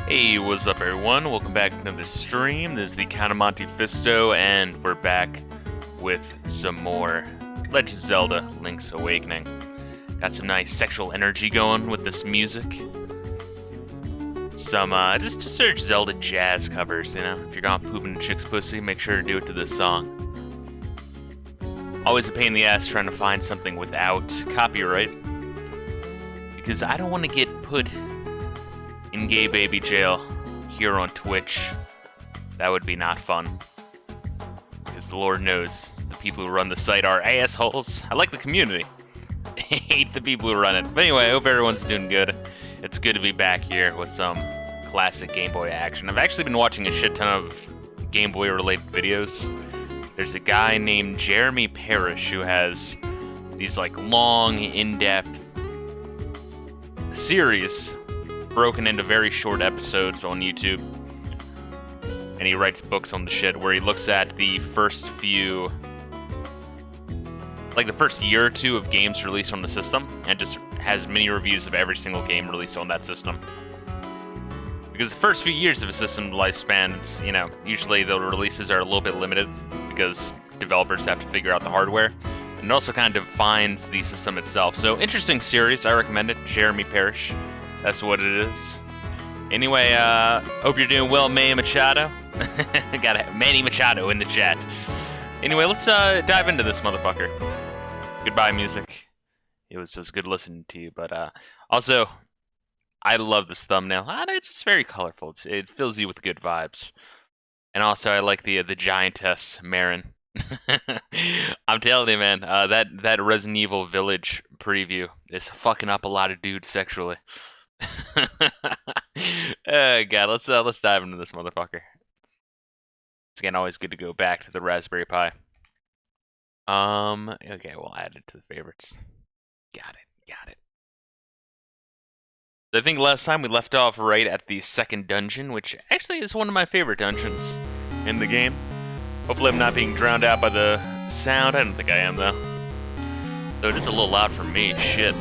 Hey, what's up everyone? Welcome back to another stream. This is the Count of Monte Fisto, and we're back with some more Legend of Zelda, Link's Awakening. Got some nice sexual energy going with this music. Some, just search Zelda jazz covers, you know? If you're gone pooping a chick's pussy, make sure to do it to this song. Always a pain in the ass trying to find something without copyright. Because I don't want to get put in gay baby jail here on Twitch. That would be not fun. Because the Lord knows the people who run the site are assholes. I like the community. I hate the people who run it. But anyway, I hope everyone's doing good. It's good to be back here with some classic Game Boy action. I've actually been watching a shit ton of Game Boy related videos. There's a guy named Jeremy Parrish who has these like long, in-depth series broken into very short episodes on YouTube, and he writes books on the shit where he looks at the first few, like the first year or two of games released on the system, and just has mini reviews of every single game released on that system. Because the first few years of a system lifespan, it's, you know, usually the releases are a little bit limited because developers have to figure out the hardware, and it also kind of defines the system itself. So interesting series, I recommend it. Jeremy Parrish. That's what it is. Anyway, hope you're doing well, Manny Machado. Got Manny Machado in the chat. Anyway, let's dive into this motherfucker. Goodbye, music. It was good listening to you, but also, I love this thumbnail. It's just very colorful. It fills you with good vibes. And also, I like the giantess Marin. I'm telling you, man, that Resident Evil Village preview is fucking up a lot of dudes sexually. God, let's dive into this motherfucker. It's again always good to go back to the Raspberry Pi. Okay, we'll add it to the favorites. Got it. I think last time we left off right at the second dungeon, which actually is one of my favorite dungeons in the game. Hopefully I'm not being drowned out by the sound. I don't think I am though. Though it is a little loud for me. Shit.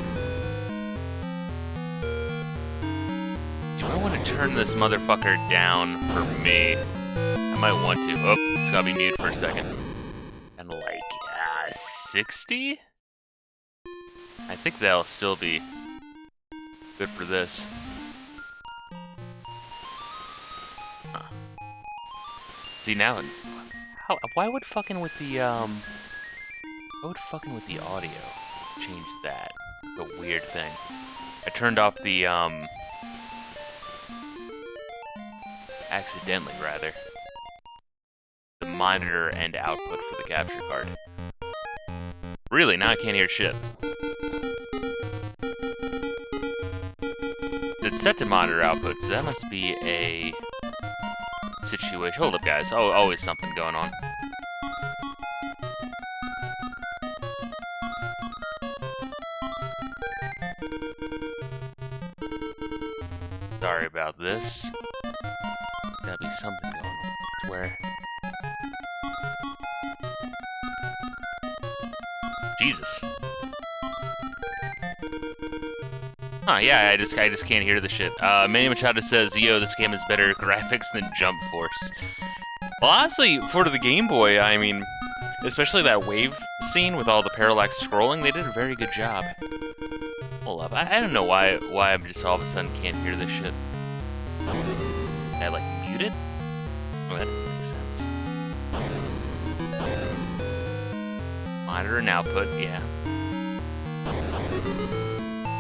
Do I want to turn this motherfucker down for me? I might want to. Oh, it's gotta be muted for a second. And like, 60? I think that'll still be good for this. Huh. See now, why would fucking with the audio change that? The weird thing. I turned off the accidentally rather, the monitor and output for the capture card. Really, now I can't hear shit. It's set to monitor output, so that must be a situation. Hold up, guys. Oh, always something going on. Sorry about this. Gotta be something going on. I swear. Jesus. Huh, yeah, I just can't hear the shit. Manny Machado says, yo, this game has better graphics than Jump Force. Well, honestly, for the Game Boy, I mean, especially that wave scene with all the parallax scrolling, they did a very good job. Hold up, I don't know why I'm just all of a sudden can't hear this shit. I like muted? Oh, that doesn't make sense. Monitor and output, yeah.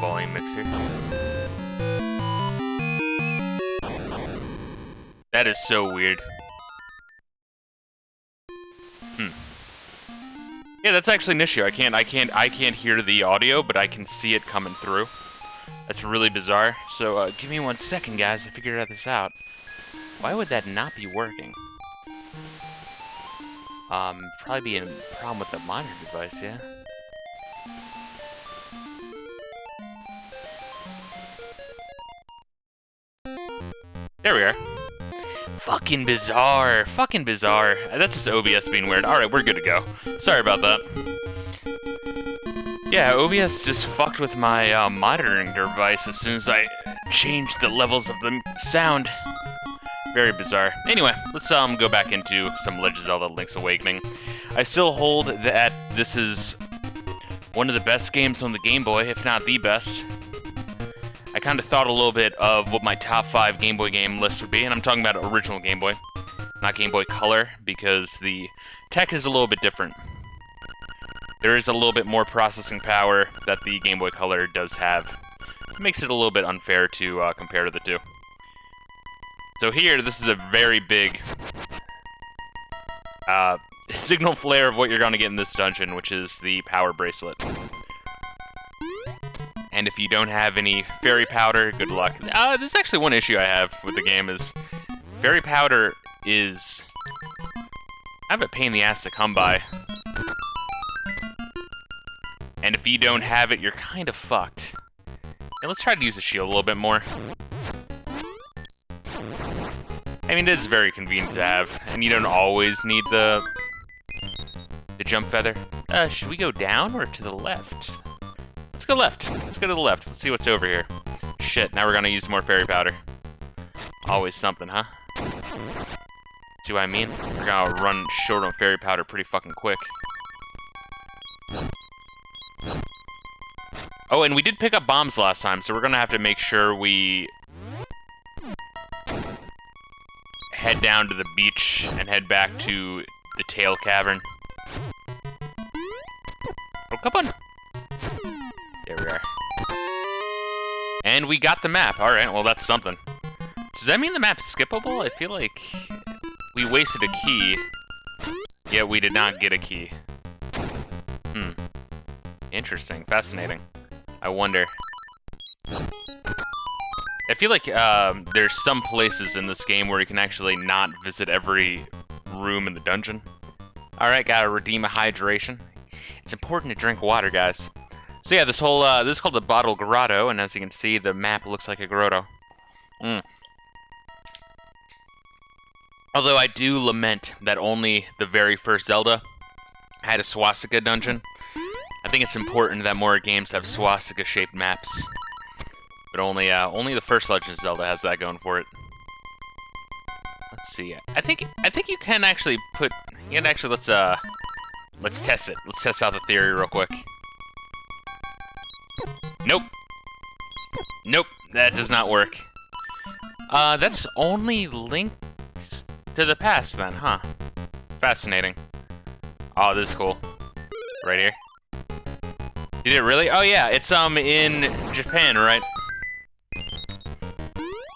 Volume mixer. That is so weird. Yeah, that's actually an issue. I can't hear the audio, but I can see it coming through. That's really bizarre. So give me 1 second, guys. I figured this out. Why would that not be working? Probably be a problem with the monitor device, yeah? There we are. Fucking bizarre. Fucking bizarre. That's just OBS being weird. Alright, we're good to go. Sorry about that. Yeah, OBS just fucked with my monitoring device as soon as I change the levels of the sound. Very bizarre. Anyway, let's go back into some Legend of Zelda Link's Awakening. I still hold that this is one of the best games on the Game Boy, if not the best. I kind of thought a little bit of what my top 5 Game Boy game list would be, and I'm talking about original Game Boy, not Game Boy Color, because the tech is a little bit different. There is a little bit more processing power that the Game Boy Color does have. It makes it a little bit unfair to compare to the two. So here, this is a very big signal flare of what you're going to get in this dungeon, which is the power bracelet. And if you don't have any fairy powder, good luck. There's actually one issue I have with the game is fairy powder is kind of a pain in the ass to come by. And if you don't have it, you're kind of fucked. Now let's try to use the shield a little bit more. I mean, it is very convenient to have, and you don't always need the jump feather. Should we go down or to the left? Let's go left. Let's go to the left. Let's see what's over here. Shit, now we're gonna use more fairy powder. Always something, huh? See what I mean? We're gonna run short on fairy powder pretty fucking quick. Oh, and we did pick up bombs last time, so we're gonna have to make sure we head down to the beach and head back to the Tail Cavern. Oh, come on! There we are. And we got the map. Alright, well that's something. Does that mean the map's skippable? I feel like we wasted a key, yet we did not get a key. Interesting. Fascinating. I wonder. I feel like there's some places in this game where you can actually not visit every room in the dungeon. Alright, gotta redeem a hydration. It's important to drink water, guys. So yeah, this whole, this is called the Bottle Grotto, and as you can see, the map looks like a grotto. Although I do lament that only the very first Zelda had a swastika dungeon. I think it's important that more games have swastika-shaped maps. But only the first Legend of Zelda has that going for it. Let's see. I think you can actually put. You can actually let's test it. Let's test out the theory real quick. Nope. Nope. That does not work. That's only linked to the past then, huh? Fascinating. Oh, this is cool. Right here. Did it really? Oh yeah, it's in Japan, right?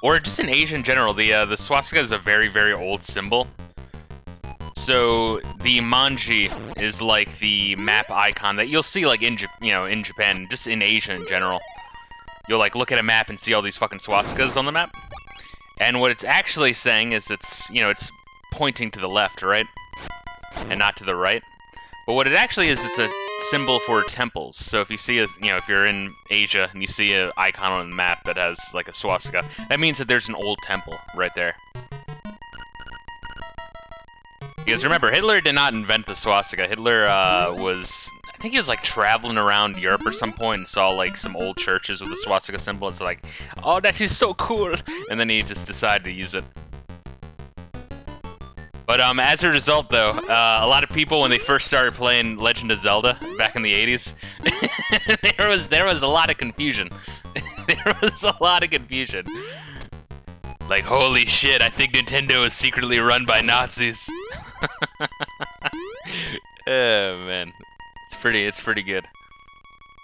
Or just in Asia in general. The swastika is a very, very old symbol. So the manji is like the map icon that you'll see like in Japan, just in Asia in general. You'll like look at a map and see all these fucking swastikas on the map. And what it's actually saying is it's pointing to the left, right? And not to the right. But what it actually is, it's a symbol for temples. So if you see if you're in Asia and you see an icon on the map that has like a swastika, that means that there's an old temple right there. Because remember, Hitler did not invent the swastika. Hitler I think he was like traveling around Europe or some point and saw like some old churches with the swastika symbol. It's like, oh, that is so cool, and then he just decided to use it. But as a result, though, a lot of people when they first started playing Legend of Zelda back in the 80s, there was a lot of confusion. There was a lot of confusion. Like, holy shit, I think Nintendo is secretly run by Nazis. Oh man, it's pretty good.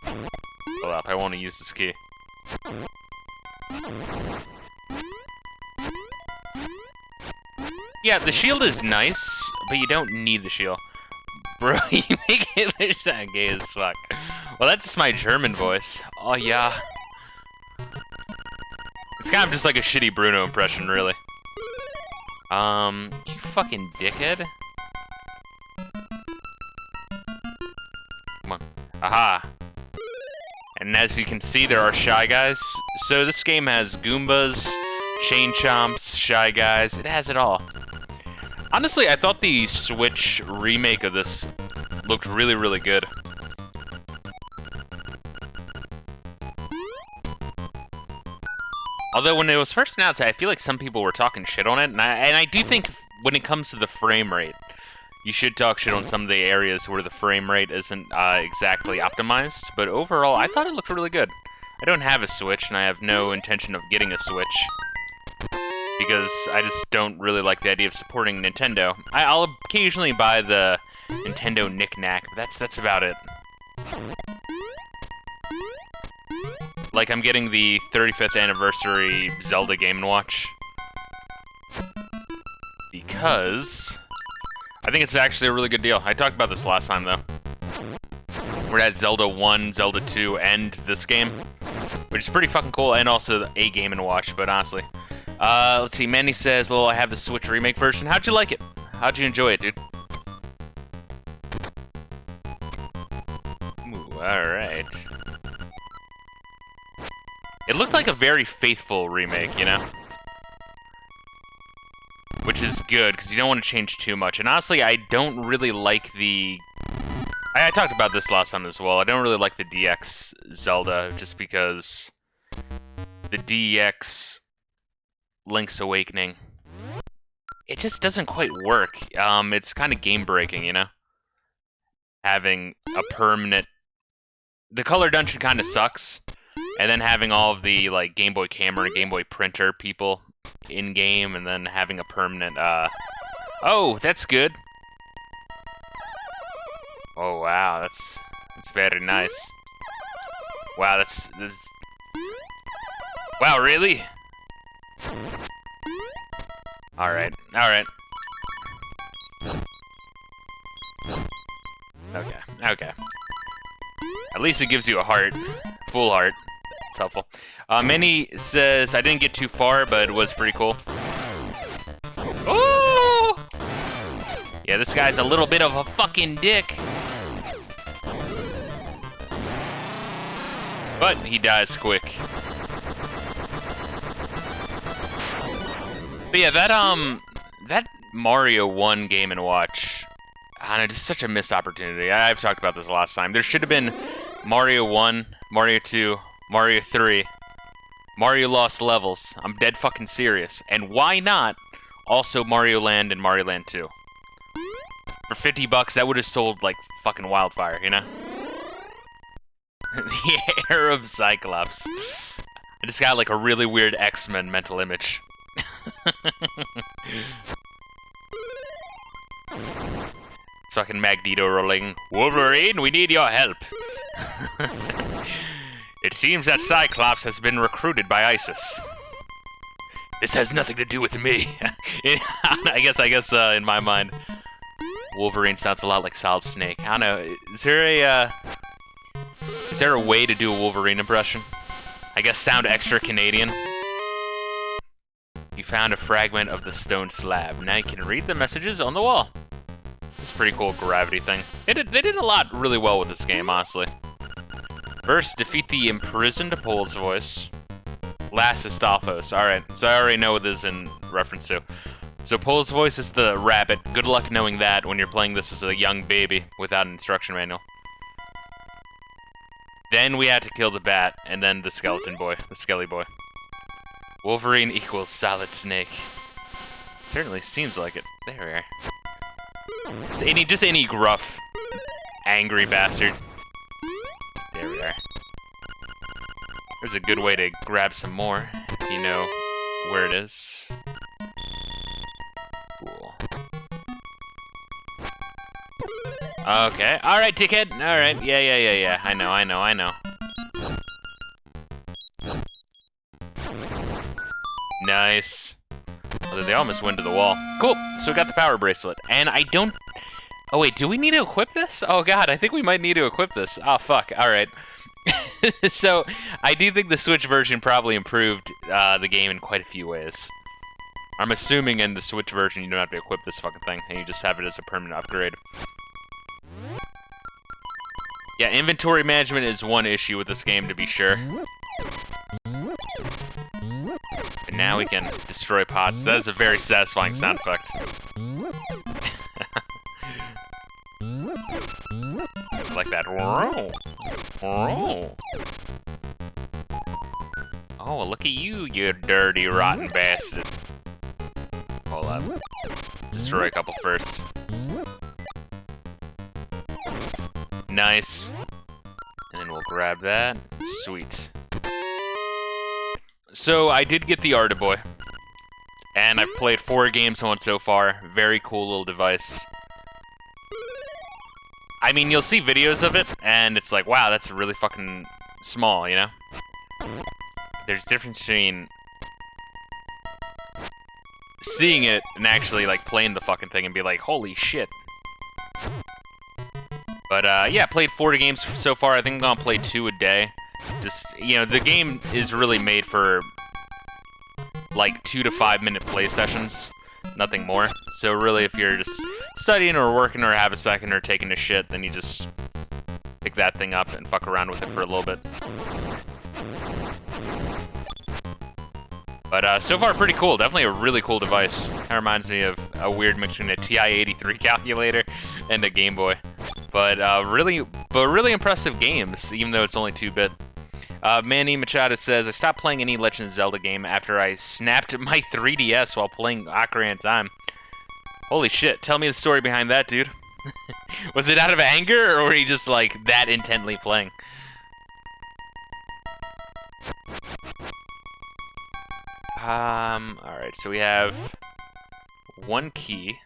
Hold up, I want to use this key. Yeah, the shield is nice, but you don't need the shield. Bro, you make it sound gay as fuck. Well, that's just my German voice. Oh yeah. It's kind of just like a shitty Bruno impression, really. You fucking dickhead. Come on. Aha. And as you can see, there are Shy Guys. So this game has Goombas, Chain Chomps, Shy Guys. It has it all. Honestly, I thought the Switch remake of this looked really, really good. Although when it was first announced, I feel like some people were talking shit on it, and I do think when it comes to the frame rate, you should talk shit on some of the areas where the frame rate isn't exactly optimized. But overall, I thought it looked really good. I don't have a Switch, and I have no intention of getting a Switch, because I just don't really like the idea of supporting Nintendo. I'll occasionally buy the Nintendo knick-knack, but that's about it. Like, I'm getting the 35th anniversary Zelda Game & Watch. Because I think it's actually a really good deal. I talked about this last time, though. Where it has Zelda 1, Zelda 2, and this game. Which is pretty fucking cool, and also a Game & Watch, but honestly. Let's see, Manny says, "Lol, I have the Switch remake version." How'd you like it? How'd you enjoy it, dude? Ooh, alright. It looked like a very faithful remake, you know? Which is good, because you don't want to change too much. And honestly, I don't really like the... I talked about this last time as well. I don't really like the DX Zelda, just because the DX Link's Awakening, it just doesn't quite work. It's kind of game-breaking, you know? Having a permanent... The color dungeon kind of sucks. And then having all of the, like, Game Boy camera and Game Boy printer people in-game, and then having a permanent, Oh, that's good! Oh, wow, that's very nice. Wow, that's... Wow, really? Alright, alright. Okay. At least it gives you a heart. Full heart. It's helpful. Minnie says, "I didn't get too far, but it was pretty cool." Ooh! Yeah, this guy's a little bit of a fucking dick. But he dies quick. But yeah, that Mario 1 Game & Watch, I don't know, just such a missed opportunity. I've talked about this last time. There should have been Mario 1, Mario 2, Mario 3, Mario Lost Levels. I'm dead fucking serious. And why not also Mario Land and Mario Land 2? For $50, that would have sold like fucking wildfire, you know? The Arab Cyclops. I just got like a really weird X-Men mental image. It's fucking Magneto rolling. "Wolverine, we need your help." "It seems that Cyclops has been recruited by ISIS." "This has nothing to do with me." I guess in my mind, Wolverine sounds a lot like Solid Snake. I don't know. Is there a way to do a Wolverine impression? I guess sound extra Canadian. "You found a fragment of the stone slab. Now you can read the messages on the wall." It's a pretty cool gravity thing. They did a lot really well with this game, honestly. First, defeat the imprisoned Pole's voice. Last, Astolphos. Alright, so I already know what this is in reference to. So Pole's voice is the rabbit. Good luck knowing that when you're playing this as a young baby without an instruction manual. Then we had to kill the bat, and then the skeleton boy, the skelly boy. Wolverine equals Solid Snake. Certainly seems like it. There we are. Just any gruff, angry bastard. There we are. There's a good way to grab some more, if you know where it is. Cool. Okay, alright, dickhead. Alright, yeah. I know. Nice. Although they almost went to the wall. Cool, so we got the power bracelet. And I don't... Oh wait, do we need to equip this? Oh god, I think we might need to equip this. Oh fuck, alright. So, I do think the Switch version probably improved the game in quite a few ways. I'm assuming in the Switch version you don't have to equip this fucking thing, and you just have it as a permanent upgrade. Yeah, inventory management is one issue with this game, to be sure. And now we can destroy pots. That is a very satisfying sound effect. Like that. Oh Oh, look at you, you dirty, rotten bastard. Hold up. Destroy a couple first. Nice. And then we'll grab that. Sweet. So, I did get the Artiboy. And I've played 4 games on it so far. Very cool little device. I mean, you'll see videos of it, and it's like, wow, that's really fucking small, you know? There's a difference between seeing it and actually, like, playing the fucking thing and be like, holy shit. But, yeah, played 40 games so far. I think I'm gonna play 2 a day. Just, you know, the game is really made for, like, 2 to 5 minute play sessions. Nothing more. So really, if you're just studying or working or have a second or taking a shit, then you just pick that thing up and fuck around with it for a little bit. But so far, pretty cool. Definitely a really cool device. Kind of reminds me of a weird mix between a TI-83 calculator and a Game Boy. But really impressive games, even though it's only 2-bit. Manny Machado says, I stopped playing any Legend of Zelda game after I snapped my 3DS while playing Ocarina of Time. Holy shit, tell me the story behind that, dude. Was it out of anger, or were you just, like, that intently playing? Alright, so we have 1 key.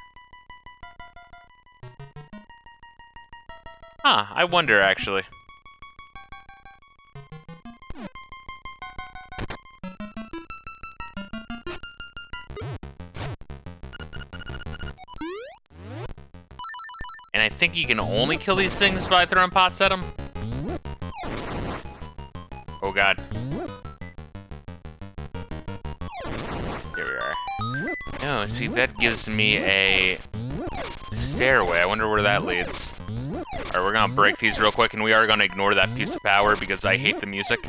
Huh, I wonder, actually. And I think you can only kill these things by throwing pots at them. Oh god. Here we are. Oh, see, that gives me a stairway. I wonder where that leads. Alright, we're gonna break these real quick, and we are gonna ignore that piece of power because I hate the music.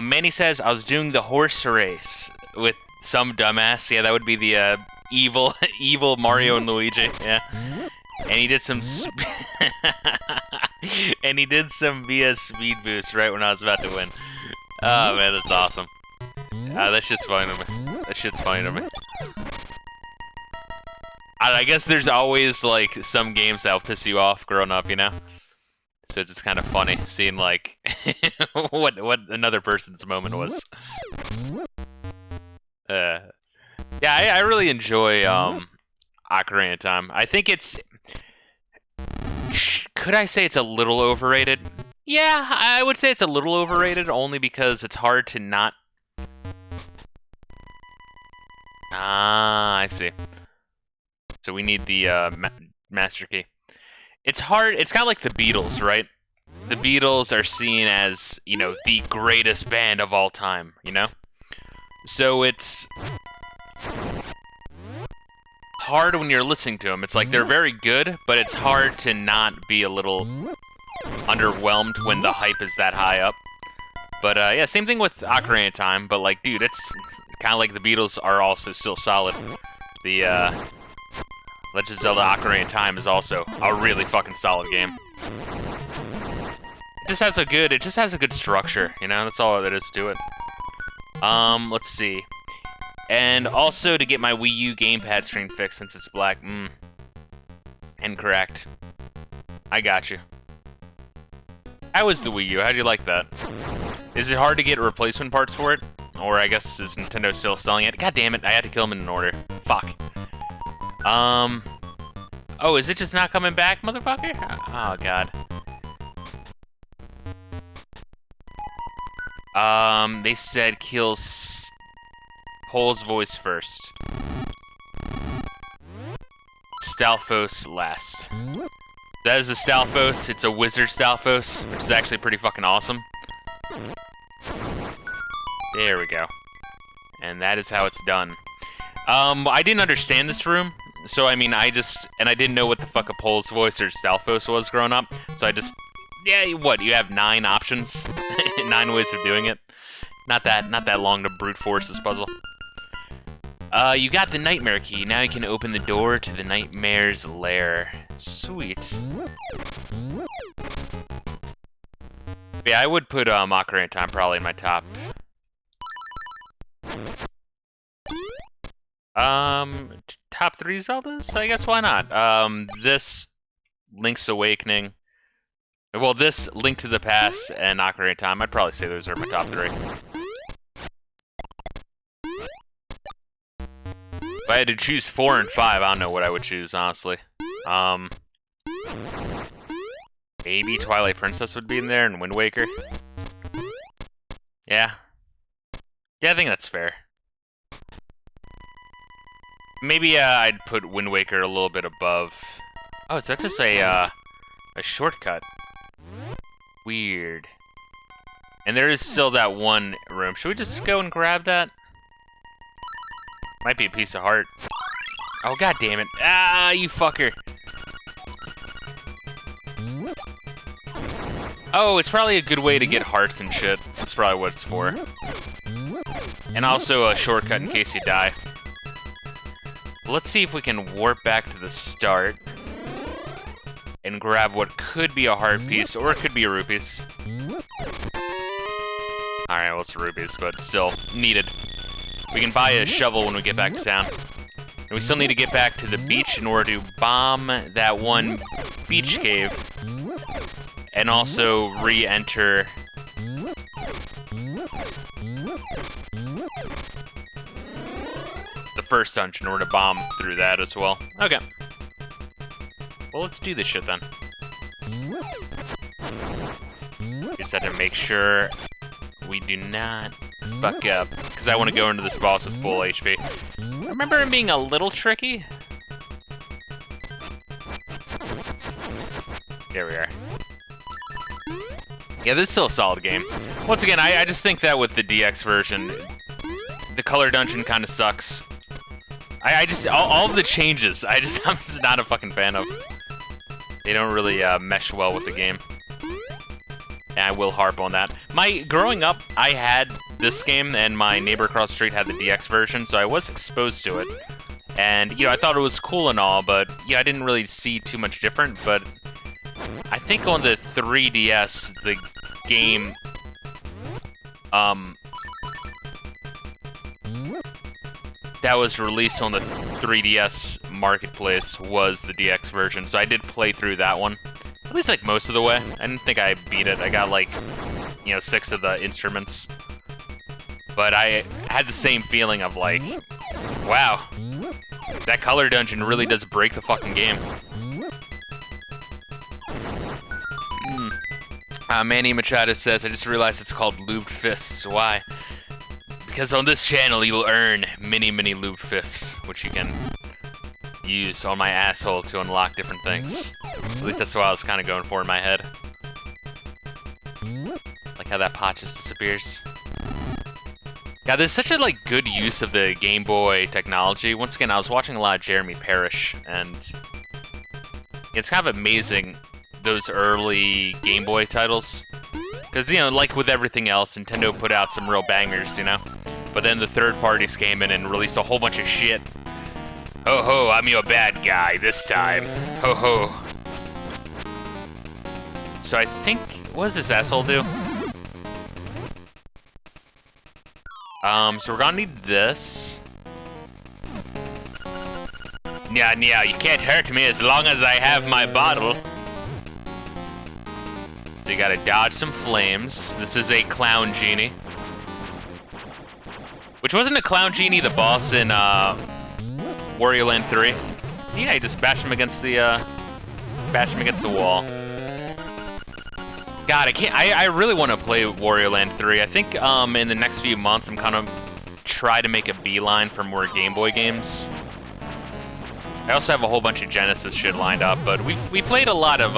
Manny says, I was doing the horse race with some dumbass. Yeah, that would be the evil Mario and Luigi. Yeah. And he did some and he did some via speed boost right when I was about to win. Oh man, that's awesome. That shit's funny to me. That shit's funny to me. I guess there's always like some games that'll piss you off growing up, you know? So it's just kind of funny seeing like what another person's moment was. Yeah, I really enjoy Ocarina of Time. I think it's... Could I say it's a little overrated? Yeah, I would say it's a little overrated, only because it's hard to not... Ah, I see. So we need the master key. It's hard, it's kind of like the Beatles, right? The Beatles are seen as, you know, the greatest band of all time, you know? So it's hard when you're listening to them. It's like they're very good, but it's hard to not be a little underwhelmed when the hype is that high up. But yeah, same thing with Ocarina of Time, but like, dude, it's kind of like the Beatles are also still solid. The Legend of Zelda Ocarina of Time is also a really fucking solid game. It just has a good structure, you know, that's all there is to it. Let's see. And also to get my Wii U gamepad screen fixed since it's black. Incorrect. I got you. How is the Wii U? How do you like that? Is it hard to get replacement parts for it? Or I guess is Nintendo still selling it? God damn it, I had to kill them in an order. Fuck. Oh, is it just not coming back, motherfucker? Oh, God. They said kill Pole's voice first. Stalfos last. That is a Stalfos. It's a wizard Stalfos, which is actually pretty fucking awesome. There we go. And that is how it's done. I didn't understand this room, so I mean, I didn't know what the fuck a Pole's voice or Stalfos was growing up, so I just, yeah, what, you have 9 options? 9 ways of doing it? Not that long to brute force this puzzle. You got the nightmare key. Now you can open the door to the nightmare's lair. Sweet. Yeah, I would put Ocarina of Time probably in my top Top 3 Zeldas? I guess why not? This Link's Awakening. Well, this Link to the Past and Ocarina of Time. I'd probably say those are my top 3. If I had to choose 4 and 5, I don't know what I would choose, honestly. Maybe Twilight Princess would be in there and Wind Waker. Yeah. Yeah, I think that's fair. Maybe I'd put Wind Waker a little bit above. Oh, so that's just a shortcut. Weird. And there is still that one room. Should we just go and grab that? Might be a piece of heart. Oh, god damn it. Ah, you fucker. Oh, it's probably a good way to get hearts and shit. That's probably what it's for. And also a shortcut in case you die. Let's see if we can warp back to the start and grab what could be a heart piece, or it could be a rupees. Alright, well, it's rupees, but still needed. We can buy a shovel when we get back to town. And we still need to get back to the beach in order to bomb that one beach cave. And also re-enter the first dungeon in order to bomb through that as well. Okay. Well, let's do this shit then. Just have to make sure we do not fuck up, because I want to go into this boss with full HP. I remember him being a little tricky. There we are. Yeah, this is still a solid game. Once again, I just think that with the DX version, the color dungeon kind of sucks. I just, all of the changes, I'm just not a fucking fan of. They don't really mesh well with the game. And I will harp on that. Growing up, I had this game, and my neighbor across the street had the DX version, so I was exposed to it. And, you know, I thought it was cool and all, but, yeah, I didn't really see too much different, but I think on the 3DS, the game, that was released on the 3DS marketplace was the DX version, so I did play through that one. At least, like, most of the way. I didn't think I beat it. I got, like, you know, 6 of the instruments. But I had the same feeling of, like, wow, that color dungeon really does break the fucking game. Manny Machado says, I just realized it's called Lubed Fists. Why? Because on this channel you'll earn many, many lubed fists, which you can use on my asshole to unlock different things. At least that's what I was kind of going for in my head. Like how that pot just disappears. Yeah, there's such a like good use of the Game Boy technology. Once again, I was watching a lot of Jeremy Parrish, and it's kind of amazing, those early Game Boy titles. Because, you know, like with everything else, Nintendo put out some real bangers, you know? But then the third parties came in and released a whole bunch of shit. Ho ho, I'm your bad guy this time. Ho ho. So I think, what does this asshole do? So we're gonna need this. Yeah, you can't hurt me as long as I have my bottle. So you gotta dodge some flames. This is a Clown Genie. Which wasn't a Clown Genie the boss in Wario Land 3? Yeah, you just bash him against the wall. God, I really want to play Wario Land 3. I think in the next few months I'm kind of try to make a beeline for more Game Boy games. I also have a whole bunch of Genesis shit lined up, but we played a lot of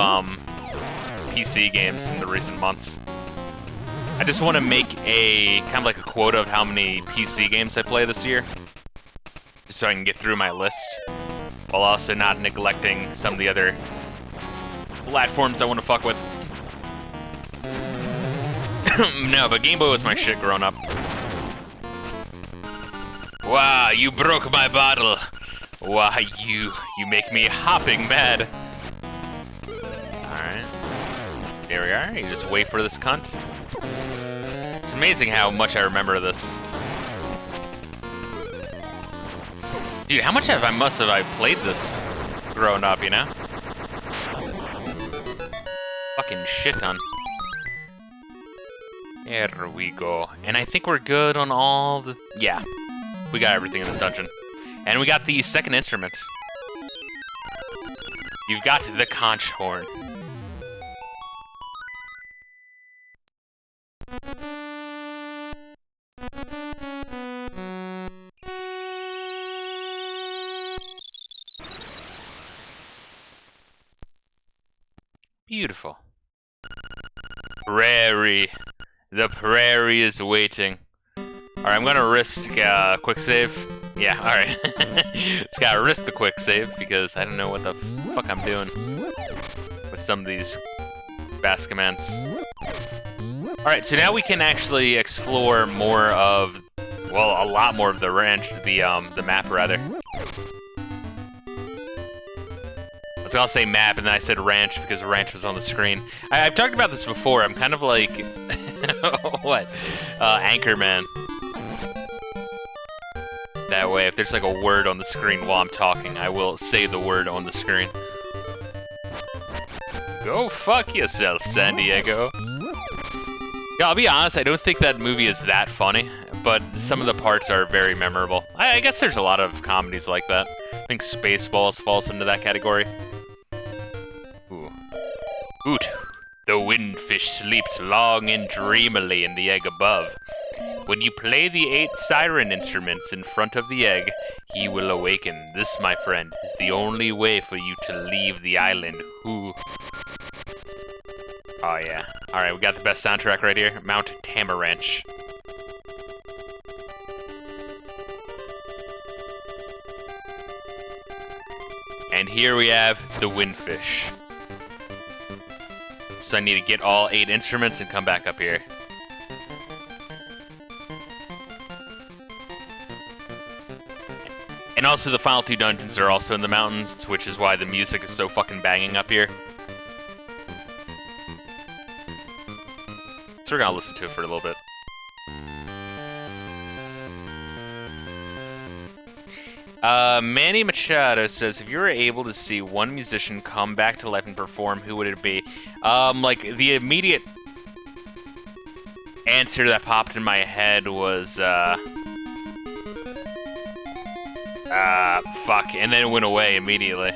PC games in the recent months. I just want to make a kind of like a quota of how many PC games I play this year, just so I can get through my list, while also not neglecting some of the other platforms I want to fuck with. No, but Game Boy was my shit growing up. Wow, you broke my bottle. Why, you make me hopping mad. Alright. There we are. You just wait for this cunt. It's amazing how much I remember this. Dude, how much have I played this growing up, you know? Fucking shit ton. There we go. And I think we're good on all the... Yeah. We got everything in this dungeon. And we got the second instrument. You've got the conch horn. Beautiful. Prairie. The prairie is waiting. Alright, I'm gonna risk quick save. Yeah, alright. Just gotta risk the quick save because I don't know what the fuck I'm doing with some of these fast commands. Alright, so now we can actually explore more of, well, a lot more of the ranch, the map rather. I was gonna say map, and then I said ranch because ranch was on the screen. I've talked about this before. I'm kind of like, what? Anchorman. That way, if there's like a word on the screen while I'm talking, I will say the word on the screen. Go fuck yourself, San Diego. Yeah, I'll be honest, I don't think that movie is that funny, but some of the parts are very memorable. I guess there's a lot of comedies like that. I think Spaceballs falls into that category. Ooh. Oot. The windfish sleeps long and dreamily in the egg above. When you play the 8 siren instruments in front of the egg, he will awaken. This, my friend, is the only way for you to leave the island. Ooh. Oh yeah. Alright, we got the best soundtrack right here. Mount Tamaranch. And here we have the windfish. So I need to get all 8 instruments and come back up here. And also the final 2 dungeons are also in the mountains, which is why the music is so fucking banging up here. So we're gonna listen to it for a little bit. Manny Machado says, if you were able to see one musician come back to life and perform, who would it be? Like, the immediate answer that popped in my head was, fuck, and then it went away immediately.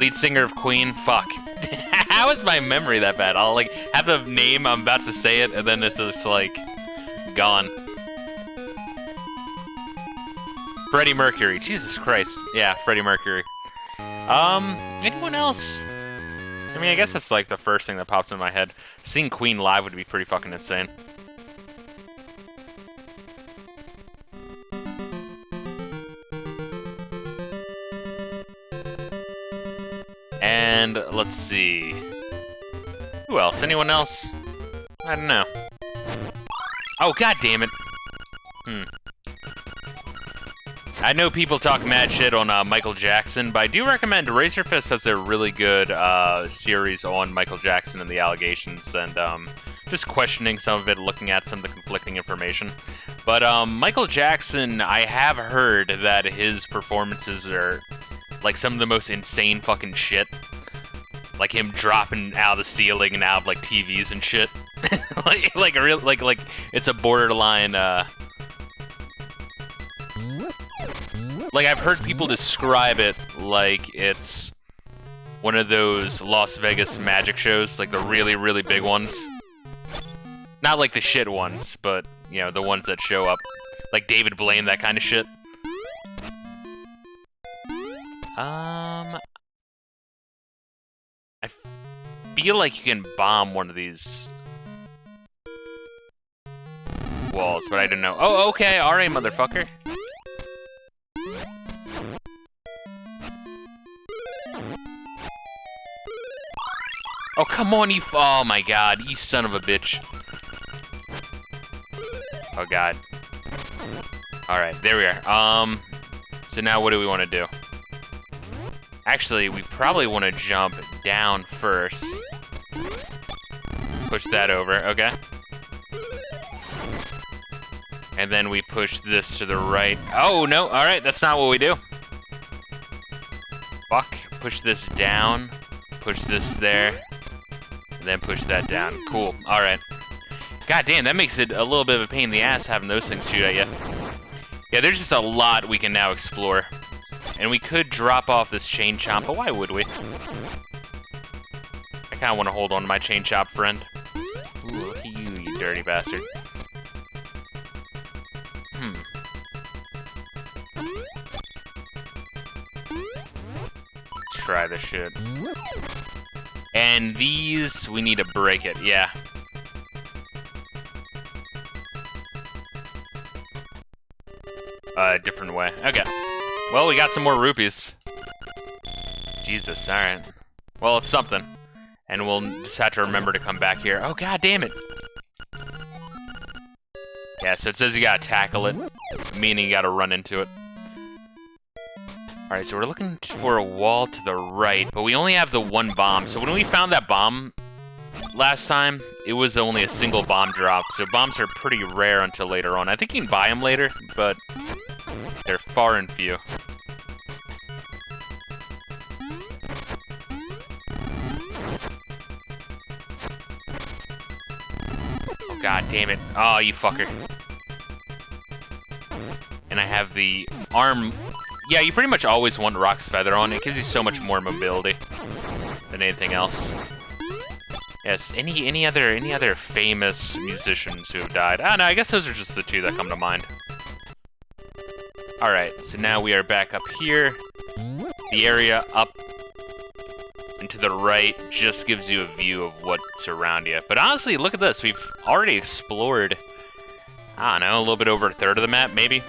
Lead singer of Queen? Fuck. How is my memory that bad? I'll, like, have the name, I'm about to say it, and then it's just, like, gone. Freddie Mercury. Jesus Christ. Yeah, Freddie Mercury. Anyone else? I mean, I guess that's, like, the first thing that pops in my head. Seeing Queen live would be pretty fucking insane. And let's see. Who else? Anyone else? I don't know. Oh, god damn it. I know people talk mad shit on Michael Jackson, but I do recommend Razorfist has a really good series on Michael Jackson and the allegations, and just questioning some of it, looking at some of the conflicting information. But Michael Jackson, I have heard that his performances are like some of the most insane fucking shit. Like him dropping out of the ceiling and out of like TVs and shit. like a real like it's a borderline like I've heard people describe it like it's one of those Las Vegas magic shows, like the really, really big ones. Not like the shit ones, but you know, the ones that show up. Like David Blaine, that kind of shit. I feel like you can bomb one of these walls, but I didn't know. Oh, okay, alright, motherfucker. Oh, come on, you... Oh, my God, you son of a bitch. Oh, God. Alright, there we are. So now what do we want to do? Actually, we probably want to jump down first. Push that over, okay. And then we push this to the right. Oh, no. All right, that's not what we do. Fuck. Push this down. Push this there. And then push that down. Cool. All right. God damn, that makes it a little bit of a pain in the ass having those things shoot at you. Yeah, there's just a lot we can now explore. And we could drop off this chain chomp, but why would we? I kind of want to hold on to my chain chomp friend. Ooh, look at you, you dirty bastard. Let's try this shit. And these, we need to break it, yeah. Different way. Okay. Well, we got some more rupees. Jesus, alright. Well, it's something. And we'll just have to remember to come back here. Oh, god damn it! Yeah, so it says you gotta tackle it, meaning you gotta run into it. Alright, so we're looking for a wall to the right, but we only have the one bomb. So when we found that bomb last time, it was only a single bomb drop. So bombs are pretty rare until later on. I think you can buy them later, but they're far and few. Oh, god damn it. Oh, you fucker. And I have the arm. Yeah, you pretty much always want Rock's Feather on. It gives you so much more mobility than anything else. Yes, any other famous musicians who have died? Ah, no, I guess those are just the two that come to mind. Alright, so now we are back up here. The area up and to the right just gives you a view of what's around you. But honestly, look at this. We've already explored, I don't know, a little bit over a third of the map, maybe?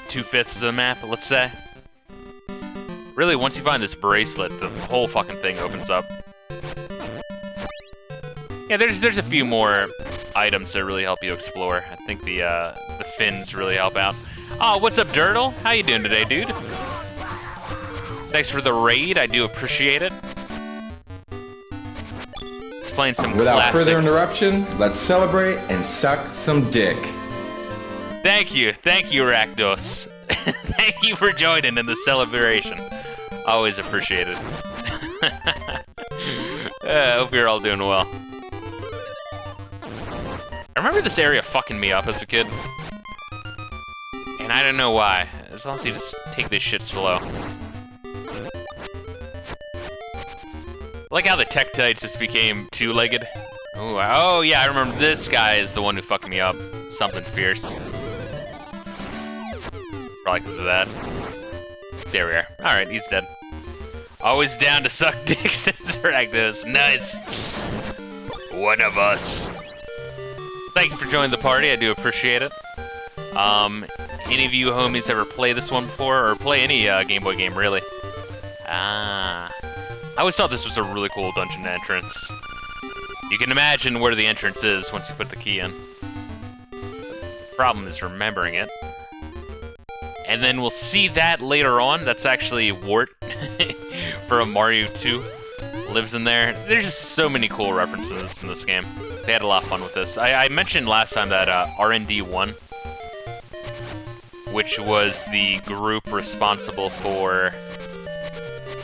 2/5 of the map, let's say. Really, once you find this bracelet, the whole fucking thing opens up. Yeah, there's a few more items that really help you explore. I think the fins really help out. Oh, what's up, Dirtle? How you doing today, dude? Thanks for the raid. I do appreciate it. Just playing some Without classic. further interruption, let's celebrate and suck some dick. Thank you, Rakdos. Thank you for joining in the celebration. Always appreciated. I hope you're all doing well. I remember this area fucking me up as a kid. And I don't know why. As long as you just take this shit slow. I like how the Tektites just became two-legged. Ooh, oh yeah, I remember this guy is the one who fucked me up. Something fierce. Probably because of that. There we are. Alright, he's dead. Always down to suck dick since Rakdos. Nice. One of us. Thank you for joining the party. I do appreciate it. Any of you homies ever play this one before, or play any Game Boy game, really? Ah. I always thought this was a really cool dungeon entrance. You can imagine where the entrance is once you put the key in. The problem is remembering it. And then we'll see that later on. That's actually Wart from Mario 2. Lives in there. There's just so many cool references in this game. They had a lot of fun with this. I mentioned last time that R&D1, which was the group responsible for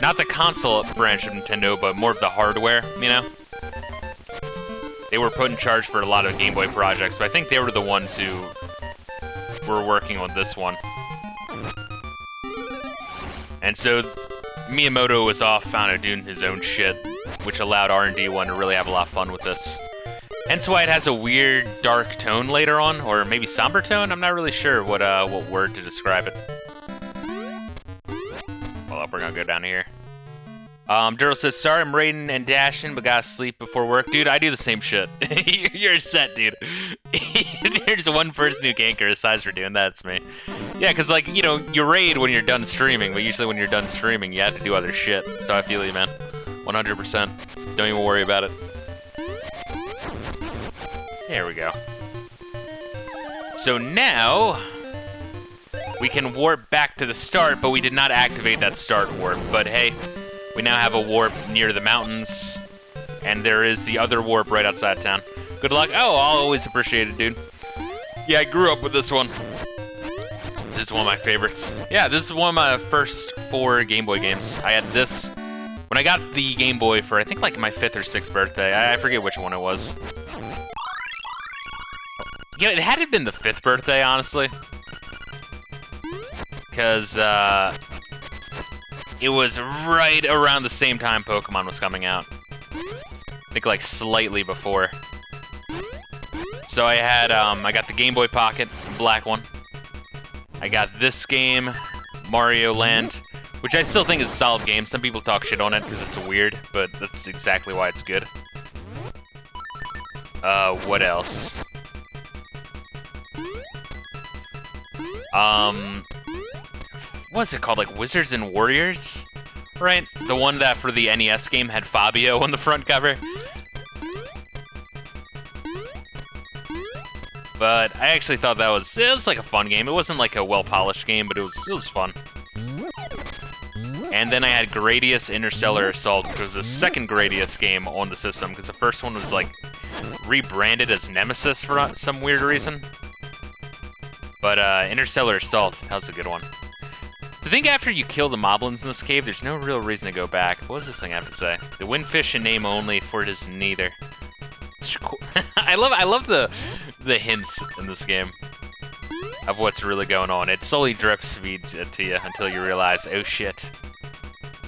not the console branch of Nintendo, but more of the hardware, you know? They were put in charge for a lot of Game Boy projects, but I think they were the ones who were working on this one. And so Miyamoto was off, doing his own shit, which allowed R&D1 to really have a lot of fun with this. Hence why it has a weird dark tone later on, or maybe somber tone. I'm not really sure what word to describe it. Hold up, we're gonna go down here. Duro says, sorry I'm raiding and dashing, but gotta sleep before work. Dude, I do the same shit. You're set, dude. There's one person who can't criticize for doing that, it's me. Yeah, because, like, you know, you raid when you're done streaming, but usually when you're done streaming, you have to do other shit. So I feel you, man. 100%. Don't even worry about it. There we go. So now, we can warp back to the start, but we did not activate that start warp. But hey, we now have a warp near the mountains, and there is the other warp right outside town. Good luck. Oh, I'll always appreciate it, dude. Yeah, I grew up with this one. This is one of my favorites. Yeah, this is one of my first 4 Game Boy games. I had this when I got the Game Boy for, I think, like my 5th or 6th birthday. I forget which one it was. Yeah, it had to have been the 5th birthday, honestly. Because, it was right around the same time Pokemon was coming out. I think, like, slightly before. So I had, I got the Game Boy Pocket, the black one. I got this game, Mario Land, which I still think is a solid game. Some people talk shit on it because it's weird, but that's exactly why it's good. What else? What's it called? Like Wizards and Warriors? Right? The one that for the NES game had Fabio on the front cover. But I actually thought it was like a fun game. It wasn't like a well-polished game, but it was fun. And then I had Gradius Interstellar Assault, which was the second Gradius game on the system, because the first one was like rebranded as Nemesis for some weird reason. But Interstellar Assault, that was a good one. I think after you kill the moblins in this cave, there's no real reason to go back. What does this thing have to say? The windfish in name only, for it is neither. Cool. I love the hints in this game of what's really going on. It slowly drips feeds it to you until you realize, oh shit,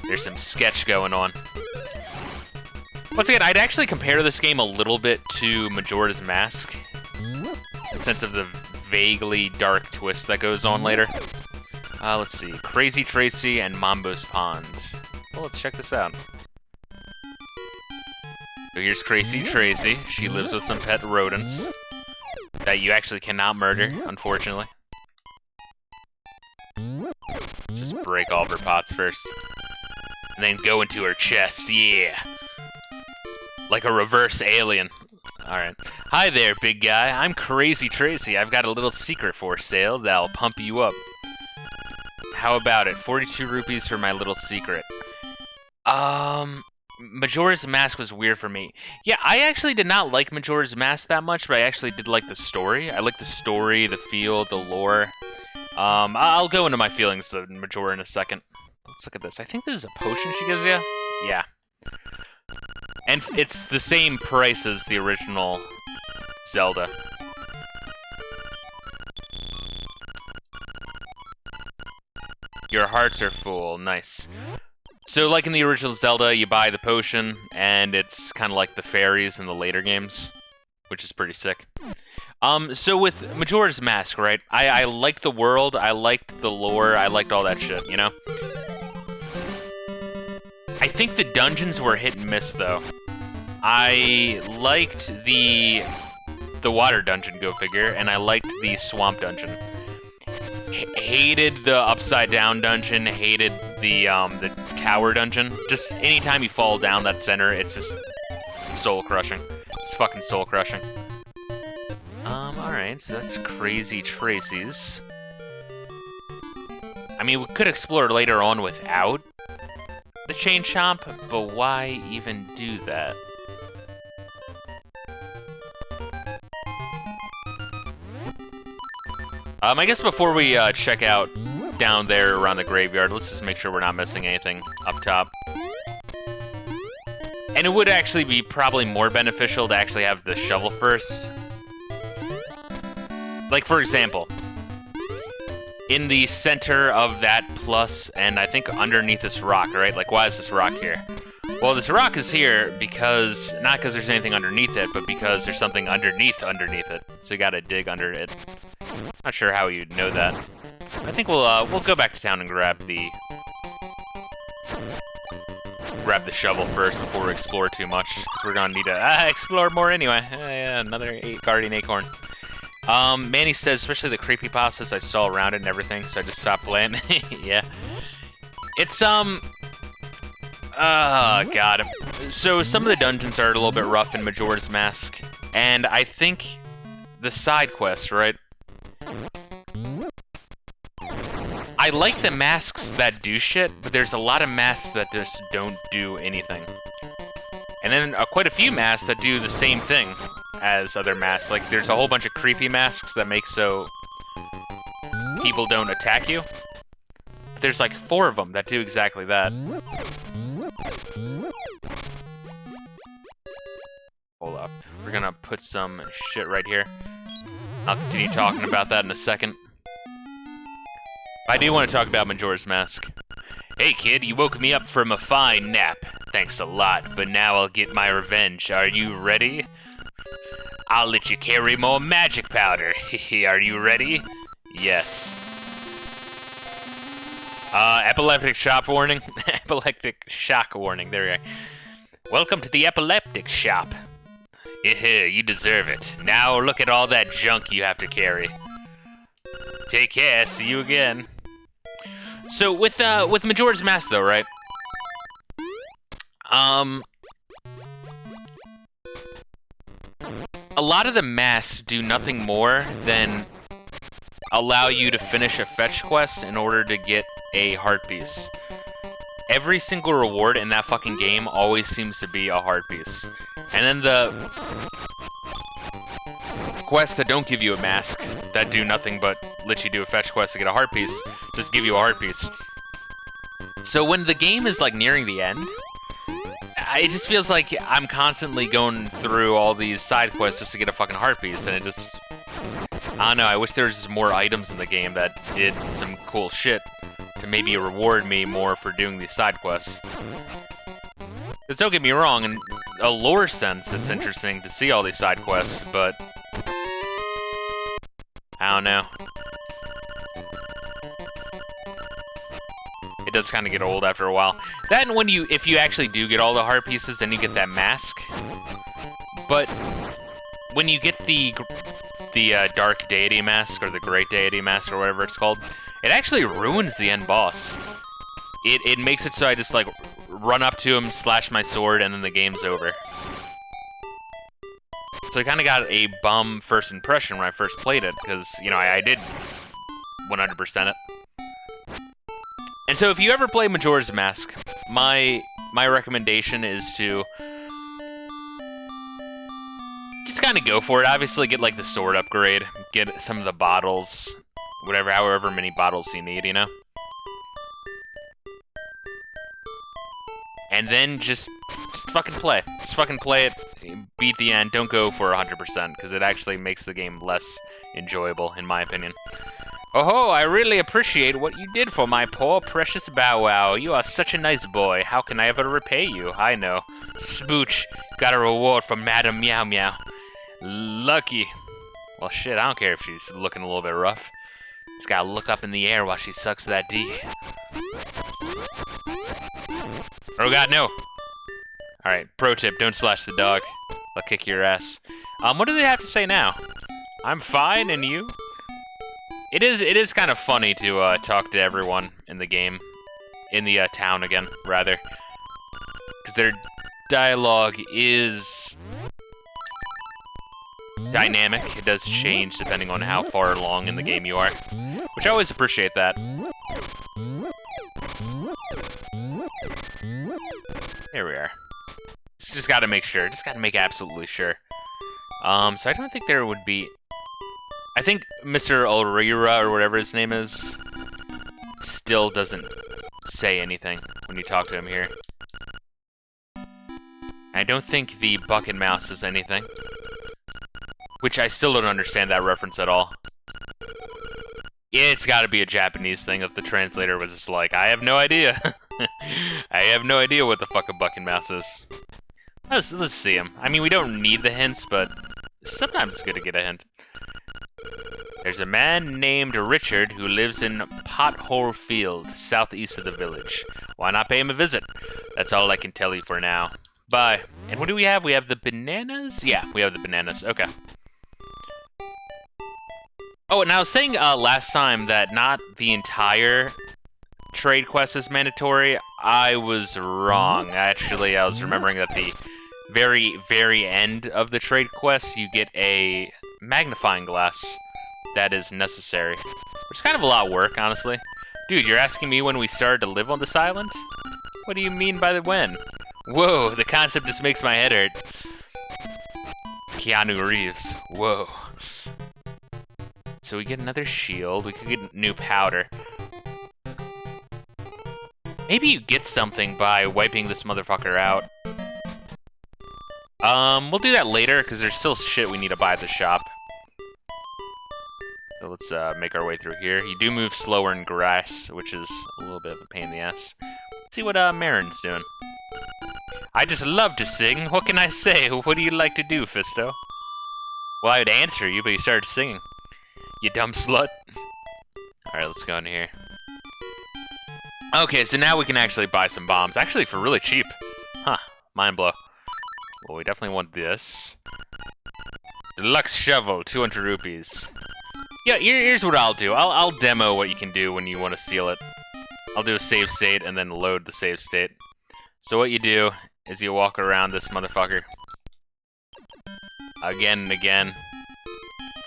there's some sketch going on. Once again, I'd actually compare this game a little bit to Majora's Mask, in the sense of the vaguely dark twist that goes on later. Let's see, Crazy Tracy and Mambo's Pond. Well, let's check this out. So here's Crazy Tracy. She lives with some pet rodents that you actually cannot murder, unfortunately. Let's just break all of her pots first. And then go into her chest, yeah! Like a reverse alien. Alright. Hi there, big guy. I'm Crazy Tracy. I've got a little secret for sale that'll pump you up. How about it? 42 rupees for my little secret. Majora's Mask was weird for me. Yeah, I actually did not like Majora's Mask that much, but I actually did like the story. I like the story, the feel, the lore. I'll go into my feelings of Majora in a second. Let's look at this. I think this is a potion she gives you. Yeah. And it's the same price as the original Zelda. Your hearts are full. Nice. So, like in the original Zelda, you buy the potion, and it's kind of like the fairies in the later games, which is pretty sick. So with Majora's Mask, right, I liked the world, I liked the lore, I liked all that shit, you know? I think the dungeons were hit and miss, though. I liked the water dungeon, go figure, and I liked the swamp dungeon. Hated the upside down dungeon, hated the tower dungeon. Just anytime you fall down that center, it's just soul crushing. It's fucking soul crushing. Alright, so that's Crazy Tracy's. I mean, we could explore later on without the chain chomp, but why even do that? I guess before we check out down there around the graveyard, let's just make sure we're not missing anything up top. And it would actually be probably more beneficial to actually have the shovel first. Like, for example, in the center of that plus, and I think underneath this rock, right? Like, why is this rock here? Well, this rock is here because, not because there's anything underneath it, but because there's something underneath it. So you gotta dig under it. Not sure how you'd know that. I think we'll go back to town and grab the shovel first before we explore too much, because we're gonna need to explore more anyway. Yeah, another Guardian Acorn. Manny says, especially the creepypastas I saw around it and everything, so I just stopped playing. Yeah. It's, oh, God. So, some of the dungeons are a little bit rough in Majora's Mask, and I think the side quests, right? I like the masks that do shit, but there's a lot of masks that just don't do anything. And then quite a few masks that do the same thing as other masks. Like, there's a whole bunch of creepy masks that make so people don't attack you. There's like 4 of them that do exactly that. Hold up. We're gonna put some shit right here. I'll continue talking about that in a second. I do want to talk about Majora's Mask. Hey kid, you woke me up from a fine nap. Thanks a lot, but now I'll get my revenge. Are you ready? I'll let you carry more magic powder. Are you ready? Yes. Epileptic shock warning. Epileptic shock warning. There we go. Welcome to the epileptic shop. You deserve it. Now look at all that junk you have to carry. Take care. See you again. So with Majora's Mask though, right? A lot of the masks do nothing more than allow you to finish a fetch quest in order to get a heart piece. Every single reward in that fucking game always seems to be a heart piece. And then the quests that don't give you a mask, that do nothing but let you do a fetch quest to get a heart piece, just give you a heart piece. So when the game is like nearing the end, it just feels like I'm constantly going through all these side quests just to get a fucking heart piece, and it just... I don't know, I wish there was just more items in the game that did some cool shit to maybe reward me more for doing these side quests. Because don't get me wrong, in a lore sense, it's interesting to see all these side quests, but... I don't know. It does kind of get old after a while. Then when if you actually do get all the heart pieces, then you get that mask. But when you get the Dark Deity Mask, or the Great Deity Mask, or whatever it's called, it actually ruins the end boss. It makes it so I just, like, run up to him, slash my sword, and then the game's over. So I kind of got a bum first impression when I first played it, because, you know, I did 100% it. And so if you ever play Majora's Mask, my recommendation is to just kind of go for it. Obviously get like the sword upgrade, get some of the bottles, however many bottles you need, you know? And then just fucking play. Just fucking play it, beat the end, don't go for 100%, because it actually makes the game less enjoyable, in my opinion. Oh, I really appreciate what you did for my poor precious Bow Wow. You are such a nice boy. How can I ever repay you? I know. Smooch, got a reward from Madam Meow Meow. Lucky. Well, shit, I don't care if she's looking a little bit rough. Just gotta look up in the air while she sucks that D. Oh god, no. Alright, pro tip, don't slash the dog. I'll kick your ass. What do they have to say now? I'm fine, and you? It is kind of funny to talk to everyone in the game, in the town again, rather, because their dialogue is dynamic. It does change depending on how far along in the game you are, which I always appreciate that. There we are. Just gotta make sure. Just gotta make absolutely sure. So I don't think there would be... I think Mr. Ulrira, or whatever his name is, still doesn't say anything when you talk to him here. I don't think the bucket mouse is anything. Which I still don't understand that reference at all. It's gotta be a Japanese thing that the translator was just like, I have no idea. I have no idea what the fuck a bucket mouse is. Let's see him. I mean, we don't need the hints, but sometimes it's good to get a hint. There's a man named Richard who lives in Pothole Field, southeast of the village. Why not pay him a visit? That's all I can tell you for now. Bye. And what do we have? We have the bananas? Yeah, we have the bananas. Okay. Oh, and I was saying last time that not the entire trade quest is mandatory. I was wrong. Actually, I was remembering that the very, very end of the trade quest, you get a magnifying glass that is necessary. Which is kind of a lot of work, honestly. Dude, you're asking me when we started to live on this island? What do you mean by the when? Whoa, the concept just makes my head hurt. Keanu Reeves. Whoa. So we get another shield. We could get new powder. Maybe you get something by wiping this motherfucker out. We'll do that later, because there's still shit we need to buy at the shop. So let's make our way through here. You do move slower in grass, which is a little bit of a pain in the ass. Let's see what Marin's doing. I just love to sing. What can I say? What do you like to do, Fisto? Well, I would answer you, but you started singing. You dumb slut. Alright, let's go in here. Okay, so now we can actually buy some bombs. Actually, for really cheap. Huh. Mind blow. Well, we definitely want this. Deluxe shovel, 200 rupees. Yeah, here's what I'll do. I'll demo what you can do when you want to seal it. I'll do a save state and then load the save state. So what you do is you walk around this motherfucker. Again and again.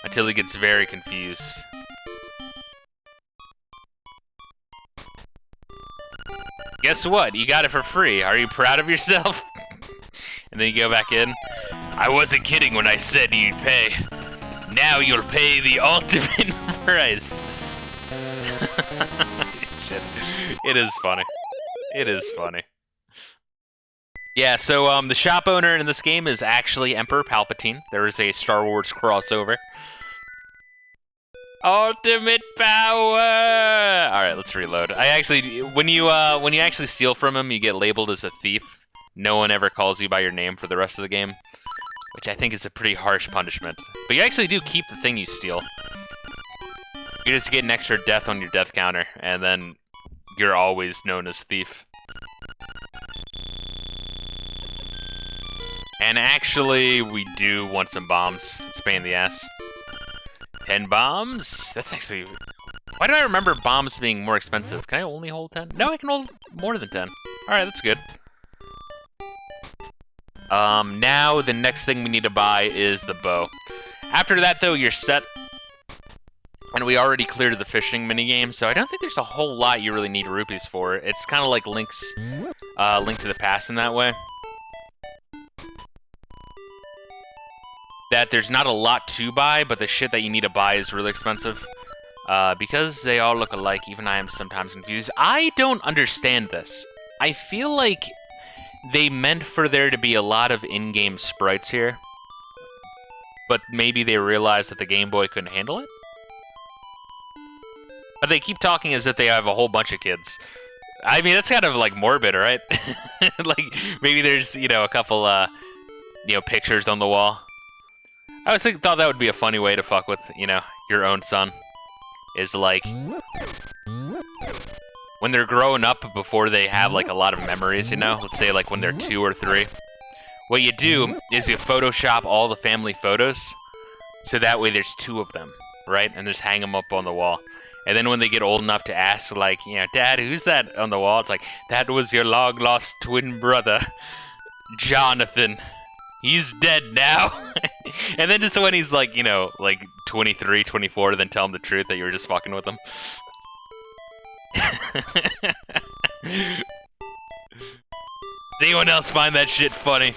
Until he gets very confused. Guess what? You got it for free. Are you proud of yourself? And then you go back in. I wasn't kidding when I said you'd pay. Now you'll pay the ultimate price. Shit. It is funny. It is funny. Yeah, so the shop owner in this game is actually Emperor Palpatine. There is a Star Wars crossover. Ultimate power! Alright, let's reload. I actually, when you actually steal from him, you get labeled as a thief. No one ever calls you by your name for the rest of the game, which I think is a pretty harsh punishment. But you actually do keep the thing you steal. You just get an extra death on your death counter, and then you're always known as thief. And actually, we do want some bombs. It's a pain in the ass. 10 bombs? That's actually... Why did I remember bombs being more expensive? Can I only hold 10? No, I can hold more than 10. Alright, that's good. Now the next thing we need to buy is the bow. After that, though, you're set. And we already cleared the fishing minigame, so I don't think there's a whole lot you really need rupees for. It's kind of like Link's Link to the Past in that way. That there's not a lot to buy, but the shit that you need to buy is really expensive. Because they all look alike, even I am sometimes confused. I don't understand this. I feel like they meant for there to be a lot of in-game sprites here. But maybe they realized that the Game Boy couldn't handle it? But they keep talking as if they have a whole bunch of kids. I mean, that's kind of, like, morbid, right? Like, maybe there's, you know, a couple, you know, pictures on the wall. I always thought that would be a funny way to fuck with, you know, your own son. Is like, when they're growing up before they have like a lot of memories, you know? Let's say like when they're 2 or 3. What you do is you Photoshop all the family photos, so that way there's 2 of them, right? And just hang them up on the wall. And then when they get old enough to ask, like, you know, Dad, who's that on the wall? It's like, that was your long-lost twin brother, Jonathan. He's dead now. And then just when he's like, you know, like 23, 24, then tell him the truth that you were just fucking with him. Does anyone else find that shit funny?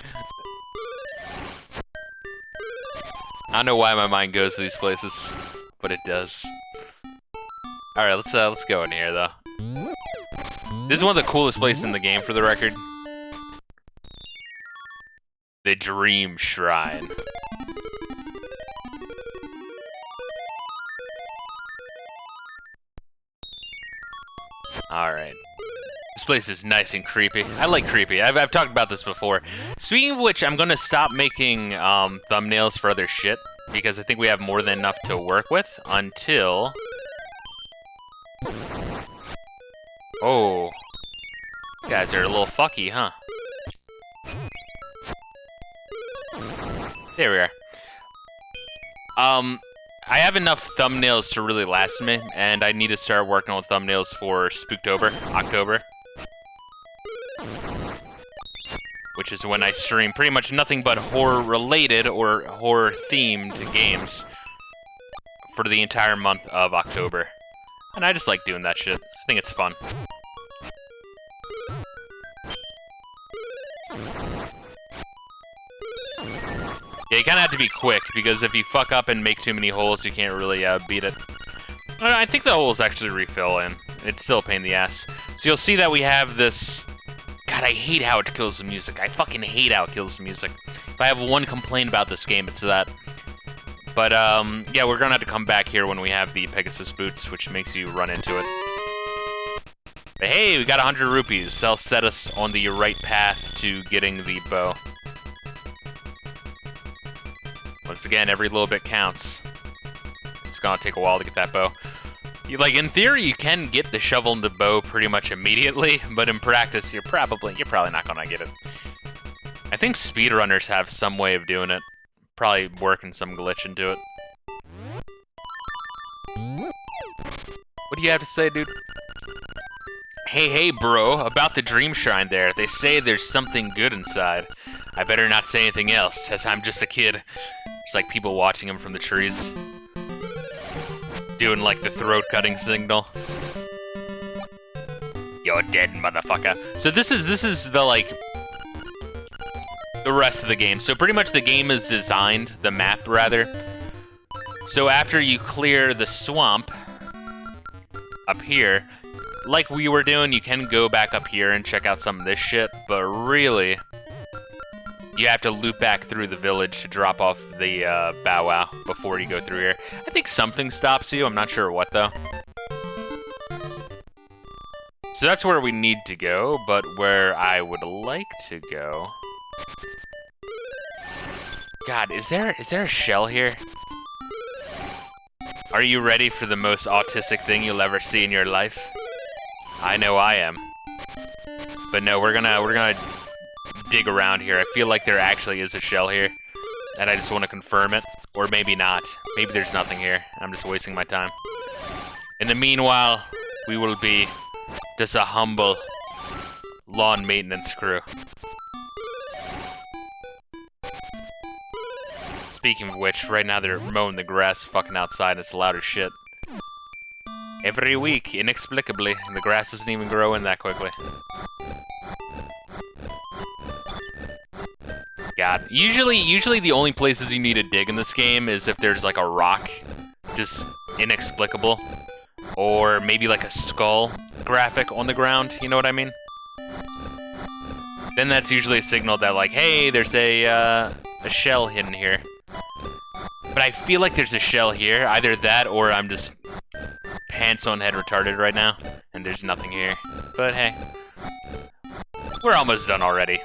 I don't know why my mind goes to these places, but it does. Alright, let's go in here though. This is one of the coolest places in the game, for the record. The Dream Shrine. Alright. This place is nice and creepy. I like creepy. I've talked about this before. Speaking of which, I'm gonna stop making thumbnails for other shit, because I think we have more than enough to work with until... Oh. You guys are a little fucky, huh? There we are. I have enough thumbnails to really last me, and I need to start working on thumbnails for Spooktober, October. Which is when I stream pretty much nothing but horror-related or horror-themed games for the entire month of October. And I just like doing that shit. I think it's fun. Yeah, you kind of have to be quick, because if you fuck up and make too many holes, you can't really beat it. I think the holes actually refill, and it's still a pain in the ass. So you'll see that we have this... God, I hate how it kills the music. I fucking hate how it kills the music. If I have one complaint about this game, it's that. But, yeah, we're gonna have to come back here when we have the Pegasus boots, which makes you run into it. But hey, we got 100 rupees. That'll set us on the right path to getting the bow. Once again, every little bit counts. It's gonna take a while to get that bow. Like, in theory, you can get the shovel and the bow pretty much immediately, but in practice, you're probably not gonna get it. I think speedrunners have some way of doing it. Probably working some glitch into it. What do you have to say, dude? Hey, bro, about the dream shrine there. They say there's something good inside. I better not say anything else, as I'm just a kid. It's like people watching him from the trees. Doing, like, the throat-cutting signal. You're dead, motherfucker. So this is the, like... the rest of the game. So pretty much the game is designed, the map, rather. So after you clear the swamp... up here... like we were doing, you can go back up here and check out some of this shit, but really, you have to loop back through the village to drop off the Bow Wow before you go through here. I think something stops you, I'm not sure what though. So that's where we need to go, but where I would like to go... God, is there a shell here? Are you ready for the most autistic thing you'll ever see in your life? I know I am. But no, we're gonna dig around here. I feel like there actually is a shell here, and I just want to confirm it. Or maybe not. Maybe there's nothing here. I'm just wasting my time. In the meanwhile, we will be just a humble lawn maintenance crew. Speaking of which, right now they're mowing the grass fucking outside and it's loud as shit. Every week, inexplicably, the grass doesn't even grow in that quickly. God, usually the only places you need to dig in this game is if there's like a rock, just inexplicable, or maybe like a skull graphic on the ground, you know what I mean? Then that's usually a signal that like, hey, there's a shell hidden here. But I feel like there's a shell here, either that or I'm just pants on head retarded right now, and there's nothing here. But hey, we're almost done already.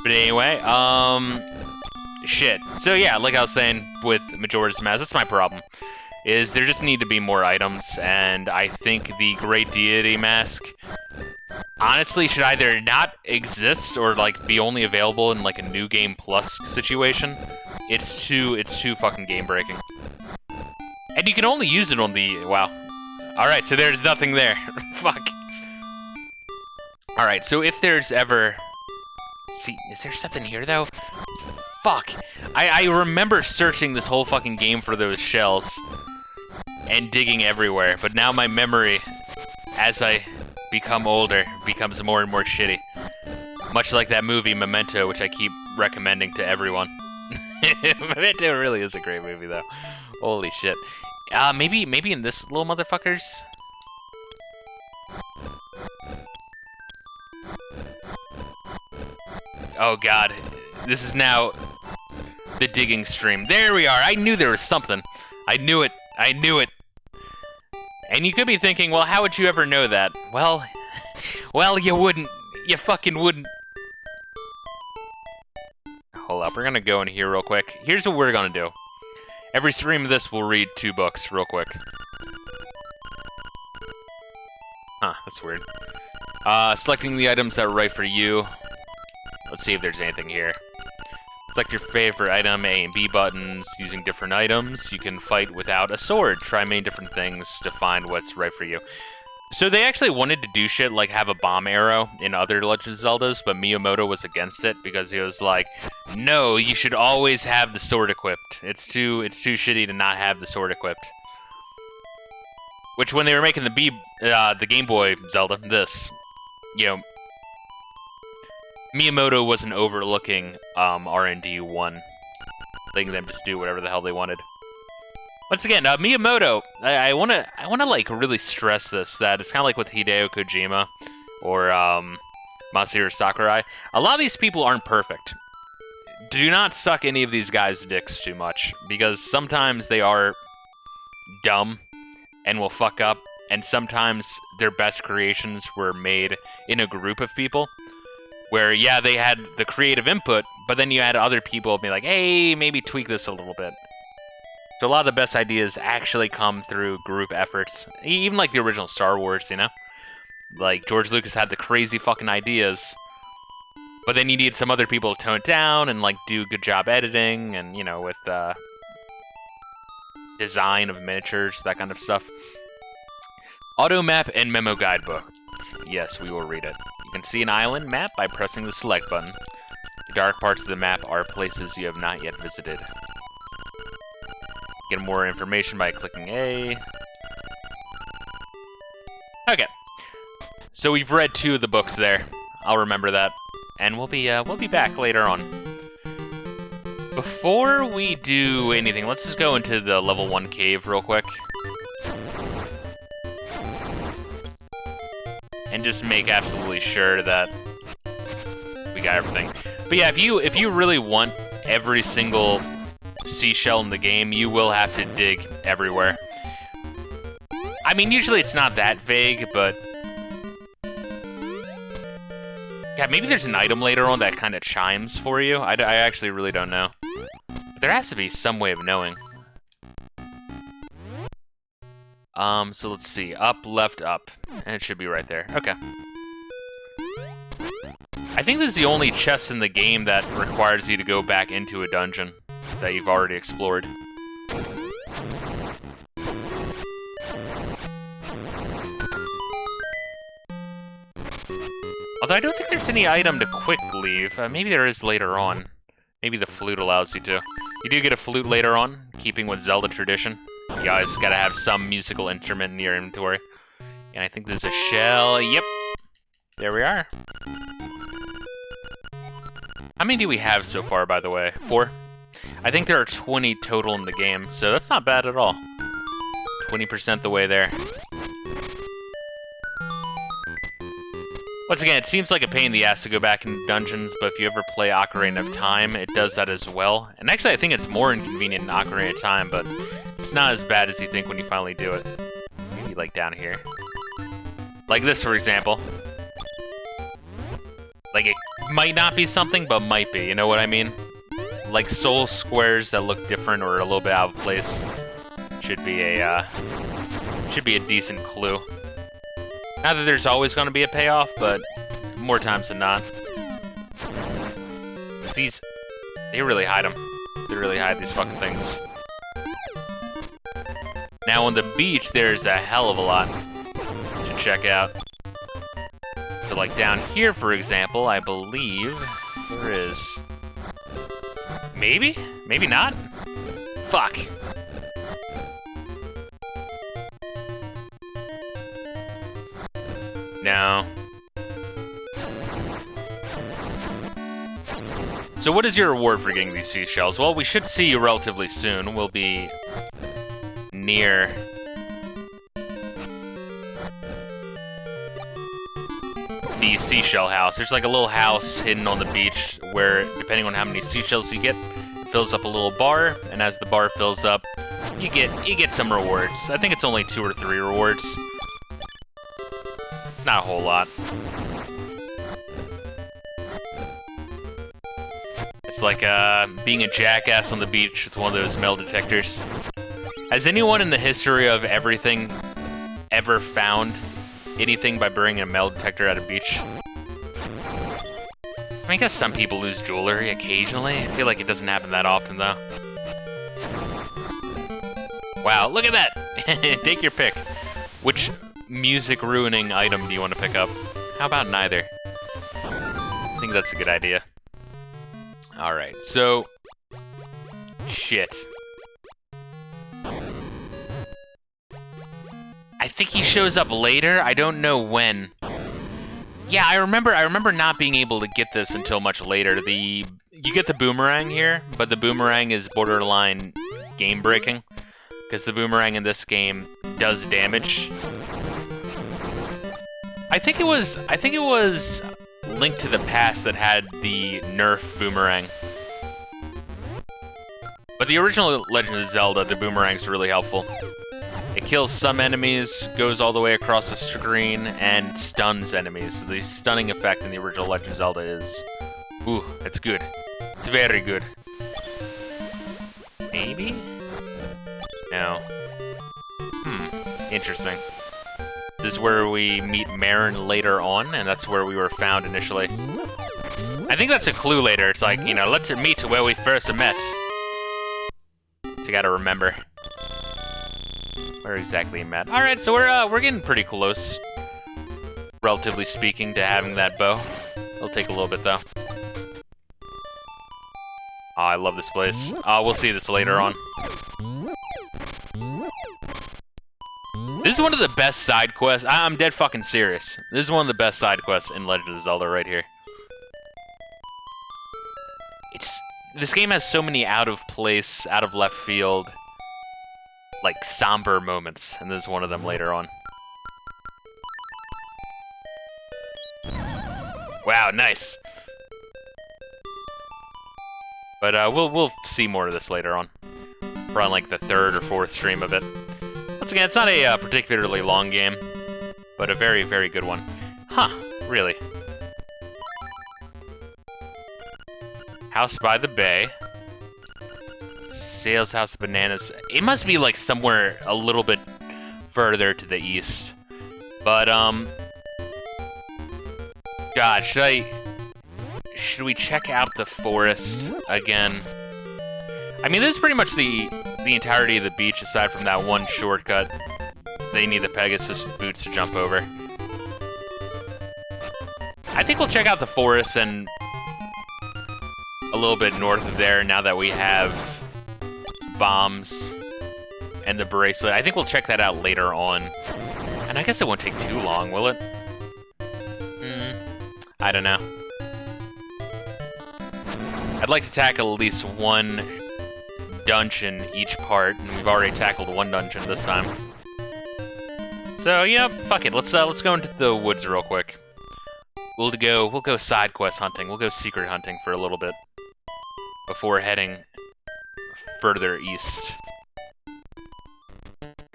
But anyway, shit. So yeah, like I was saying with Majora's Mask, that's my problem. Is there just need to be more items, and I think the Great Deity Mask honestly should either not exist or like be only available in like a New Game Plus situation. It's too fucking game breaking. And you can only use it on the wow. Alright, so there's nothing there. Fuck. Alright, so if there's ever see, is there something here though? Fuck. I remember searching this whole fucking game for those shells and digging everywhere, but now my memory, as I become older, becomes more and more shitty. Much like that movie Memento, which I keep recommending to everyone. Memento really is a great movie though. Holy shit. Maybe in this little motherfuckers? Oh god. This is now the digging stream. There we are. I knew there was something. I knew it. I knew it. And you could be thinking, well, how would you ever know that? Well, you wouldn't. You fucking wouldn't. Hold up. We're gonna go in here real quick. Here's what we're gonna do. Every stream of this, we'll read 2 books real quick. Huh, that's weird. Selecting the items that are right for you. Let's see if there's anything here. Select your favorite item, A and B buttons. Using different items, you can fight without a sword. Try many different things to find what's right for you. So they actually wanted to do shit like have a bomb arrow in other Legend of Zeldas, but Miyamoto was against it because he was like, no, you should always have the sword equipped. It's too shitty to not have the sword equipped. Which when they were making the Game Boy Zelda, this, you know, Miyamoto wasn't overlooking R&D 1, letting them just do whatever the hell they wanted. Once again, Miyamoto, I wanna like really stress this, that it's kind of like with Hideo Kojima or Masahiro Sakurai. A lot of these people aren't perfect. Do not suck any of these guys' dicks too much, because sometimes they are dumb and will fuck up, and sometimes their best creations were made in a group of people, where, yeah, they had the creative input, but then you had other people be like, hey, maybe tweak this a little bit. So a lot of the best ideas actually come through group efforts, even like the original Star Wars, you know? Like, George Lucas had the crazy fucking ideas, but then you need some other people to tone it down and, like, do a good job editing and, you know, with design of miniatures, that kind of stuff. Auto map and memo guidebook. Yes, we will read it. You can see an island map by pressing the select button. The dark parts of the map are places you have not yet visited. Get more information by clicking A. Okay. So we've read 2 of the books there. I'll remember that. And we'll be back later on. Before we do anything, let's just go into the level 1 cave real quick. And just make absolutely sure that we got everything. But yeah, if you really want every single seashell in the game, you will have to dig everywhere. I mean, usually it's not that vague, but yeah, maybe there's an item later on that kind of chimes for you. I actually really don't know. But there has to be some way of knowing. So let's see. Up, left, up. And it should be right there. Okay. I think this is the only chest in the game that requires you to go back into a dungeon that you've already explored. Although I don't think there's any item to quick leave. Maybe there is later on. Maybe the flute allows you to. You do get a flute later on, keeping with Zelda tradition. You guys gotta have some musical instrument in your inventory. And I think there's a shell. Yep. There we are. How many do we have so far, by the way? 4? I think there are 20 total in the game, so that's not bad at all. 20% the way there. Once again, it seems like a pain in the ass to go back in dungeons, but if you ever play Ocarina of Time, it does that as well. And actually, I think it's more inconvenient in Ocarina of Time, but it's not as bad as you think when you finally do it. Maybe like down here. Like this, for example. Like, it might not be something, but might be, you know what I mean? Like soul squares that look different or a little bit out of place should be a decent clue. Not that there's always going to be a payoff, but more times than not. These, they really hide them. They really hide these fucking things. Now on the beach, there's a hell of a lot to check out. So like down here, for example, I believe there is... Maybe? Maybe not? Fuck. No. So what is your reward for getting these seashells? Well, we should see you relatively soon. We'll be near the seashell house. There's like a little house hidden on the beach where, depending on how many seashells you get, it fills up a little bar, and as the bar fills up, you get some rewards. I think it's only 2 or 3 rewards. Not a whole lot. It's like being a jackass on the beach with one of those metal detectors. Has anyone in the history of everything ever found anything by bringing a metal detector at a beach? I mean, I guess some people lose jewelry occasionally. I feel like it doesn't happen that often, though. Wow, look at that! Take your pick. Which music-ruining item do you want to pick up? How about neither? I think that's a good idea. Alright, so... Shit. I think he shows up later. I don't know when. Yeah, I remember not being able to get this until much later. You get the boomerang here, but the boomerang is borderline game breaking because the boomerang in this game does damage. I think it was Link to the Past that had the nerf boomerang. But the original Legend of Zelda, the boomerang's really helpful. It kills some enemies, goes all the way across the screen, and stuns enemies. So the stunning effect in the original Legend of Zelda is... Ooh, it's good. It's very good. Maybe? No. Interesting. This is where we meet Marin later on, and that's where we were found initially. I think that's a clue later. It's like, you know, let's meet where we first met. So you gotta remember where exactly you met. Alright, so we're getting pretty close, relatively speaking, to having that bow. It'll take a little bit, though. Oh, I love this place. We'll see this later on. This is one of the best side quests. I'm dead fucking serious. This is one of the best side quests in Legend of Zelda right here. This game has so many out of place, out of left field, like somber moments, and this is one of them later on. Wow, nice. But we'll see more of this later on. We're on like the 3rd or 4th stream of it. Once again, it's not a particularly long game, but a very, very good one. Huh, really? House by the Bay. Sales House of Bananas. It must be like somewhere a little bit further to the east. But, God, should we check out the forest again? I mean, this is pretty much the entirety of the beach, aside from that one shortcut. They need the Pegasus boots to jump over. I think we'll check out the forest and a little bit north of there, now that we have bombs and the bracelet. I think we'll check that out later on. And I guess it won't take too long, will it? I don't know. I'd like to tackle at least one dungeon each part, and we've already tackled one dungeon this time. So yeah, fuck it. Let's go into the woods real quick. We'll go side quest hunting. We'll go secret hunting for a little bit before heading further east.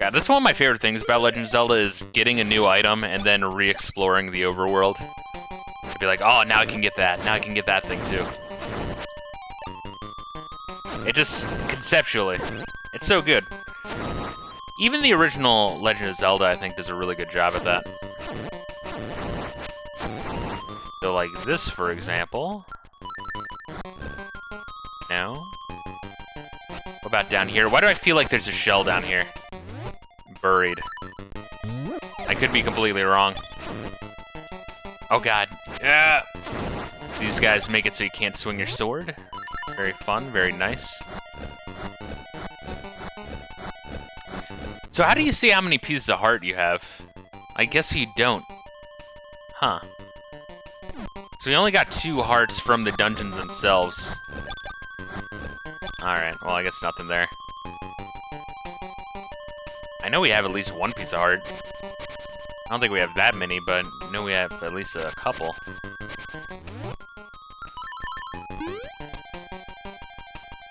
God, that's one of my favorite things about Legend of Zelda is getting a new item and then re-exploring the overworld. To be like, oh, now I can get that. Now I can get that thing too. It just, conceptually, it's so good. Even the original Legend of Zelda, I think, does a really good job at that. So, like this, for example. No? What about down here? Why do I feel like there's a shell down here? Buried. I could be completely wrong. Oh god. Yeah. So these guys make it so you can't swing your sword. Very fun, very nice. So how do you see how many pieces of heart you have? I guess you don't. Huh. So we only got 2 hearts from the dungeons themselves. Alright, well I guess nothing there. I know we have at least 1 piece of heart. I don't think we have that many, but I know we have at least a couple.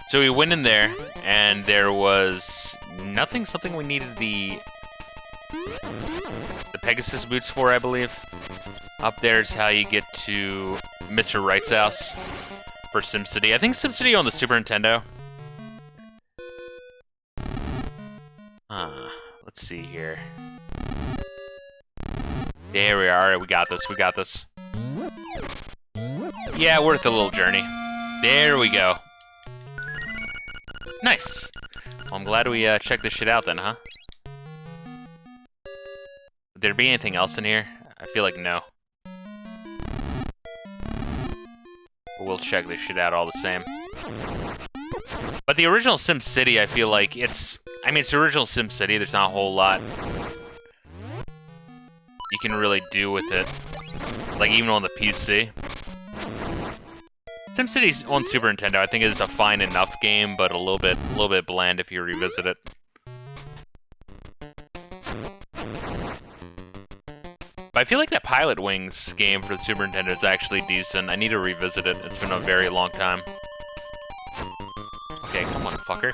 So we went in there, and there was nothing, something we needed the Pegasus boots for, I believe. Up there's how you get to Mr. Wright's house for SimCity. I think SimCity on the Super Nintendo. Let's see here. There we are. Alright, we got this. We got this. Yeah, worth a little journey. There we go. Nice. Well, I'm glad we checked this shit out then, huh? Would there be anything else in here? I feel like no. But we'll check this shit out all the same. But the original SimCity, I feel like it's the original SimCity. There's not a whole lot you can really do with it. Like even on the PC. SimCity on Super Nintendo, I think, is a fine enough game, but a little bit bland if you revisit it. But I feel like that Pilot Wings game for the Super Nintendo is actually decent. I need to revisit it. It's been a very long time. Okay, come on, fucker.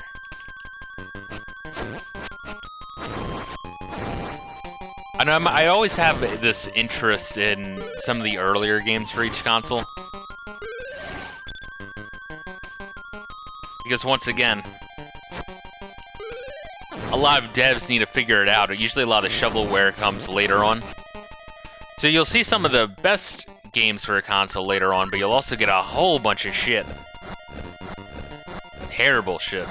I know I always have this interest in some of the earlier games for each console. Because once again, a lot of devs need to figure it out. Usually a lot of shovelware comes later on. So you'll see some of the best games for a console later on, but you'll also get a whole bunch of shit. Terrible shit.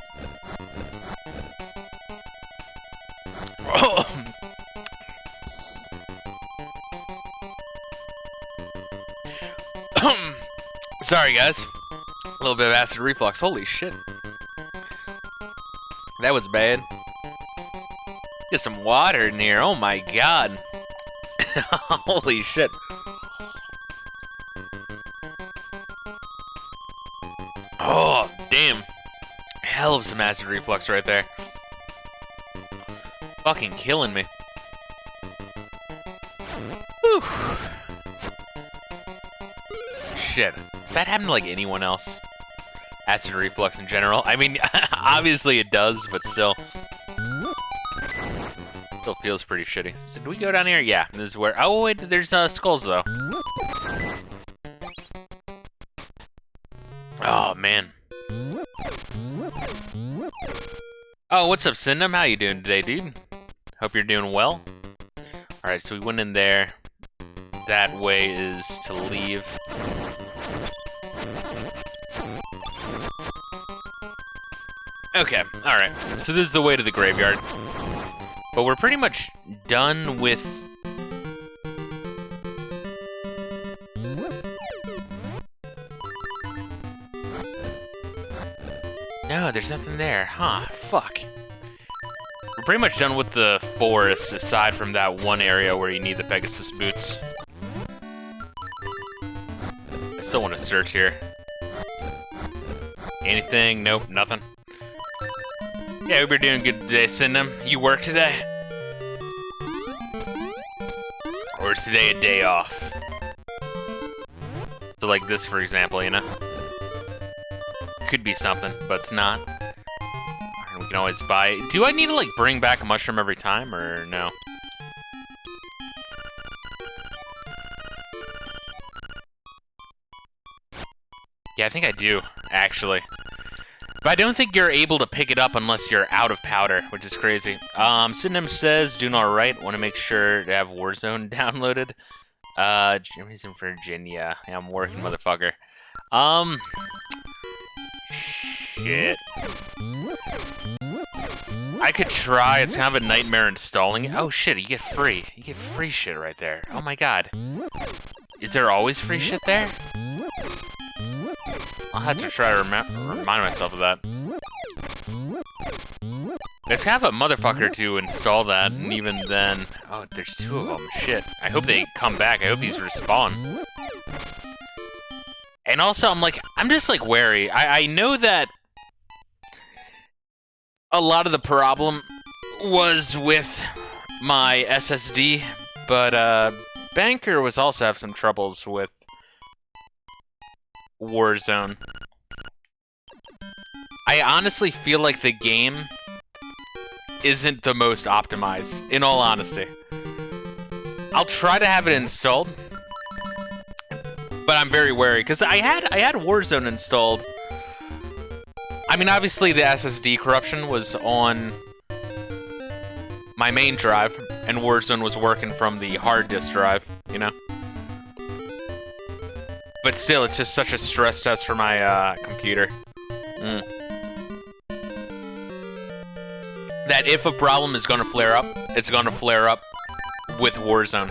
Sorry, guys. A little bit of acid reflux. Holy shit. That was bad. Get some water in here. Oh my god. Holy shit. Oh, damn. Hell of some acid reflux right there. Fucking killing me. Whew. Shit. Does that happen to, like, anyone else? Acid reflux in general? I mean, obviously it does, but still. Still feels pretty shitty. So, do we go down here? Yeah, this is where... Oh, wait, there's skulls, though. Oh, man. Oh, what's up, Syndom? How you doing today, dude? Hope you're doing well. Alright, so we went in there. That way is to leave. Okay, alright. So this is the way to the graveyard. But we're pretty much done with... No, there's nothing there. Huh, fuck. We're pretty much done with the forest, aside from that one area where you need the Pegasus boots. I still want to search here. Anything? Nope, nothing. Yeah, hope you're doing good today, Syndom. You work today? Or is today a day off? So like this, for example, you know? Could be something, but it's not. We can always buy... Do I need to, like, bring back a mushroom every time, or no? Yeah, I think I do, actually. But I don't think you're able to pick it up unless you're out of powder, which is crazy. Synonym says, doing alright, want to make sure to have Warzone downloaded. Jimmy's in Virginia. Yeah, I'm working, motherfucker. Shit. I could try, it's kind of a nightmare installing it. Oh shit, you get free. You get free shit right there. Oh my god. Is there always free shit there? I'll have to try to remind myself of that. It's kind of a motherfucker to install that, and even then... Oh, there's two of them. Shit. I hope they come back. I hope these respawn. And also, I'm just, like, wary. I know that a lot of the problem was with my SSD, but, Banker was also have some troubles with Warzone. I honestly feel like the game isn't the most optimized, in all honesty. I'll try to have it installed, but I'm very wary, because I had Warzone installed. I mean, obviously the SSD corruption was on my main drive, and Warzone was working from the hard disk drive, you know? But still, it's just such a stress test for my computer. That if a problem is going to flare up, it's going to flare up with Warzone.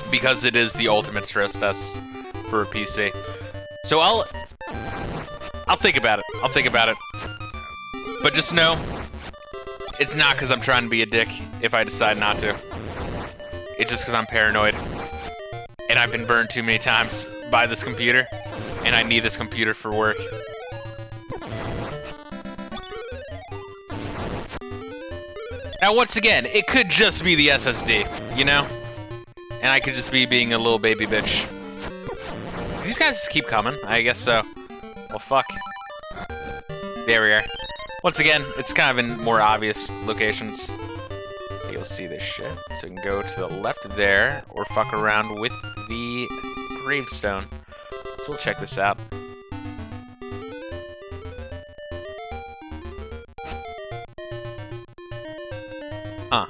Because it is the ultimate stress test for a PC. So I'll think about it. I'll think about it. But just know, it's not because I'm trying to be a dick if I decide not to. It's just because I'm paranoid. And I've been burned too many times by this computer. And I need this computer for work. Now, once again, it could just be the SSD, you know? And I could just be being a little baby bitch. These guys just keep coming? I guess so. Well, fuck. There we are. Once again, it's kind of in more obvious locations. You'll see this shit. So we can go to the left there, or fuck around with the gravestone. So we'll check this out. Huh.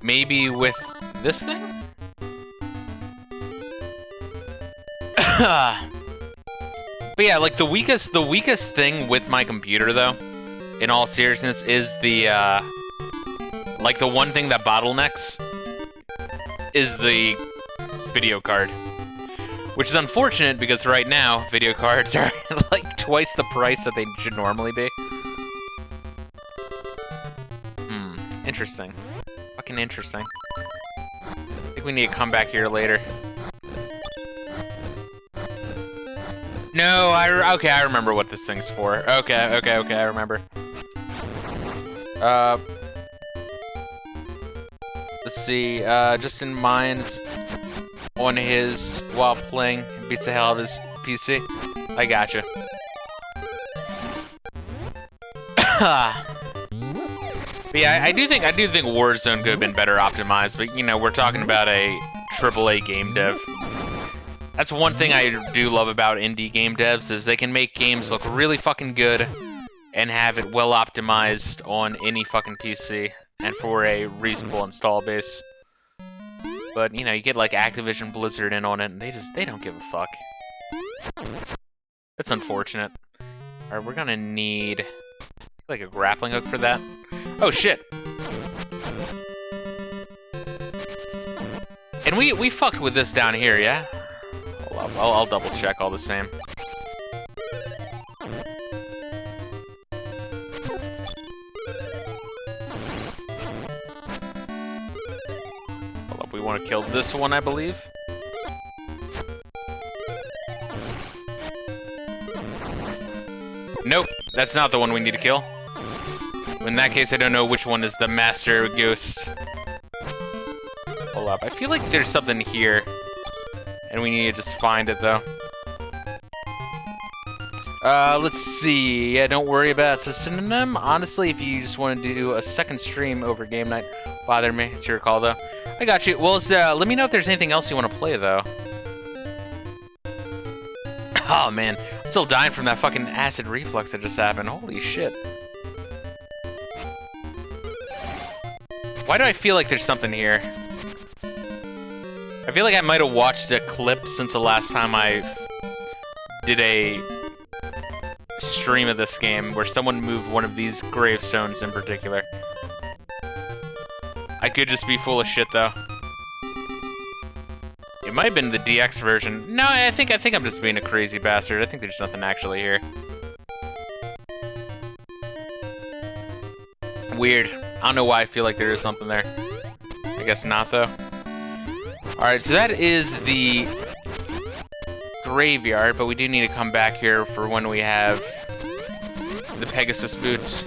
Maybe with this thing? But yeah, like the weakest thing with my computer though, in all seriousness, is the like the one thing that bottlenecks is the video card. Which is unfortunate because right now video cards are like twice the price that they should normally be. Interesting. Fucking interesting. I think we need to come back here later. No, okay, I remember what this thing's for. Okay, I remember. Let's see, just in Mines on his, while playing, beats the hell out of his PC. I gotcha. But yeah, I do think Warzone could have been better optimized, but you know, we're talking about a AAA game dev. That's one thing I do love about indie game devs, is they can make games look really fucking good and have it well optimized on any fucking PC and for a reasonable install base. But you know, you get like Activision Blizzard in on it and they don't give a fuck. It's unfortunate. Alright, we're gonna need like a grappling hook for that. Oh shit! And we fucked with this down here, yeah? Hold up, I'll double check all the same. Hold up, we want to kill this one, I believe. Nope, that's not the one we need to kill. In that case, I don't know which one is the master ghost. Hold up, I feel like there's something here. And we need to just find it, though. Let's see. Yeah, don't worry about it. It's a synonym. Honestly, if you just want to do a second stream over game night, bother me. It's your call, though. I got you. Well, let me know if there's anything else you want to play, though. Oh, man. I'm still dying from that fucking acid reflux that just happened. Holy shit. Why do I feel like there's something here? I feel like I might have watched a clip since the last time I did a stream of this game where someone moved one of these gravestones in particular. I could just be full of shit though. It might have been the DX version. No, I think I'm just being a crazy bastard. I think there's nothing actually here. Weird. I don't know why I feel like there is something there. I guess not, though. Alright, so that is the graveyard, but we do need to come back here for when we have the Pegasus boots.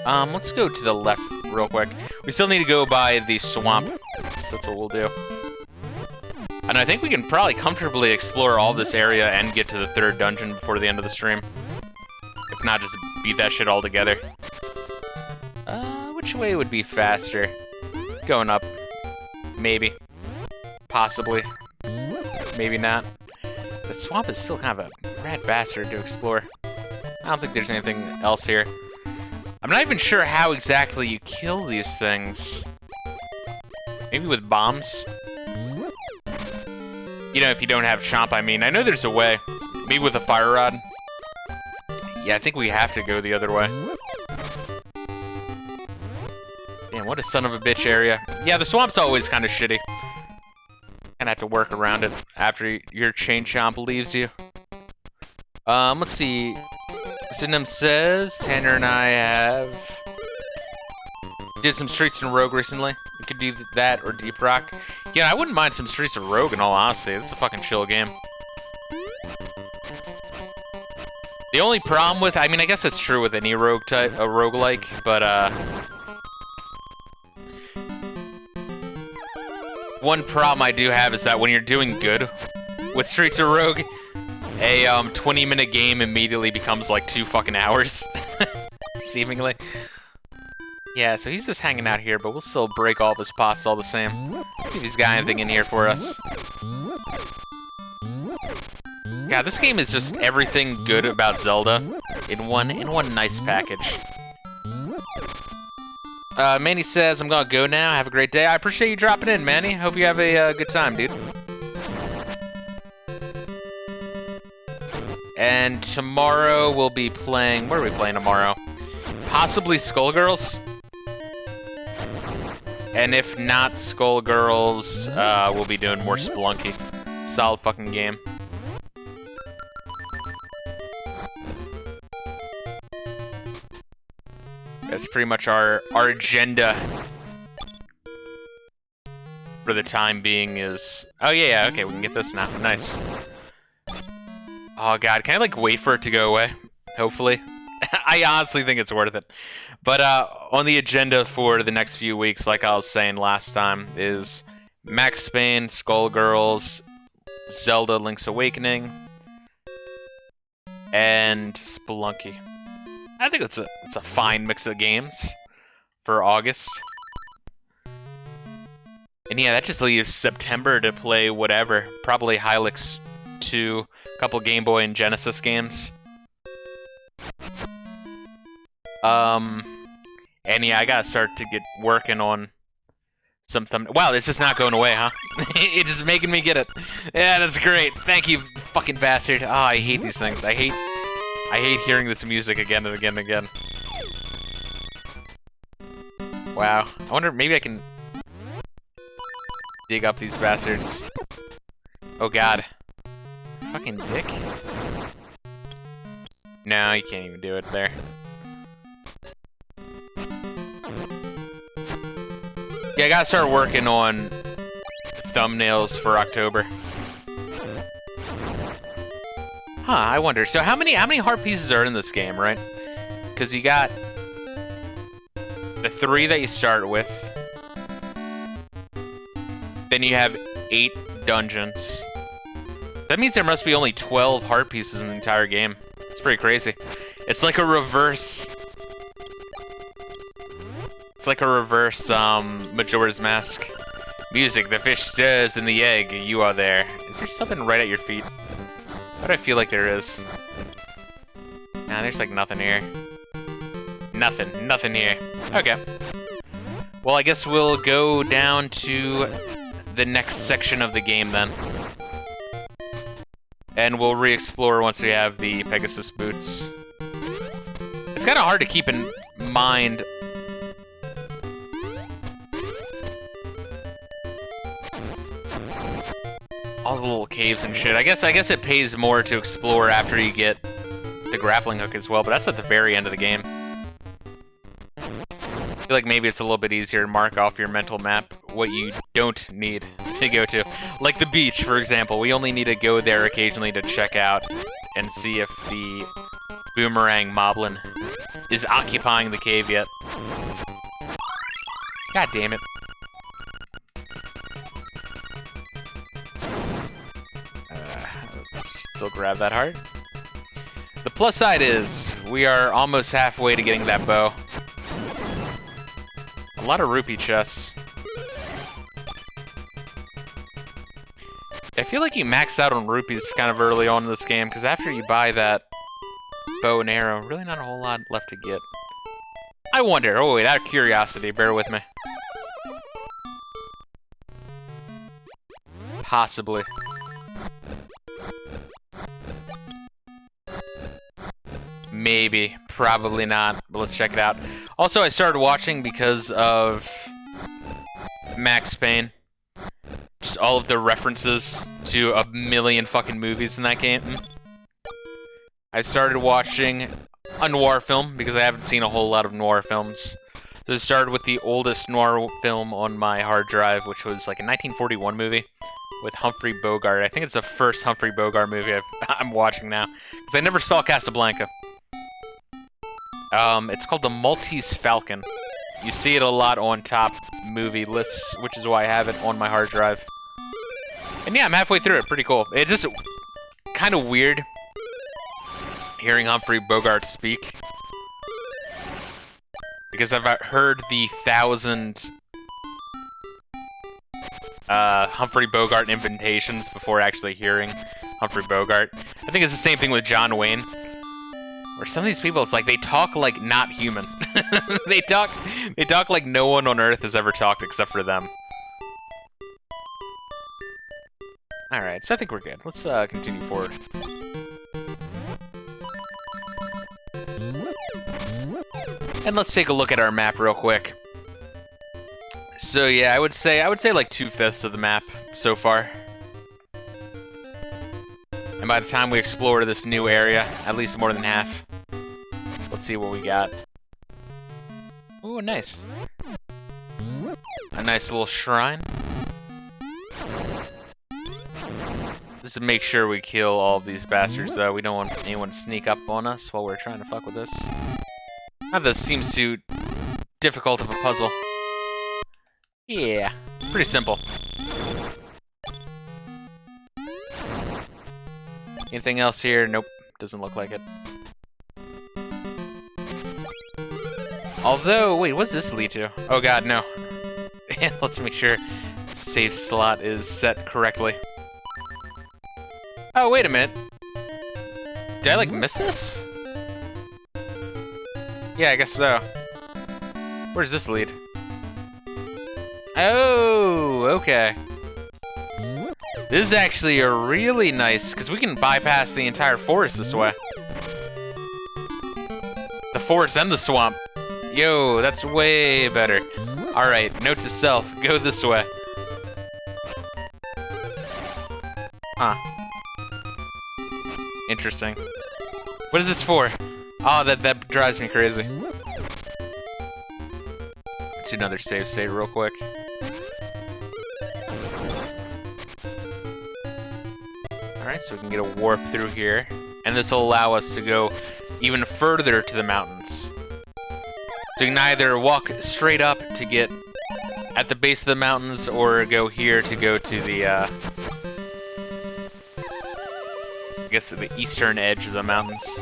Let's go to the left real quick. We still need to go by the swamp, so that's what we'll do. And I think we can probably comfortably explore all this area and get to the third dungeon before the end of the stream. If not, just beat that shit all together. Which way would be faster? Going up. Maybe. Possibly. Maybe not. The swamp is still kind of a rad bastard to explore. I don't think there's anything else here. I'm not even sure how exactly you kill these things. Maybe with bombs? You know, if you don't have Chomp, I mean. I know there's a way. Maybe with a fire rod. Yeah, I think we have to go the other way. Damn, what a son of a bitch area. Yeah, the swamp's always kind of shitty. Gonna have to work around it after your chain chomp leaves you. Let's see. Synonym says Tanner and I did some Streets and Rogue recently. We could do that or Deep Rock. Yeah, I wouldn't mind some Streets of Rogue in all honesty. It's a fucking chill game. The only problem with, I mean, I guess it's true with any rogue type, a roguelike, but one problem I do have is that when you're doing good with Streets of Rogue, a 20-minute game immediately becomes like 2 fucking hours, seemingly. Yeah, so he's just hanging out here, but we'll still break all of his pots all the same. See if he's got anything in here for us. God, this game is just everything good about Zelda in one nice package. Manny says, I'm gonna go now. Have a great day. I appreciate you dropping in, Manny. Hope you have a good time, dude. And tomorrow we'll be playing... What are we playing tomorrow? Possibly Skullgirls. And if not Skullgirls, we'll be doing more Spelunky. Solid fucking game. That's pretty much our agenda for the time being is... Oh, yeah, okay, we can get this now. Nice. Oh, God, can I, like, wait for it to go away? Hopefully. I honestly think it's worth it. But on the agenda for the next few weeks, like I was saying last time, is Max Payne, Skullgirls, Zelda Link's Awakening, and Spelunky. I think it's a fine mix of games for August. And yeah, that just leaves September to play whatever. Probably Hylix 2, a couple Game Boy and Genesis games. And yeah, I gotta start to get working on some Wow, this is not going away, huh? It's just making me get it. Yeah, that's great. Thank you, fucking bastard. Oh, I hate these things. I hate hearing this music again and again and again. Wow. I wonder, maybe I can dig up these bastards. Oh god. Fucking dick. No, you can't even do it there. Yeah, I gotta start working on thumbnails for October. Huh, I wonder. So how many heart pieces are in this game, right? Because you got the 3 that you start with. Then you have 8 dungeons. That means there must be only 12 heart pieces in the entire game. It's pretty crazy. It's like a reverse... It's like a reverse, Majora's Mask. Music, the fish stirs in the egg, you are there. Is there something right at your feet? Why do I feel like there is? Nah, there's like nothing here. Nothing here. Okay. Well, I guess we'll go down to the next section of the game then. And we'll re-explore once we have the Pegasus boots. It's kind of hard to keep in mind all the little caves and shit. I guess it pays more to explore after you get the grappling hook as well, but that's at the very end of the game. I feel like maybe it's a little bit easier to mark off your mental map what you don't need to go to. Like the beach, for example. We only need to go there occasionally to check out and see if the boomerang moblin is occupying the cave yet. God damn it. Still grab that heart. The plus side is we are almost halfway to getting that bow. A lot of rupee chests. I feel like you max out on rupees kind of early on in this game, because after you buy that bow and arrow, really not a whole lot left to get. I wonder. Oh wait, out of curiosity, bear with me. Possibly. Maybe. Probably not. But let's check it out. Also, I started watching because of Max Payne. Just all of the references to a million fucking movies in that game. I started watching a noir film because I haven't seen a whole lot of noir films. So it started with the oldest noir film on my hard drive, which was like a 1941 movie with Humphrey Bogart. I think it's the first Humphrey Bogart movie I'm watching now, because I never saw Casablanca. It's called The Maltese Falcon. You see it a lot on top movie lists, which is why I have it on my hard drive. And yeah, I'm halfway through it. Pretty cool. It's just kind of weird hearing Humphrey Bogart speak, because I've heard the 1,000 Humphrey Bogart invitations before actually hearing Humphrey Bogart. I think it's the same thing with John Wayne, where some of these people, it's like they talk like not human. they talk like no one on Earth has ever talked except for them. Alright, so I think we're good. Let's continue forward. And let's take a look at our map real quick. So yeah, I would say like 2/5 of the map so far. And by the time we explore this new area, at least more than half. Let's see what we got. Ooh, nice. A nice little shrine. Just to make sure we kill all of these bastards, though. We don't want anyone to sneak up on us while we're trying to fuck with this. Not that this seems too difficult of a puzzle. Yeah, pretty simple. Anything else here? Nope, doesn't look like it. Although, wait, what's this lead to? Oh god, no. Let's make sure the save slot is set correctly. Oh, wait a minute. Did I, like, miss this? Yeah, I guess so. Where's this lead? Oh, okay. This is actually a really nice, because we can bypass the entire forest this way. The forest and the swamp. Yo, that's way better. Alright, note to self, go this way. Huh. Interesting. What is this for? Oh, that drives me crazy. Let's do another save state real quick. Alright, so we can get a warp through here. And this will allow us to go even further to the mountains. So you can either walk straight up to get at the base of the mountains, or go here to go to the, I guess the eastern edge of the mountains.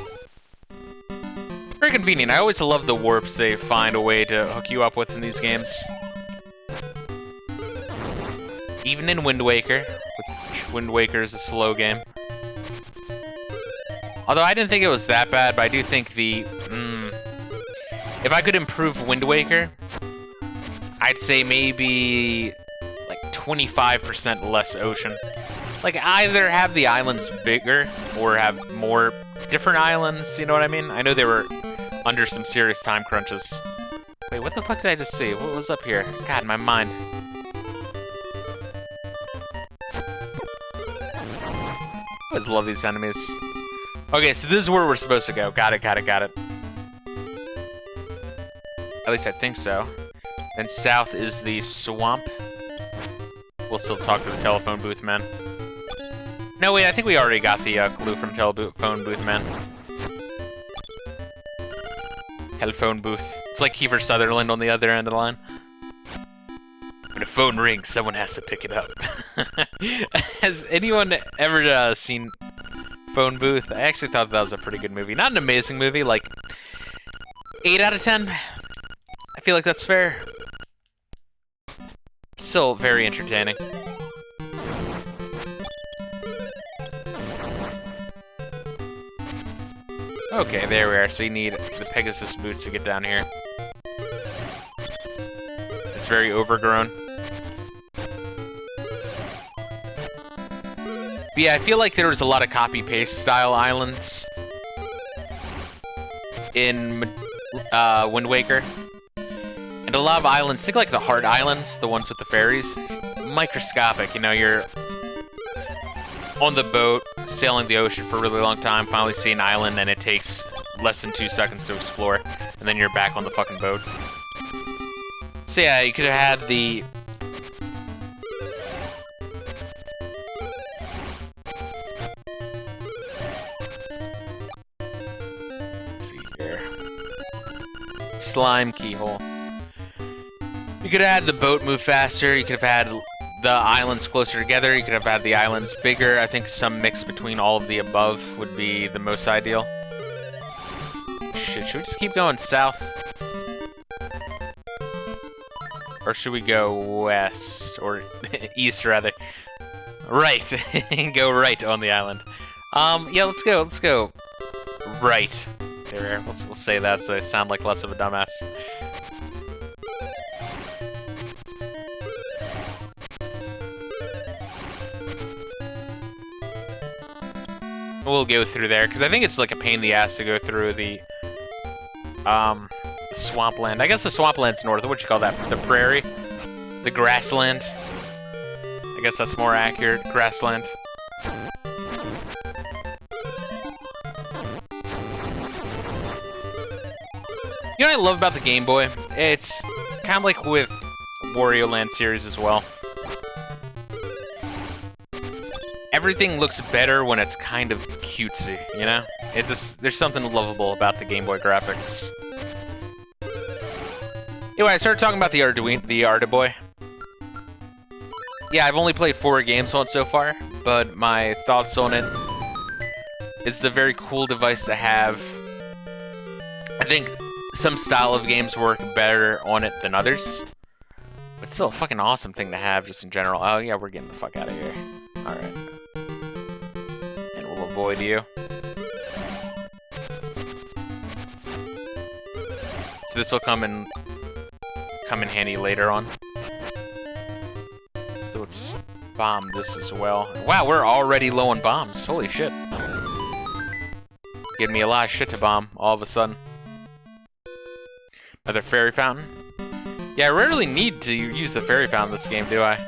Very convenient. I always love the warps they find a way to hook you up with in these games. Even in Wind Waker, which Wind Waker is a slow game. Although I didn't think it was that bad, but I do think the... if I could improve Wind Waker, I'd say maybe like 25% less ocean. Like, either have the islands bigger, or have more different islands, you know what I mean? I know they were under some serious time crunches. Wait, what the fuck did I just see? What was up here? God, my mind. I always love these enemies. Okay, so this is where we're supposed to go. Got it. At least I think so. Then south is the swamp. We'll still talk to the telephone booth man. No, wait, I think we already got the clue from telephone booth man. Telephone booth. It's like Kiefer Sutherland on the other end of the line. When a phone rings, someone has to pick it up. Has anyone ever seen Phone Booth? I actually thought that was a pretty good movie. Not an amazing movie, like 8 out of 10. I feel like that's fair. Still very entertaining. Okay, there we are. So you need the Pegasus boots to get down here. It's very overgrown. But yeah, I feel like there was a lot of copy-paste style islands in Wind Waker. And a lot of islands, think like the Heart Islands, the ones with the ferries, microscopic, you know, you're on the boat, sailing the ocean for a really long time, finally see an island, and it takes less than 2 seconds to explore, and then you're back on the fucking boat. So yeah, you could have had the... Let's see here. Slime keyhole. You could have had the boat move faster, you could have had the islands closer together, you could have had the islands bigger. I think some mix between all of the above would be the most ideal. Shit, should we just keep going south? Or should we go west? Or east, rather. Right. Go right on the island. Yeah, let's go. Right. There, we'll say that so I sound like less of a dumbass. We'll go through there, because I think it's like a pain in the ass to go through the swampland. I guess the swampland's north. What you call that? The prairie? The grassland? I guess that's more accurate. Grassland. You know what I love about the Game Boy? It's kind of like with Wario Land series as well. Everything looks better when it's kind of cutesy, you know? It's just, there's something lovable about the Game Boy graphics. Anyway, I started talking about the Arduino. Yeah, I've only played 4 games on it so far, but my thoughts on it is it's a very cool device to have. I think some style of games work better on it than others. But it's still a fucking awesome thing to have just in general. Oh yeah, we're getting the fuck out of here. Alright. And we'll avoid you. So this will come in handy later on. So let's bomb this as well. Wow, we're already low on bombs. Holy shit. Giving me a lot of shit to bomb all of a sudden. Another fairy fountain. Yeah, I rarely need to use the fairy fountain in this game, do I?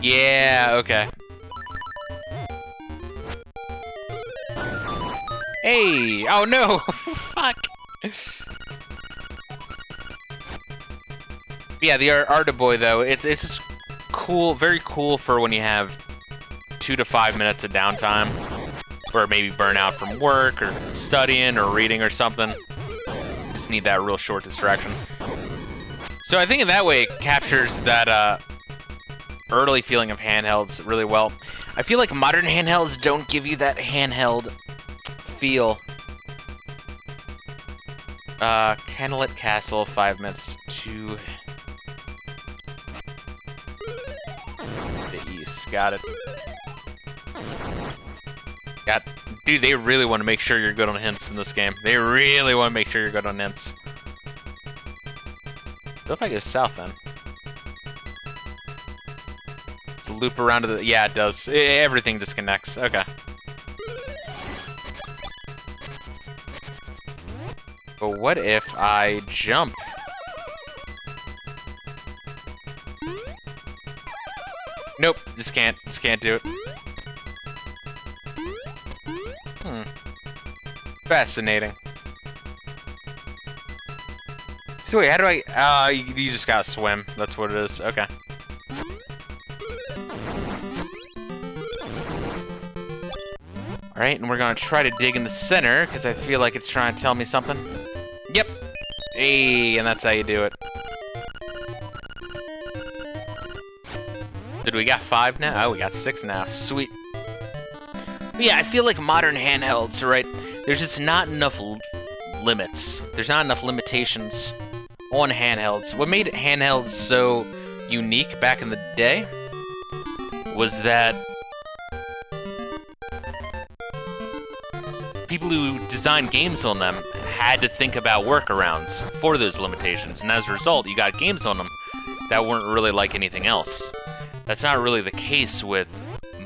Yeah, okay. Hey! Oh no! Fuck! Yeah, the Arduino though, it's just cool, very cool for when you have 2 to 5 minutes of downtime, or maybe burn out from work, or studying, or reading, or something. Just need that real short distraction. So I think in that way it captures that early feeling of handhelds really well. I feel like modern handhelds don't give you that handheld feel. Candlelit Castle, 5 minutes to the east. Got it. Dude, they really want to make sure you're good on hints in this game. They really want to make sure you're good on hints. So if I go south then. It's a loop around to the... Yeah, it does. Everything disconnects. Okay. But what if I jump? Nope, just can't do it. Fascinating. So wait, how do I... you just gotta swim. That's what it is. Okay. Alright, and we're gonna try to dig in the center, because I feel like it's trying to tell me something. Yep. Hey, and that's how you do it. Did we got 5 now? Oh, we got 6 now. Sweet. But yeah, I feel like modern handhelds, right? There's just not enough limits. There's not enough limitations on handhelds. What made handhelds so unique back in the day was that people who designed games on them had to think about workarounds for those limitations, and as a result, you got games on them that weren't really like anything else. That's not really the case with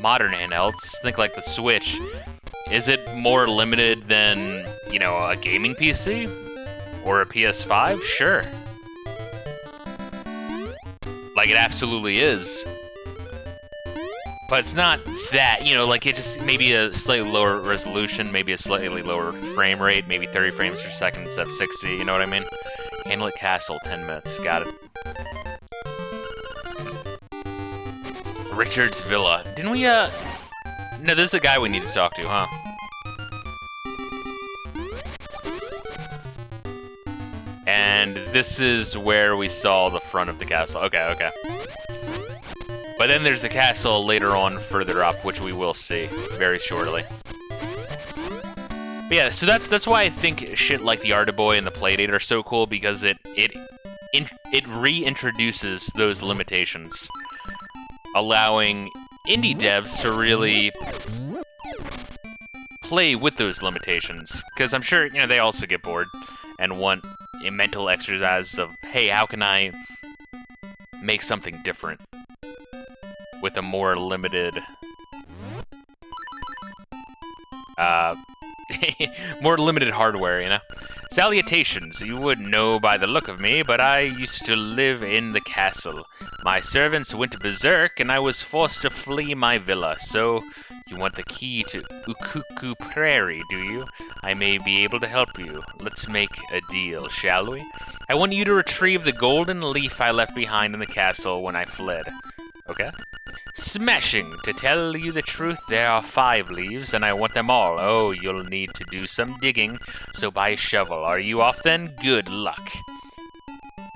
modern handhelds. Think like the Switch. Is it more limited than, you know, a gaming PC? Or a PS5? Sure. Like, it absolutely is. But it's not that, you know, like it just maybe a slightly lower resolution, maybe a slightly lower frame rate, maybe 30 frames per second instead of 60, you know what I mean? Hamlet Castle, 10 minutes, got it. Richard's Villa. Didn't we, No, this is the guy we need to talk to, huh? And this is where we saw the front of the castle. Okay, okay. But then there's the castle later on further up, which we will see very shortly. But yeah, so that's why I think shit like the Artiboy and the Playdate are so cool, because it reintroduces those limitations, allowing indie devs to really play with those limitations. Because I'm sure, you know, they also get bored and want a mental exercise of, hey, how can I make something different with a more limited, more limited hardware, you know? Salutations, you wouldn't know by the look of me, but I used to live in the castle. My servants went berserk, and I was forced to flee my villa, so you want the key to Ukuku Prairie, do you? I may be able to help you. Let's make a deal, shall we? I want you to retrieve the golden leaf I left behind in the castle when I fled. Okay? Smashing! To tell you the truth, there are 5 leaves, and I want them all. Oh, you'll need to do some digging, so buy a shovel. Are you off then? Good luck.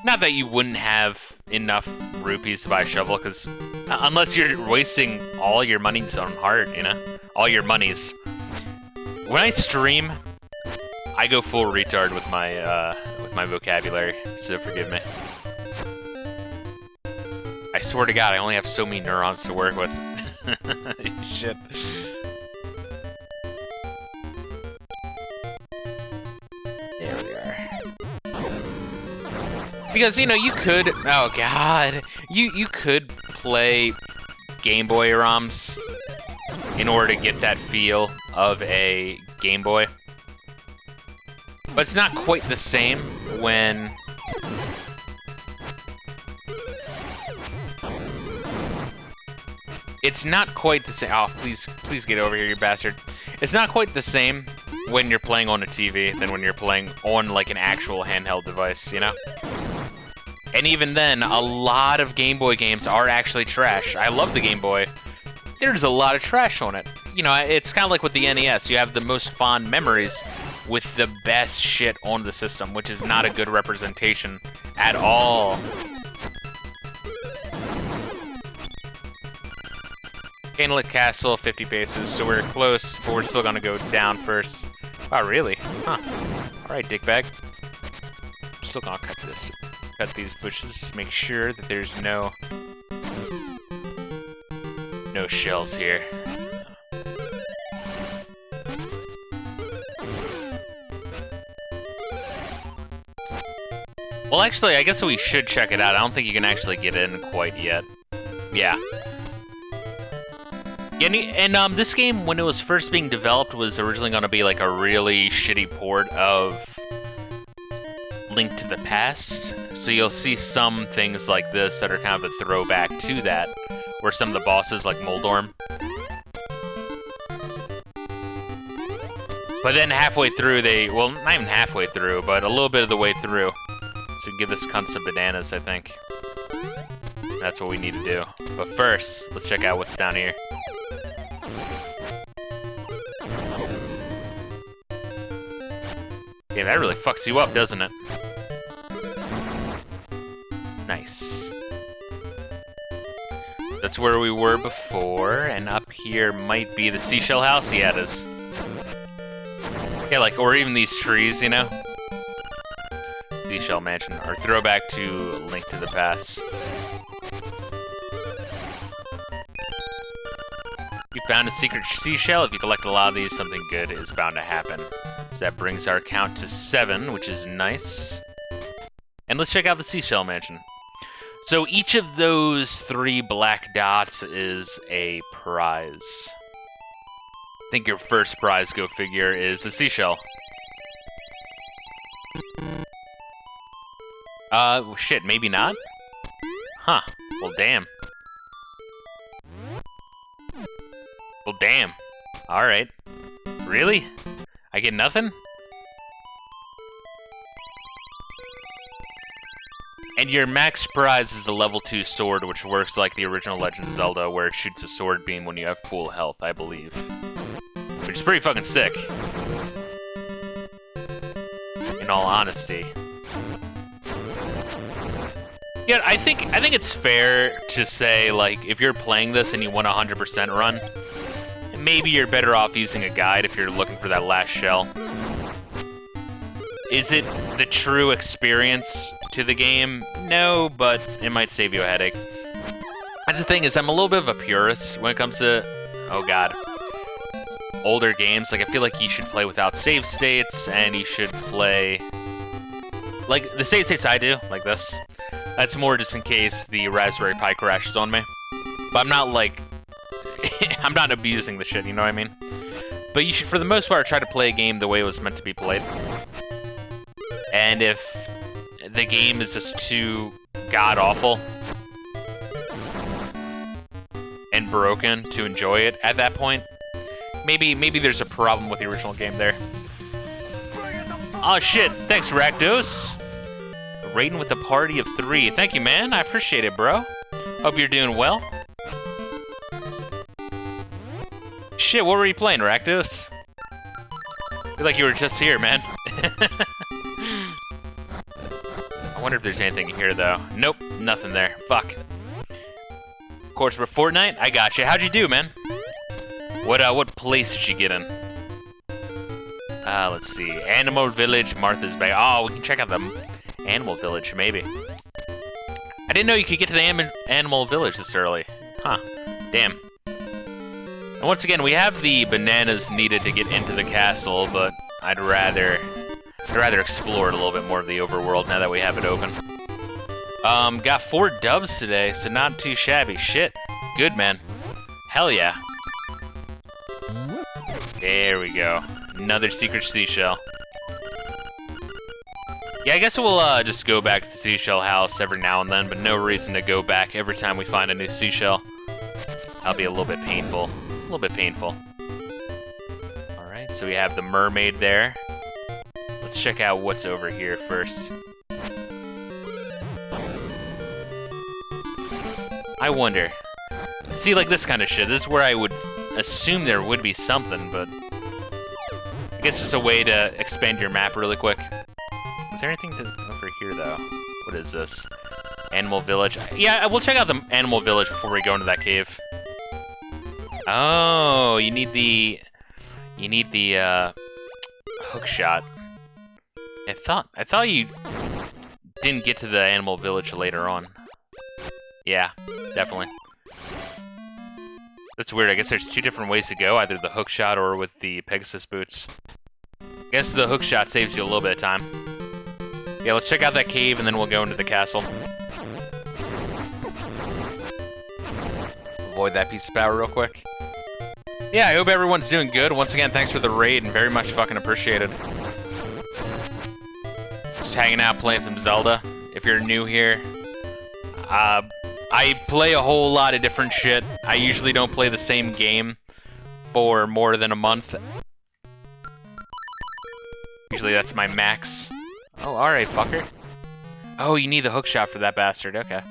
Not that you wouldn't have enough rupees to buy a shovel, because unless you're wasting all your monies on heart, you know? All your monies. When I stream, I go full retard with my vocabulary, so forgive me. I swear to God, I only have so many neurons to work with. Shit. There we are. Because, you know, you could... Oh, God. You could play Game Boy ROMs in order to get that feel of a Game Boy. But it's not quite the same when... It's not quite the same. Oh, please get over here, you bastard. It's not quite the same when you're playing on a TV than when you're playing on, like, an actual handheld device, you know? And even then, a lot of Game Boy games are actually trash. I love the Game Boy. There's a lot of trash on it. You know, it's kind of like with the NES. You have the most fond memories with the best shit on the system, which is not a good representation at all. Hamlet Castle, 50 paces, so we're close, but we're still gonna go down first. Oh, really? Huh. Alright, dickbag. Still gonna cut these bushes, just make sure that there's no shells here. Well, actually, I guess we should check it out. I don't think you can actually get in quite yet. Yeah. And this game, when it was first being developed, was originally going to be like a really shitty port of Link to the Past. So you'll see some things like this that are kind of a throwback to that, where some of the bosses, like Moldorm. But then halfway through, well, not even halfway through, but a little bit of the way through. So give this cunt some bananas, I think. That's what we need to do. But first, let's check out what's down here. Yeah, that really fucks you up, doesn't it? Nice. That's where we were before, and up here might be the seashell house he had us. Yeah, like, or even these trees, you know? Seashell mansion, or throwback to Link to the Past. You found a secret seashell. If you collect a lot of these, something good is bound to happen. So that brings our count to 7, which is nice. And let's check out the seashell mansion. So each of those 3 black dots is a prize. I think your first prize, go figure, is a seashell. Shit, maybe not? Huh. Well, damn. Well, damn. Alright. Really? I get nothing? And your max prize is the level 2 sword, which works like the original Legend of Zelda, where it shoots a sword beam when you have full health, I believe. Which is pretty fucking sick. In all honesty. Yeah, I think it's fair to say, like, if you're playing this and you want a 100% run, maybe you're better off using a guide if you're looking for that last shell. Is it the true experience to the game? No, but it might save you a headache. That's the thing, is I'm a little bit of a purist when it comes to, oh god, older games. Like, I feel like you should play without save states, and you should play, like, the save states I do, like this. That's more just in case the Raspberry Pi crashes on me. But I'm not, like, I'm not abusing the shit, you know what I mean? But you should, for the most part, try to play a game the way it was meant to be played. And if the game is just too god-awful and broken to enjoy it at that point, maybe there's a problem with the original game there. Oh shit, thanks Rakdos. Raiding with a party of 3. Thank you, man. I appreciate it, bro. Hope you're doing well. Shit, what were you playing, Rakdos? Feel like you were just here, man. I wonder if there's anything here, though. Nope, nothing there. Fuck. Of course, we're Fortnite. I got you. How'd you do, man? What place did you get in? Let's see. Animal Village, Martha's Bay. Oh, we can check out the Animal Village, maybe. I didn't know you could get to the Animal Village this early. Huh. Damn. And once again, we have the bananas needed to get into the castle, but I'd rather explore it a little bit more of the overworld now that we have it open. Got 4 doves today, so not too shabby. Shit. Good, man. Hell yeah. There we go. Another secret seashell. Yeah, I guess we'll just go back to the seashell house every now and then, but no reason to go back every time we find a new seashell. That'll be a little bit painful. A little bit painful. Alright, so we have the mermaid there. Let's check out what's over here first. I wonder. See, like this kind of shit, this is where I would assume there would be something, but I guess it's a way to expand your map really quick. Is there anything over here, though? What is this? Animal Village. Yeah, we'll check out the Animal Village before we go into that cave. Oh, you need the hook shot. I thought you didn't get to the Animal Village later on. Yeah, definitely. That's weird. I guess there's 2 different ways to go, either the hook shot or with the Pegasus boots. I guess the hook shot saves you a little bit of time. Yeah, let's check out that cave and then we'll go into the castle. Avoid that piece of power real quick. Yeah, I hope everyone's doing good. Once again, thanks for the raid and very much fucking appreciated. Just hanging out playing some Zelda. If you're new here, I play a whole lot of different shit. I usually don't play the same game for more than a month. Usually that's my max. Oh, alright, fucker. Oh, you need the hook shot for that bastard, okay.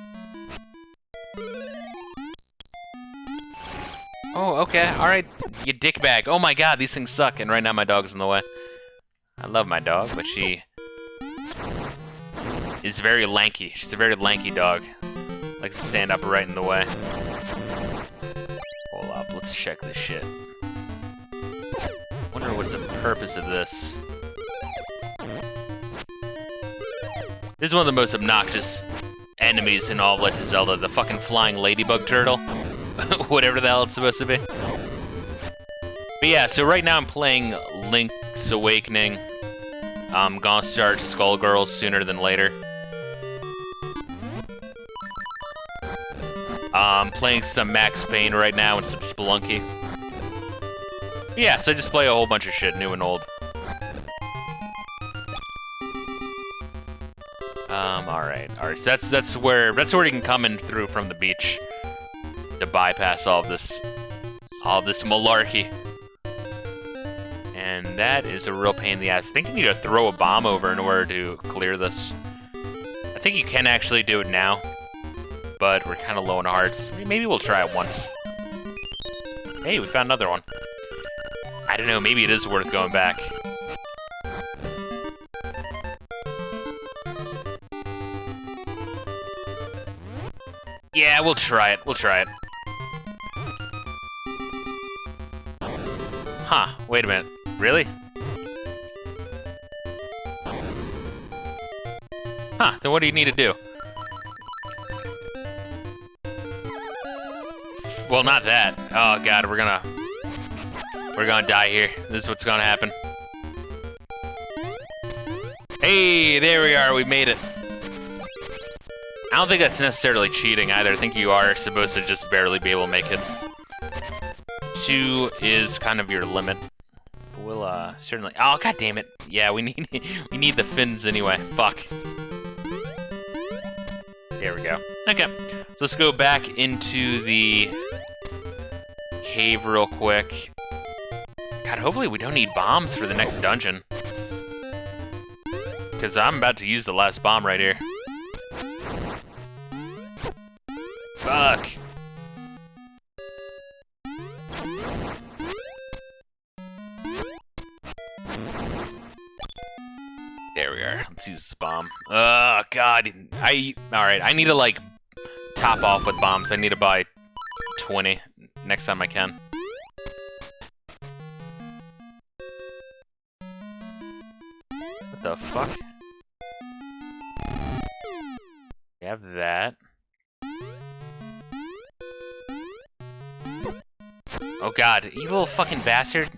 Oh, okay, alright, you dickbag. Oh my god, these things suck, and right now my dog's in the way. I love my dog, but she is very lanky. She's a very lanky dog. Likes to stand up right in the way. Hold up, let's check this shit. Wonder what's the purpose of this. This is one of the most obnoxious enemies in all of Legend of Zelda, the fucking flying ladybug turtle. Whatever the hell it's supposed to be. But yeah, so right now I'm playing Link's Awakening. I'm gonna start Skullgirls sooner than later. I'm playing some Max Payne right now and some Spelunky. Yeah, so I just play a whole bunch of shit, new and old. Alright, so that's where you can come in through from the beach to bypass all of this all this malarkey. And that is a real pain in the ass. I think you need to throw a bomb over in order to clear this. I think you can actually do it now, but we're kind of low on hearts. Maybe we'll try it once. Hey, we found another one. I don't know, maybe it is worth going back. Yeah, we'll try it. We'll try it. Huh, wait a minute. Really? Huh, then what do you need to do? Well, not that. Oh god, we're gonna die here. This is what's gonna happen. Hey, there we are, we made it. I don't think that's necessarily cheating either. I think you are supposed to just barely be able to make it. 2 is kind of your limit. We'll certainly. Oh god damn it! Yeah, we need the fins anyway. Fuck. There we go. Okay, so let's go back into the cave real quick. God, hopefully we don't need bombs for the next dungeon, because I'm about to use the last bomb right here. Fuck. There we are. Let's use this bomb. Oh god. Alright, I need to like top off with bombs. I need to buy 20 next time I can. What the fuck? We have that. Oh god, you little fucking bastard.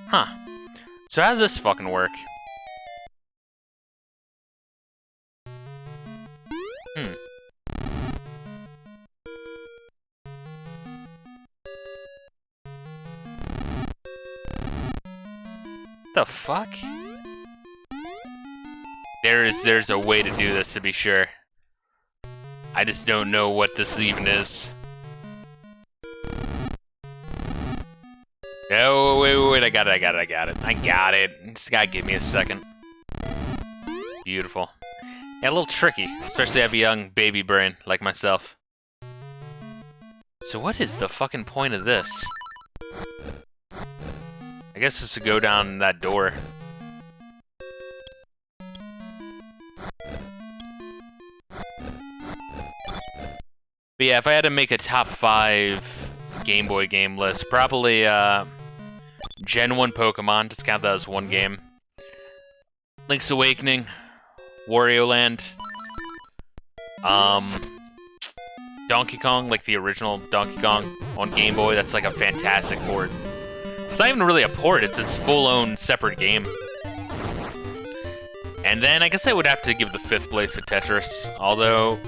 Huh. So how does this fucking work? The fuck? There's a way to do this, to be sure. I just don't know what this even is. Oh, wait, I got it. Just gotta give me a second. Beautiful. Yeah, a little tricky, especially have a young baby brain like myself. So what is the fucking point of this? I guess it's to go down that door. But yeah, if I had to make a top 5 Game Boy game list, probably Gen 1 Pokemon, just count that as one game. Link's Awakening, Wario Land, Donkey Kong, like the original Donkey Kong on Game Boy, that's like a fantastic port. It's not even really a port, it's its full-own separate game. And then I guess I would have to give the 5th place to Tetris, although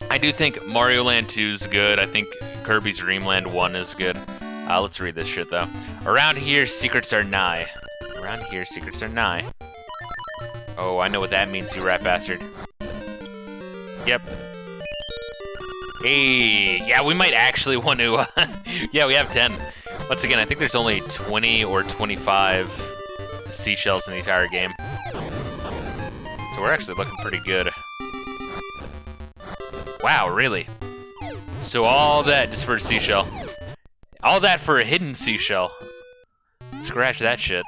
I do think Mario Land 2 is good. I think Kirby's Dream Land 1 is good. Let's read this shit, though. Around here, secrets are nigh. Around here, secrets are nigh. Oh, I know what that means, you rat bastard. Yep. Hey, yeah, we might actually want to... yeah, we have 10. Once again, I think there's only 20 or 25 seashells in the entire game. So we're actually looking pretty good. Wow, really? So all that just for a seashell. All that for a hidden seashell. Scratch that shit.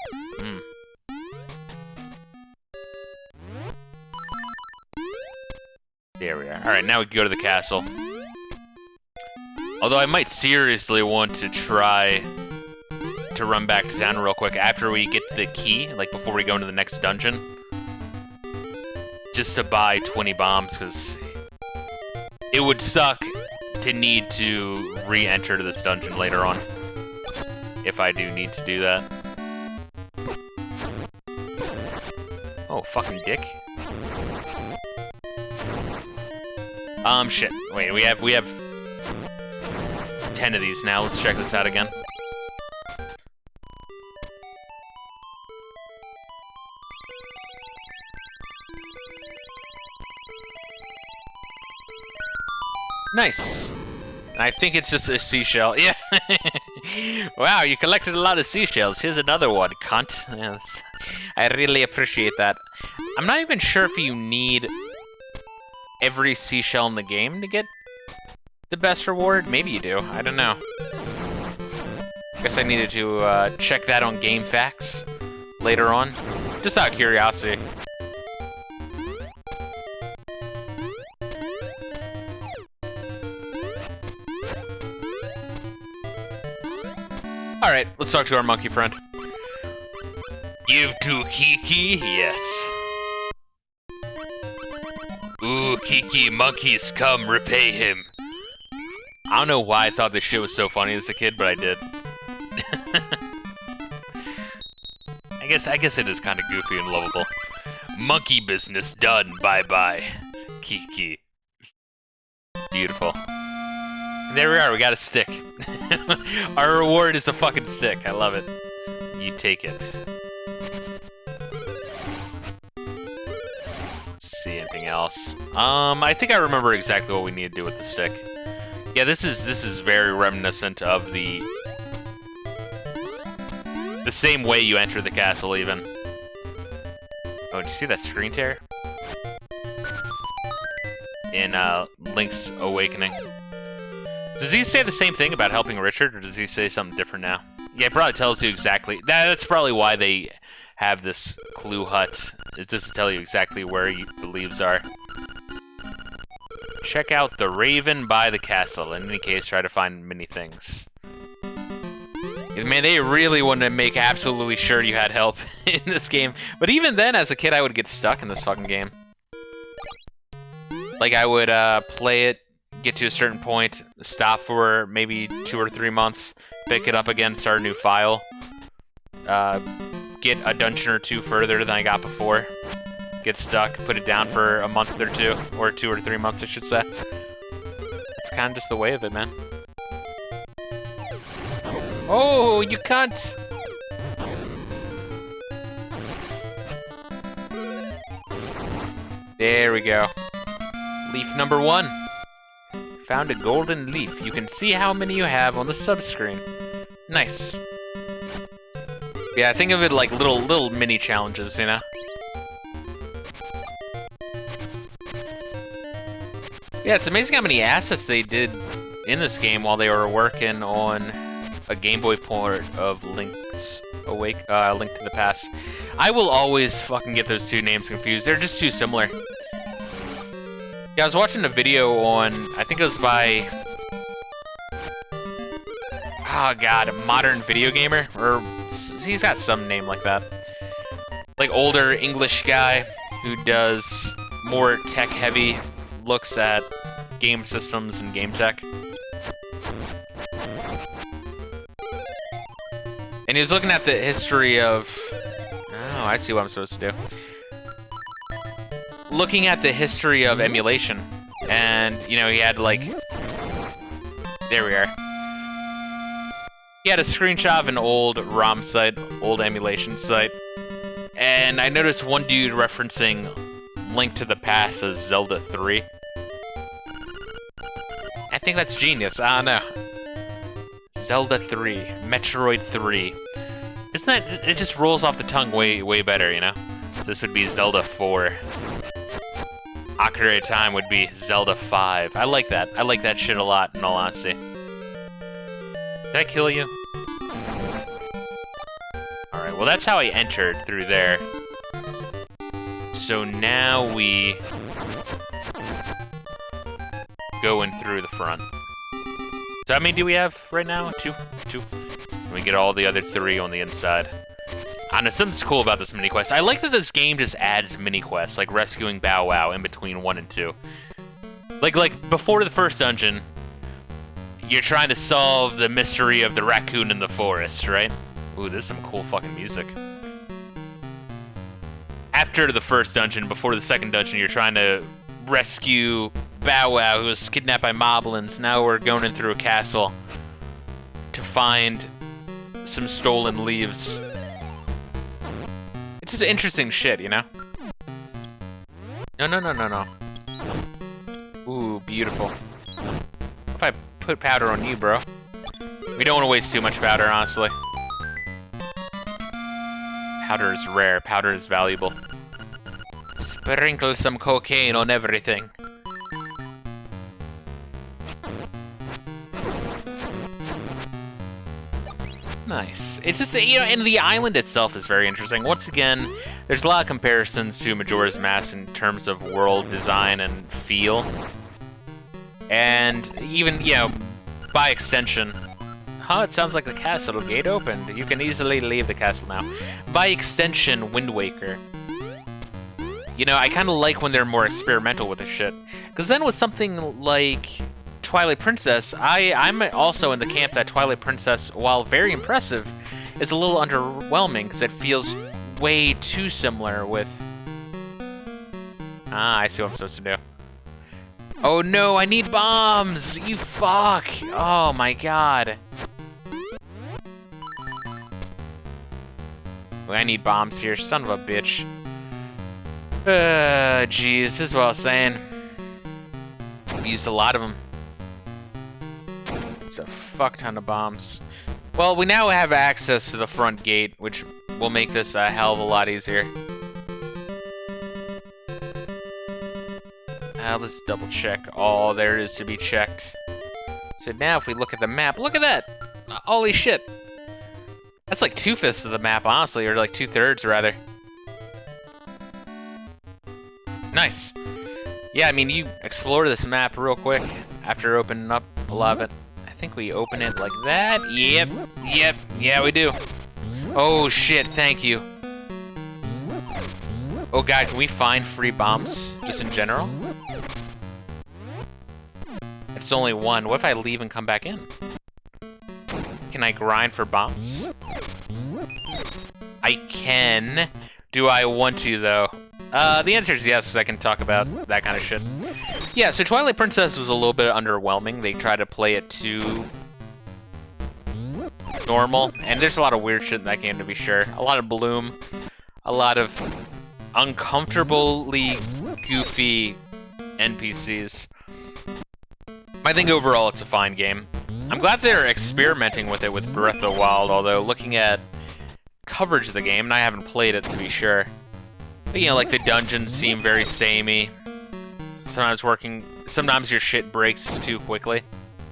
There we are. Alright, now we can go to the castle. Although I might seriously want to try to run back to town real quick after we get the key, like before we go into the next dungeon. Just to buy 20 bombs, because it would suck to need to re-enter this dungeon later on. If I do need to do that. Oh, fucking dick. Shit. Wait, we have 10 of these now. Let's check this out again. Nice. And I think it's just a seashell. Yeah. Wow, you collected a lot of seashells. Here's another one, cunt. Yes. I really appreciate that. I'm not even sure if you need every seashell in the game to get the best reward. Maybe you do. I don't know. Guess I needed to check that on Game Facts later on. Just out of curiosity. Alright, let's talk to our monkey friend. Give to Kiki? Yes. Ooh, Kiki, monkeys come, repay him. I don't know why I thought this shit was so funny as a kid, but I did. I guess it is kind of goofy and lovable. Monkey business done, bye-bye. Kiki. Beautiful. There we are, we got a stick. Our reward is a fucking stick. I love it. You take it. Let's see anything else. I think I remember exactly what we need to do with the stick. Yeah, this is very reminiscent of the same way you enter the castle even. Oh, did you see that screen tear? In Link's Awakening. Does he say the same thing about helping Richard, or does he say something different now? Yeah, it probably tells you exactly. That's probably why they have this clue hut, is just to tell you exactly where the leaves are. Check out the Raven by the castle. In any case, try to find many things. Man, they really want to make absolutely sure you had help in this game. But even then, as a kid, I would get stuck in this fucking game. Like, I would play it, get to a certain point, stop for maybe 2 or 3 months, pick it up again, start a new file, get a dungeon or 2 further than I got before, get stuck, put it down for a month or 2, or 2 or 3 months, I should say. It's kind of just the way of it, man. Oh, you cunt! There we go. Leaf number 1. Found a golden leaf. You can see how many you have on the sub-screen. Nice. Yeah, I think of it like little mini challenges, you know? Yeah, it's amazing how many assets they did in this game while they were working on a Game Boy port of Link to the Past. I will always fucking get those two names confused. They're just too similar. Yeah, I was watching a video on, I think it was by, oh god, a Modern Video Gamer, or he's got some name like that. Like older English guy who does more tech-heavy looks at game systems and game tech. And he was looking at the history of, oh, I see what I'm supposed to do. Looking at the history of emulation, and you know, he had like, there we are. He had a screenshot of an old ROM site, old emulation site, and I noticed one dude referencing Link to the Past as Zelda 3. I think that's genius. I don't know. Zelda 3, Metroid 3. Isn't that, it just rolls off the tongue way better, you know? So this would be Zelda 4. Ocarina of Time would be Zelda 5. I like that. I like that shit a lot, in all honesty. Did I kill you? Alright, well that's how I entered through there. So now we go in through the front. So how many do we have right now? 2? 2. And we get all the other 3 on the inside. I know, something's cool about this mini quest. I like that this game just adds mini quests, like rescuing Bow Wow in between 1 and 2. Like before the first dungeon, you're trying to solve the mystery of the raccoon in the forest, right? Ooh, this is some cool fucking music. After the first dungeon, before the second dungeon, you're trying to rescue Bow Wow, who was kidnapped by moblins. Now we're going in through a castle to find some stolen leaves. It's just interesting shit, you know? No. Ooh, beautiful. put powder on you, bro. We don't want to waste too much powder, honestly. Powder is rare. Powder is valuable. Sprinkle some cocaine on everything. Nice. It's just, you know, and the island itself is very interesting. Once again, there's a lot of comparisons to Majora's Mask in terms of world design and feel. And even, you know, by extension... Huh, it sounds like the castle gate opened. You can easily leave the castle now. By extension, Wind Waker. You know, I kind of like when they're more experimental with this shit. Because then with something like Twilight Princess, I'm also in the camp that Twilight Princess, while very impressive, is a little underwhelming because it feels way too similar with... Ah, I see what I'm supposed to do. Oh no, I need bombs! You fuck! Oh my god. I need bombs here, son of a bitch. Jeez, this is what I was saying. I've used a lot of them. It's a fuck ton of bombs. Well, we now have access to the front gate, which will make this a hell of a lot easier. Let's double check all there is to be checked. So now if we look at the map, look at that! Holy shit! That's like 2/5 of the map, honestly, or like 2/3 rather. Nice. Yeah, I mean, you explore this map real quick after opening up a lot of it. I think we open it like that. Yep, yeah, we do. Oh shit, thank you. Oh god, can we find free bombs, just in general? It's only one. What if I leave and come back in? Can I grind for bombs? I can. Do I want to, though? The answer is yes, because I can talk about that kind of shit. Yeah, so Twilight Princess was a little bit underwhelming. They tried to play it too normal, and there's a lot of weird shit in that game, to be sure. A lot of bloom, a lot of uncomfortably goofy NPCs. I think overall it's a fine game. I'm glad they're experimenting with it with Breath of the Wild, although looking at coverage of the game, and I haven't played it to be sure, but you know, like the dungeons seem very samey. Sometimes your shit breaks too quickly.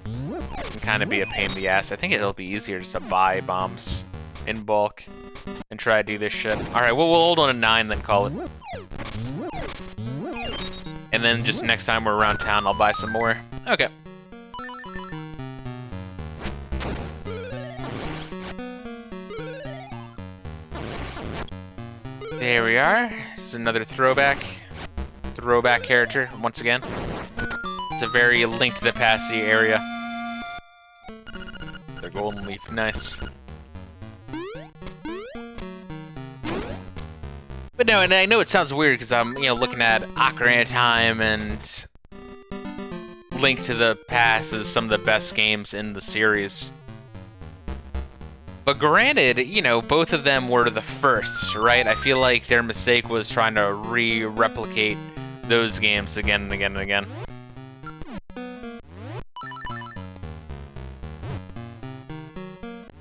It can kind of be a pain in the ass. I think it'll be easier just to buy bombs in bulk and try to do this shit. Alright, well, we'll hold on to 9, then call it. And then just next time we're around town, I'll buy some more. Okay. There we are. This is another throwback character, once again. It's a very Link to the Past area. The golden leaf, nice. But no, and I know it sounds weird because I'm, you know, looking at Ocarina of Time and Link to the Past as some of the best games in the series. But granted, you know, both of them were the first, right? I feel like their mistake was trying to replicate those games again and again and again.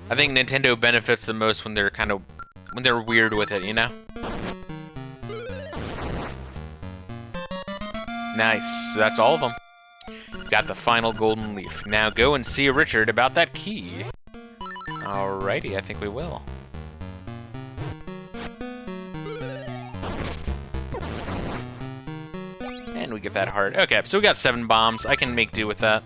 I think Nintendo benefits the most when they're weird with it, you know? Nice, so that's all of them. Got the final golden leaf. Now go and see Richard about that key. Alrighty, I think we will. And we get that heart. Okay, so we got 7 bombs. I can make do with that.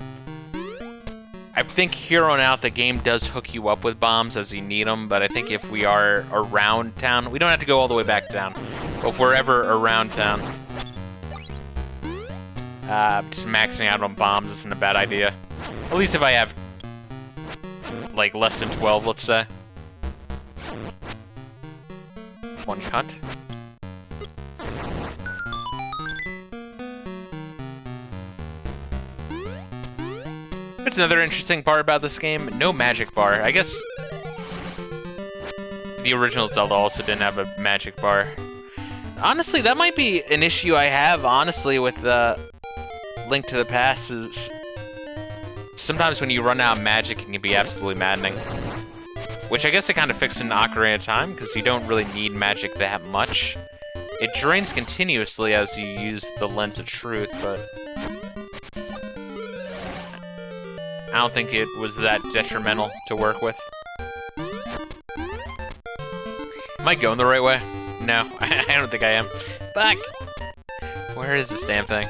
I think here on out the game does hook you up with bombs as you need them, but I think if we are around town, we don't have to go all the way back down. But if we're ever around town, just maxing out on bombs isn't a bad idea. At least if I have like less than 12, let's say. One cut. That's another interesting part about this game. No magic bar. I guess the original Zelda also didn't have a magic bar. Honestly, that might be an issue I have, honestly, with Link to the Past is sometimes when you run out of magic, it can be absolutely maddening. Which I guess they kind of fixed in Ocarina of Time, because you don't really need magic that much. It drains continuously as you use the Lens of Truth, but I don't think it was that detrimental to work with. Am I going the right way? No, I don't think I am. Fuck! Where is this damn thing?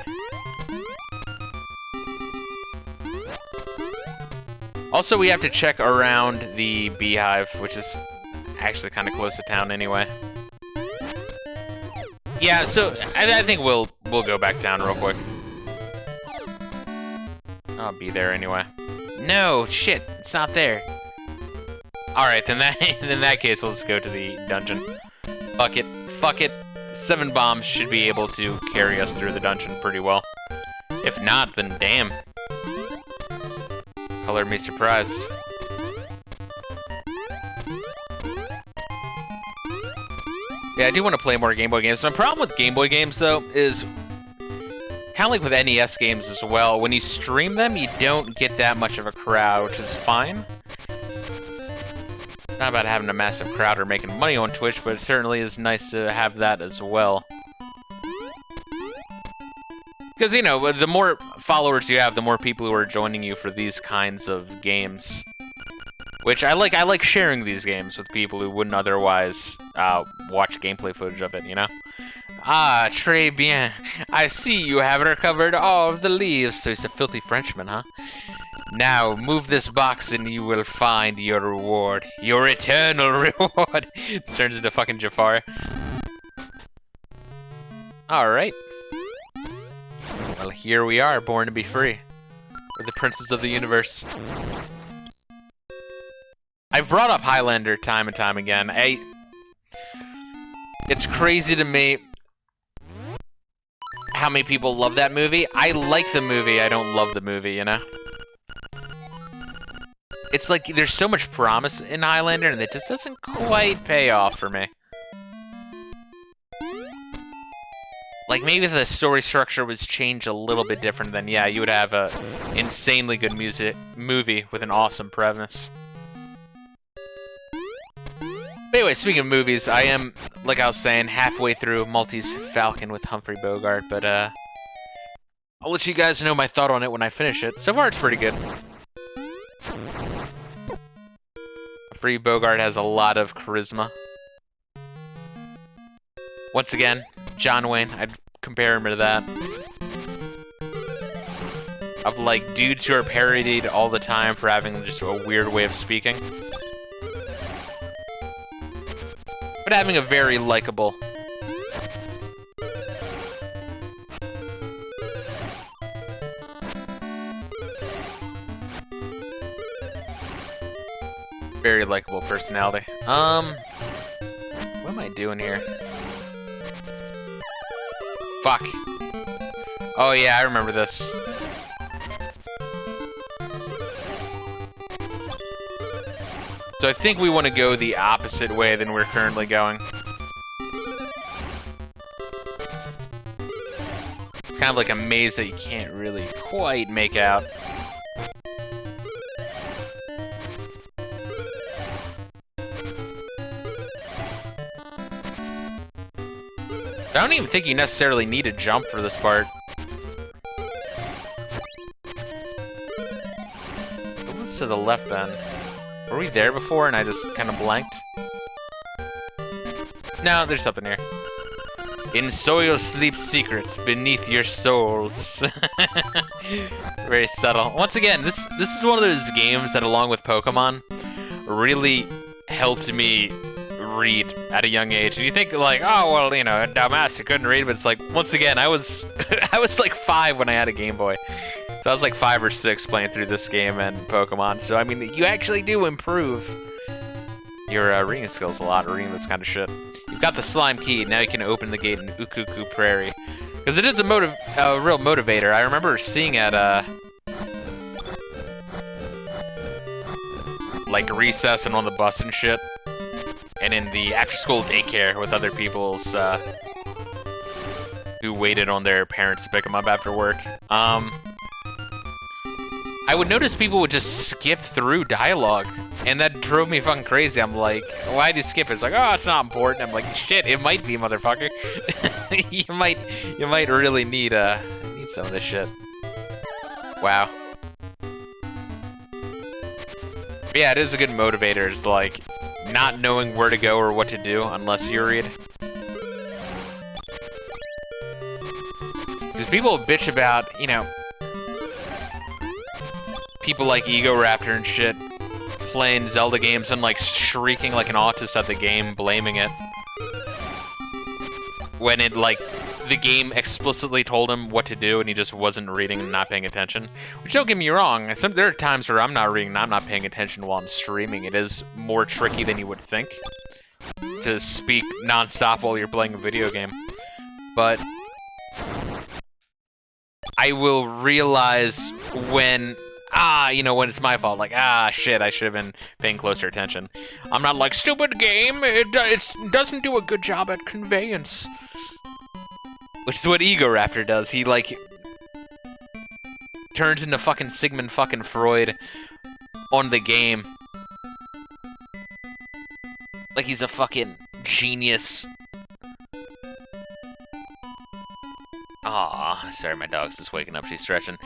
Also, we have to check around the beehive, which is actually kind of close to town anyway. Yeah, so I think we'll go back down real quick. I'll be there anyway. No, shit, it's not there. All right, then in that case, we'll just go to the dungeon. Fuck it, fuck it. 7 bombs should be able to carry us through the dungeon pretty well. If not, then damn. Color me surprised. Yeah, I do want to play more Game Boy games. My problem with Game Boy games, though, is kind of like with NES games as well. When you stream them, you don't get that much of a crowd, which is fine. Not about having a massive crowd or making money on Twitch, but it certainly is nice to have that as well. Because, you know, the more followers you have, the more people who are joining you for these kinds of games. Which I like sharing these games with people who wouldn't otherwise watch gameplay footage of it, you know? Ah, très bien. I see you have recovered all of the leaves. So he's a filthy Frenchman, huh? Now, move this box and you will find your reward. Your eternal reward. Turns into fucking Jafar. Alright. Well, here we are, born to be free. We're the princes of the universe. I've brought up Highlander time and time again. It's crazy to me how many people love that movie. I like the movie, I don't love the movie, you know? It's like there's so much promise in Highlander and it just doesn't quite pay off for me. Like, maybe if the story structure was changed a little bit different, then yeah, you would have a insanely good movie with an awesome premise. But anyway, speaking of movies, I am, like I was saying, halfway through Maltese Falcon with Humphrey Bogart, but I'll let you guys know my thought on it when I finish it. So far, it's pretty good. Humphrey Bogart has a lot of charisma. Once again, John Wayne, I'd compare him to that. Of like dudes who are parodied all the time for having just a weird way of speaking. But having a very likable. Very likable personality. What am I doing here? Fuck. Oh yeah, I remember this. So I think we want to go the opposite way than we're currently going. It's kind of like a maze that you can't really quite make out. I don't even think you necessarily need to jump for this part. What's to the left then? Were we there before and I just kind of blanked? No, there's something here. In soil sleep secrets beneath your souls. Very subtle. Once again, this is one of those games that, along with Pokemon, really helped me read at a young age. And you think like, oh well, you know, dumbass, you couldn't read, but it's like, once again, I was I was like 5 when I had a Game Boy. So I was like 5 or 6 playing through this game and Pokemon. So I mean, you actually do improve your reading skills a lot, reading this kind of shit. You've got the slime key. Now you can open the gate in Ukuku Prairie, because it is a real motivator. I remember seeing at like recess and on the bus and shit, and in the after-school daycare with other people's who waited on their parents to pick them up after work. I would notice people would just skip through dialogue, and that drove me fucking crazy. I'm like, why'd you skip it? It's like, oh, it's not important. I'm like, shit, it might be, motherfucker. you might really need some of this shit. Wow. But yeah, it is a good motivator. It's like not knowing where to go or what to do unless you read. Because people bitch about, you know, people like Ego Raptor and shit playing Zelda games and like shrieking like an autist at the game, blaming it. When it like the game explicitly told him what to do and he just wasn't reading and not paying attention. Which, don't get me wrong, there are times where I'm not reading and I'm not paying attention while I'm streaming. It is more tricky than you would think to speak non-stop while you're playing a video game. But I will realize when, you know, when it's my fault. Like, shit, I should have been paying closer attention. I'm not like, stupid game, it doesn't do a good job at conveyance. Which is what Ego Raptor does. He, like, turns into fucking Sigmund fucking Freud on the game. Like he's a fucking genius. Aw, sorry, my dog's just waking up. She's stretching.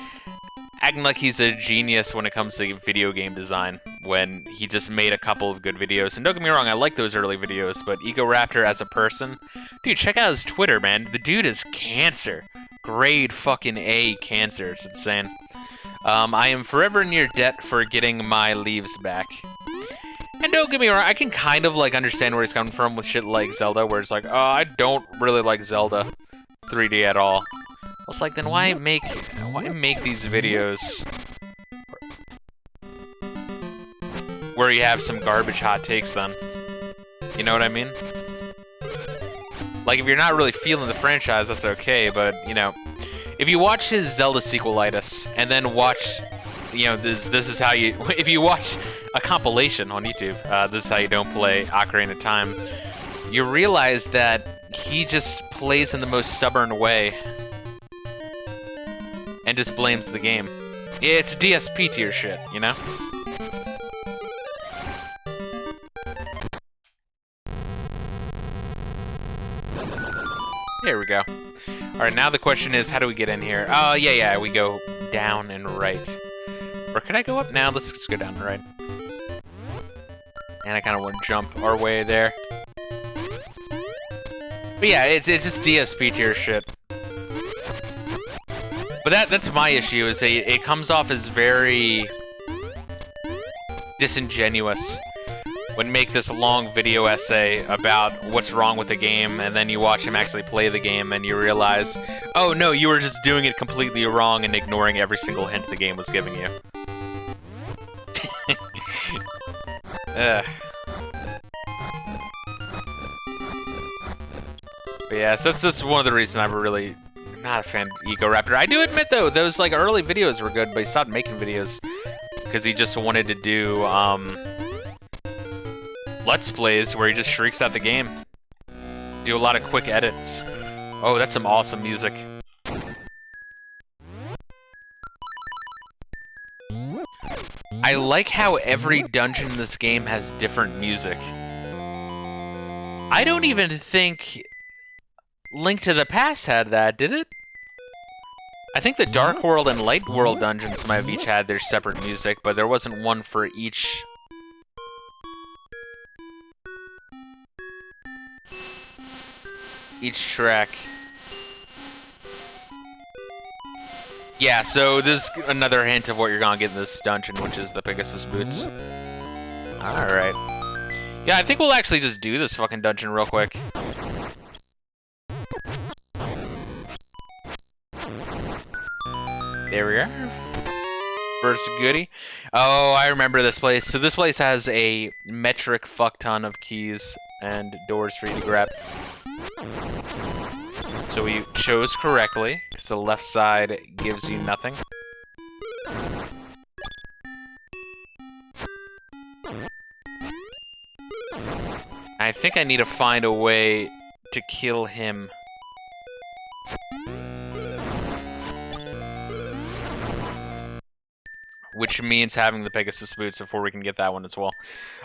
Acting like he's a genius when it comes to video game design, when he just made a couple of good videos. And don't get me wrong, I like those early videos, but Ego Raptor as a person, dude, check out his Twitter, man. The dude is cancer. Grade fucking A cancer. It's insane. I am forever in your debt for getting my leaves back. And don't get me wrong, I can kind of like understand where he's coming from with shit like Zelda, where it's like, oh, I don't really like Zelda 3D at all. It's like, then why make these videos where you have some garbage hot takes then? You know what I mean? Like, if you're not really feeling the franchise, that's okay, but, you know, if you watch his Zelda sequelitis, and then watch, you know, this is how you, if you watch a compilation on YouTube, this is how you don't play Ocarina of Time, you realize that he just plays in the most stubborn way, and just blames the game. It's DSP tier shit, you know? There we go. Alright, now the question is, how do we get in here? Oh, yeah, we go down and right. Or could I go up? Now let's just go down and right. And I kind of want to jump our way there. But yeah, it's just DSP tier shit. But that's my issue, is it comes off as very disingenuous when you make this long video essay about what's wrong with the game, and then you watch him actually play the game and you realize, oh no, you were just doing it completely wrong and ignoring every single hint the game was giving you. But yeah, so that's one of the reasons I'm really not a fan of Ego Raptor. I do admit though, those like early videos were good, but he stopped making videos because he just wanted to do Let's Plays where he just shrieks at the game. Do a lot of quick edits. Oh, that's some awesome music. I like how every dungeon in this game has different music. I don't even think Link to the Past had that, did it? I think the Dark World and Light World dungeons might have each had their separate music, but there wasn't one for each. Each track. Yeah, so this is another hint of what you're gonna get in this dungeon, which is the Pegasus Boots. Alright. Yeah, I think we'll actually just do this fucking dungeon real quick. There we are. First goodie. Oh, I remember this place. So this place has a metric fuck ton of keys and doors for you to grab. So we chose correctly, because the left side gives you nothing. I think I need to find a way to kill him. which means having the Pegasus boots before we can get that one as well.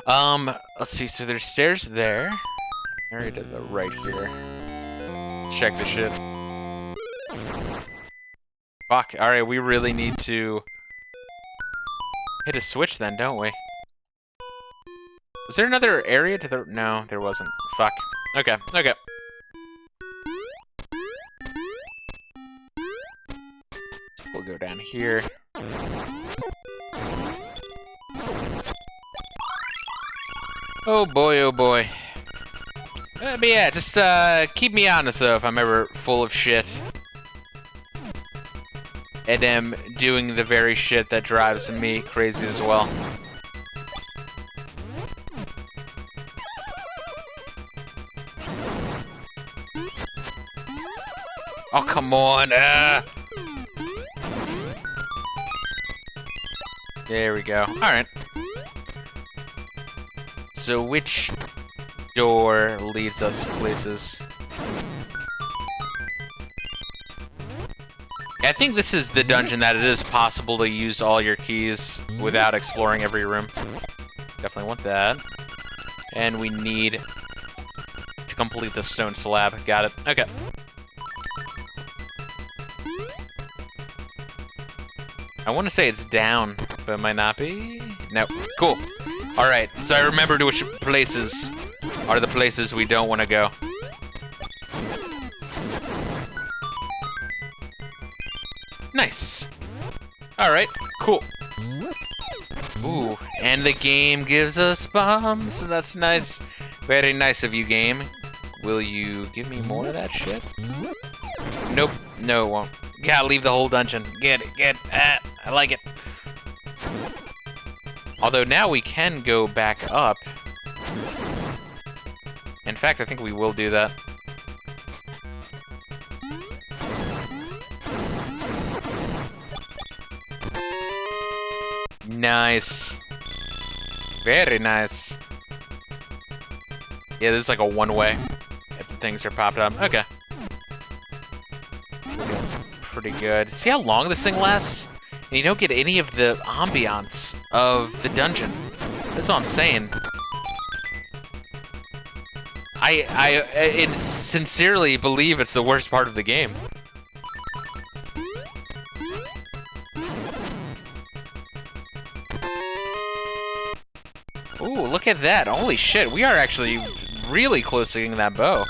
Let's see. So there's stairs there. Area to the right here. Let's check this shit. Fuck. All right, we really need to hit a switch then, don't we? Was there another area to the... No, there wasn't. Fuck. Okay, okay. We'll go down here. Oh boy, oh boy. But yeah, just keep me honest though if I'm ever full of shit. And am doing the very shit that drives me crazy as well. Oh, come on. There we go. Alright. So which door leads us places? I think this is the dungeon that it is possible to use all your keys without exploring every room. Definitely want that. And we need to complete the stone slab. Got it. Okay. I want to say it's down, but it might not be. No. Cool. Alright, so I remembered which places are the places we don't want to go. Nice. Alright, cool. Ooh, and the game gives us bombs. That's nice. Very nice of you, game. Will you give me more of that shit? Nope. No, it won't. Gotta leave the whole dungeon. Get it, get it. Ah, I like it. Although now we can go back up. In fact, I think we will do that. Nice. Very nice. Yeah, this is like a one-way. If the things are popped up. Okay. Pretty good. See how long this thing lasts? And you don't get any of the ambiance of the dungeon. That's what I'm saying. I sincerely believe it's the worst part of the game. Ooh, look at that. Holy shit, we are actually really close to getting that bow.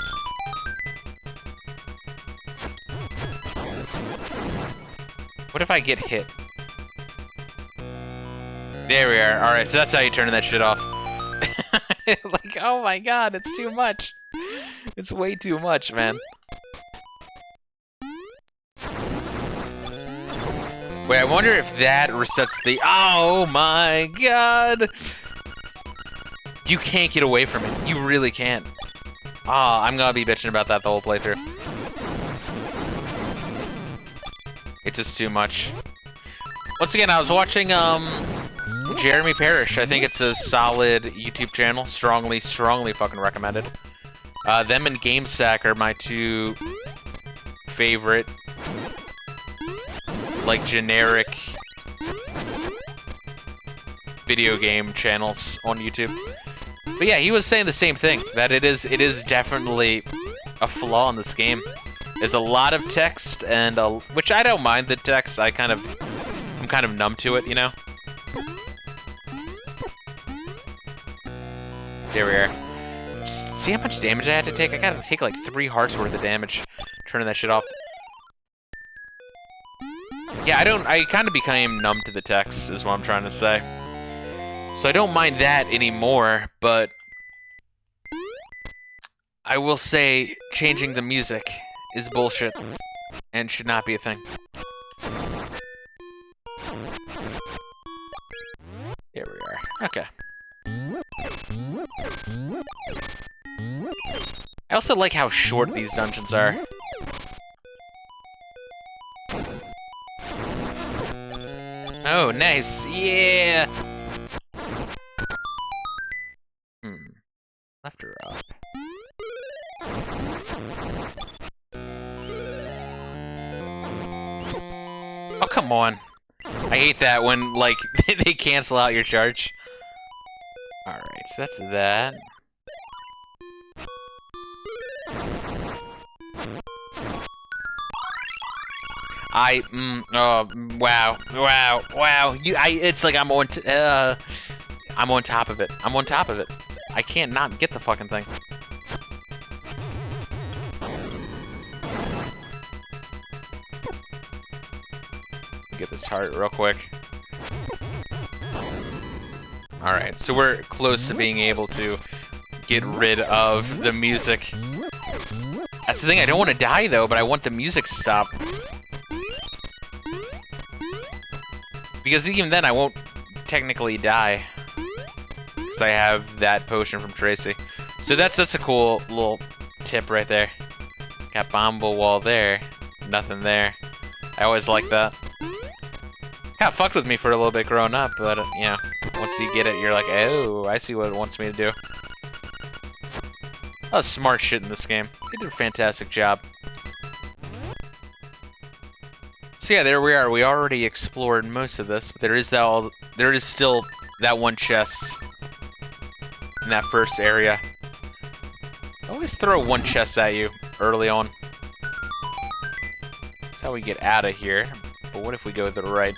What if I get hit? There we are. Alright, so that's how you turn that shit off. Like, oh my god, it's too much. It's way too much, man. Wait, I wonder if that resets the... Oh my god! You can't get away from it. You really can't. Ah, I'm gonna be bitching about that the whole playthrough. It's just too much. Once again, I was watching, Jeremy Parrish. I think it's a solid YouTube channel. Strongly fucking recommended. Them and GameSack are my two favorite, like, generic video game channels on YouTube. But yeah, he was saying the same thing, that it is definitely a flaw in this game. There's a lot of text, and which I don't mind the text. I'm kind of numb to it, you know. There we are. See how much damage I had to take? I gotta take like 3 hearts worth of damage turning that shit off. Yeah, I kind of became numb to the text, is what I'm trying to say. So I don't mind that anymore, but I will say changing the music is bullshit and should not be a thing. There we are. Okay. I also like how short these dungeons are. Oh, nice. Yeah. Left or up? Oh, come on. I hate that when, like, they cancel out your charge. Alright, so that's that. Wow. It's like I'm on top of it. I'm on top of it. I can't not get the fucking thing. Get this heart real quick. Alright, so we're close to being able to get rid of the music. That's the thing, I don't want to die though, but I want the music to stop. Because even then I won't technically die. Because I have that potion from Tracy. So that's a cool little tip right there. Got Bombo Wall there. Nothing there. I always like that. Kind of fucked with me for a little bit growing up, but you know, once you get it, you're like, oh, I see what it wants me to do. That was smart shit in this game. They did a fantastic job. So yeah, there we are. We already explored most of this, but there is still that one chest in that first area. I always throw one chest at you early on. That's how we get out of here. But what if we go to the right?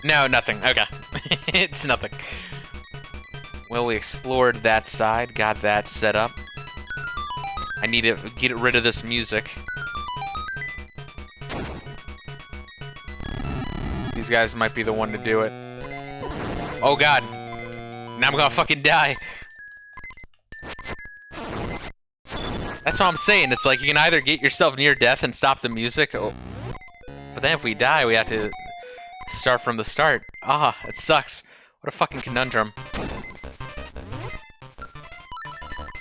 No, nothing. Okay. It's nothing. Well, we explored that side, got that set up. I need to get rid of this music. These guys might be the one to do it. Oh god. Now I'm gonna fucking die. That's what I'm saying. It's like you can either get yourself near death and stop the music, but then if we die, we have to start from the start. Ah, it sucks. What a fucking conundrum.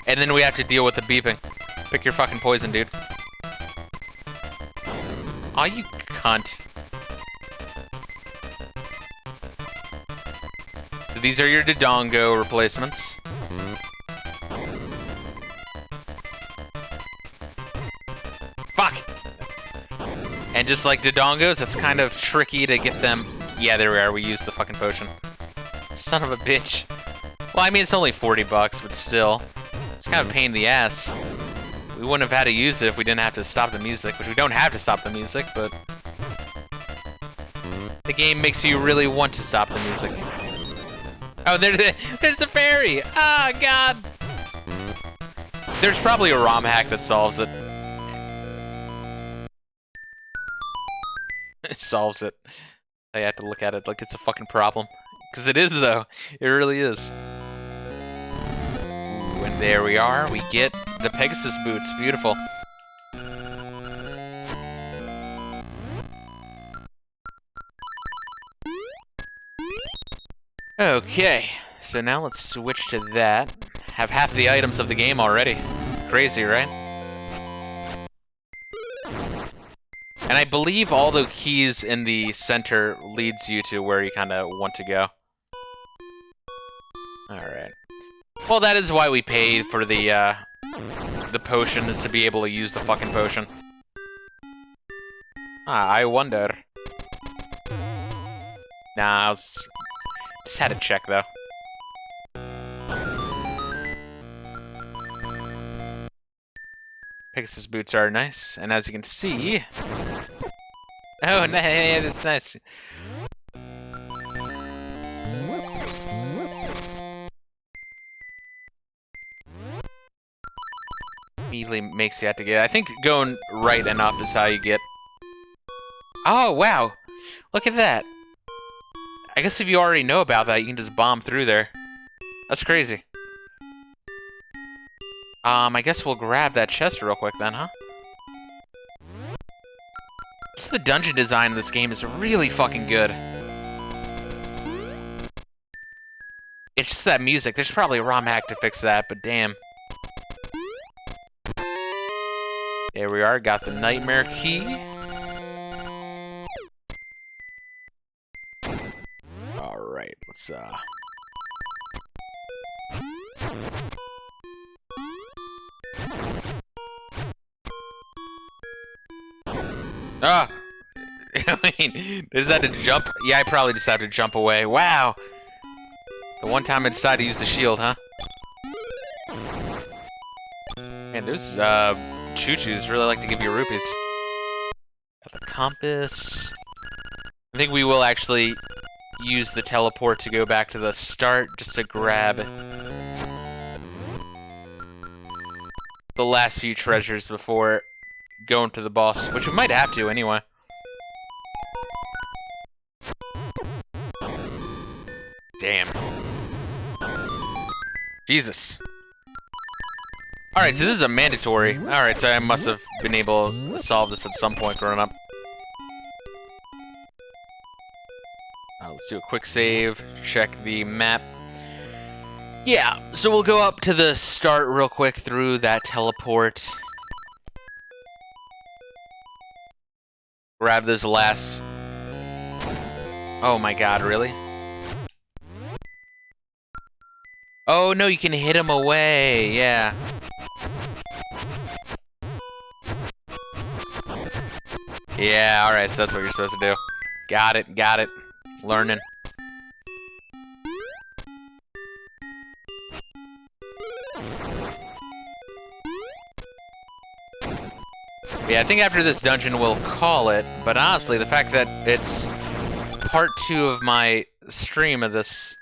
And then we have to deal with the beeping. Pick your fucking poison, dude. Aw, you cunt. So these are your Dodongo replacements. Fuck! And just like Dodongos, it's kind of tricky to get them. Yeah, there we are. We used the fucking potion. Son of a bitch. Well, I mean, it's only 40 bucks, but still. It's kind of a pain in the ass. We wouldn't have had to use it if we didn't have to stop the music, which we don't have to stop the music, but the game makes you really want to stop the music. Oh, there's a fairy! Ah, God! There's probably a ROM hack that solves it. It solves it. I have to look at it like it's a fucking problem. Because it is, though. It really is. Ooh, and there we are. We get the Pegasus boots. Beautiful. Okay. So now let's switch to that. Have half the items of the game already. Crazy, right? And I believe all the keys in the center leads you to where you kind of want to go. Alright. Well, that is why we pay for the potion, is to be able to use the fucking potion. Ah, I wonder. Nah, I was... just had to check, though. Pegasus boots are nice, and as you can see... Oh, yeah, that's nice. Immediately makes you have to get... I think going right and up is how you get... Oh, wow! Look at that! I guess if you already know about that, you can just bomb through there. That's crazy. I guess we'll grab that chest real quick then, huh? Just the dungeon design in this game is really fucking good. It's just that music. There's probably a ROM hack to fix that, but damn. There we are, got the nightmare key. Alright, let's Ah! I mean, does that to jump? Yeah, I probably just have to jump away. Wow! The one time I decided to use the shield, huh? Man, those choo-choos really like to give you rupees. Got the compass. I think we will actually use the teleport to go back to the start just to grab the last few treasures before going to the boss, which we might have to anyway. Damn. Jesus. Alright, so this is a mandatory. Alright, so I must have been able to solve this at some point growing up. Let's do a quick save, check the map. Yeah, so we'll go up to the start real quick through that teleport. Grab those last... Oh my god, really? Oh no, you can hit him away, yeah. Yeah, alright, so that's what you're supposed to do. Got it, got it. Learning. Yeah, I think after this dungeon we'll call it, but honestly, the fact that it's part 2 of my stream of this...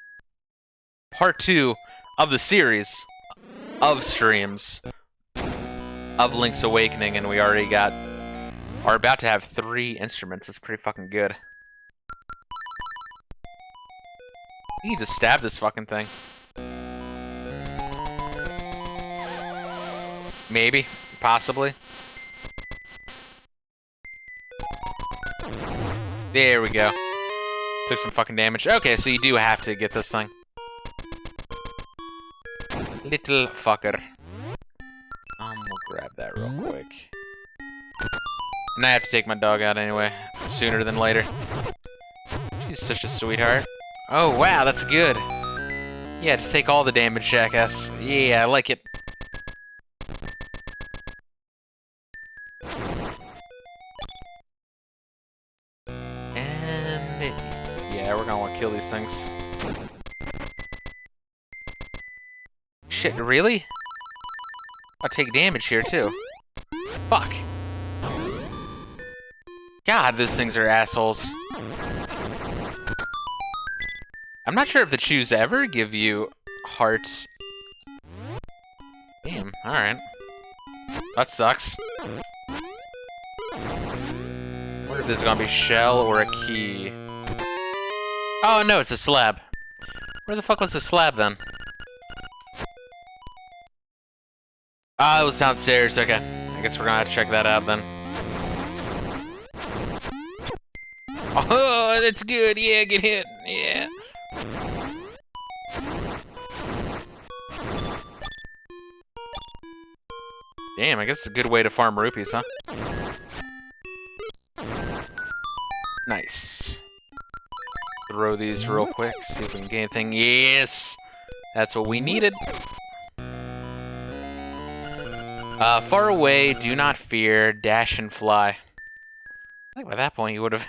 Part 2 of the series of streams of Link's Awakening, and we already are about to have 3 instruments. It's pretty fucking good. You need to stab this fucking thing. Maybe. Possibly. There we go. Took some fucking damage. Okay, so you do have to get this thing. Little fucker. We'll grab that real quick. And I have to take my dog out anyway. Sooner than later. She's such a sweetheart. Oh, wow, that's good. Yeah, just take all the damage, jackass. Yeah, I like it. And... yeah, we're gonna want to kill these things. Shit, really? I'll take damage here, too. Fuck. God, those things are assholes. I'm not sure if the chews ever give you hearts. Damn, alright. That sucks. Wonder if this is gonna be shell or a key. Oh no, it's a slab. Where the fuck was the slab then? Ah, it was downstairs, okay. I guess we're gonna have to check that out then. Oh, that's good, yeah, get hit, yeah. Damn, I guess it's a good way to farm rupees, huh? Nice. Throw these real quick, see if we can get anything. Yes! That's what we needed. Far away, do not fear, dash and fly. I think by that point you would have...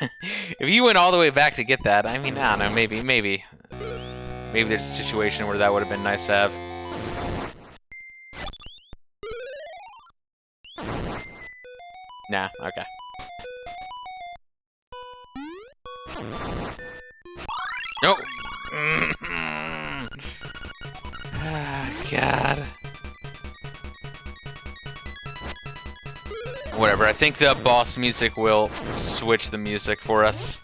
if you went all the way back to get that, I mean, I don't know, maybe. Maybe there's a situation where that would have been nice to have. Nah, okay. Nope. Ah, God. Whatever, I think the boss music will switch the music for us.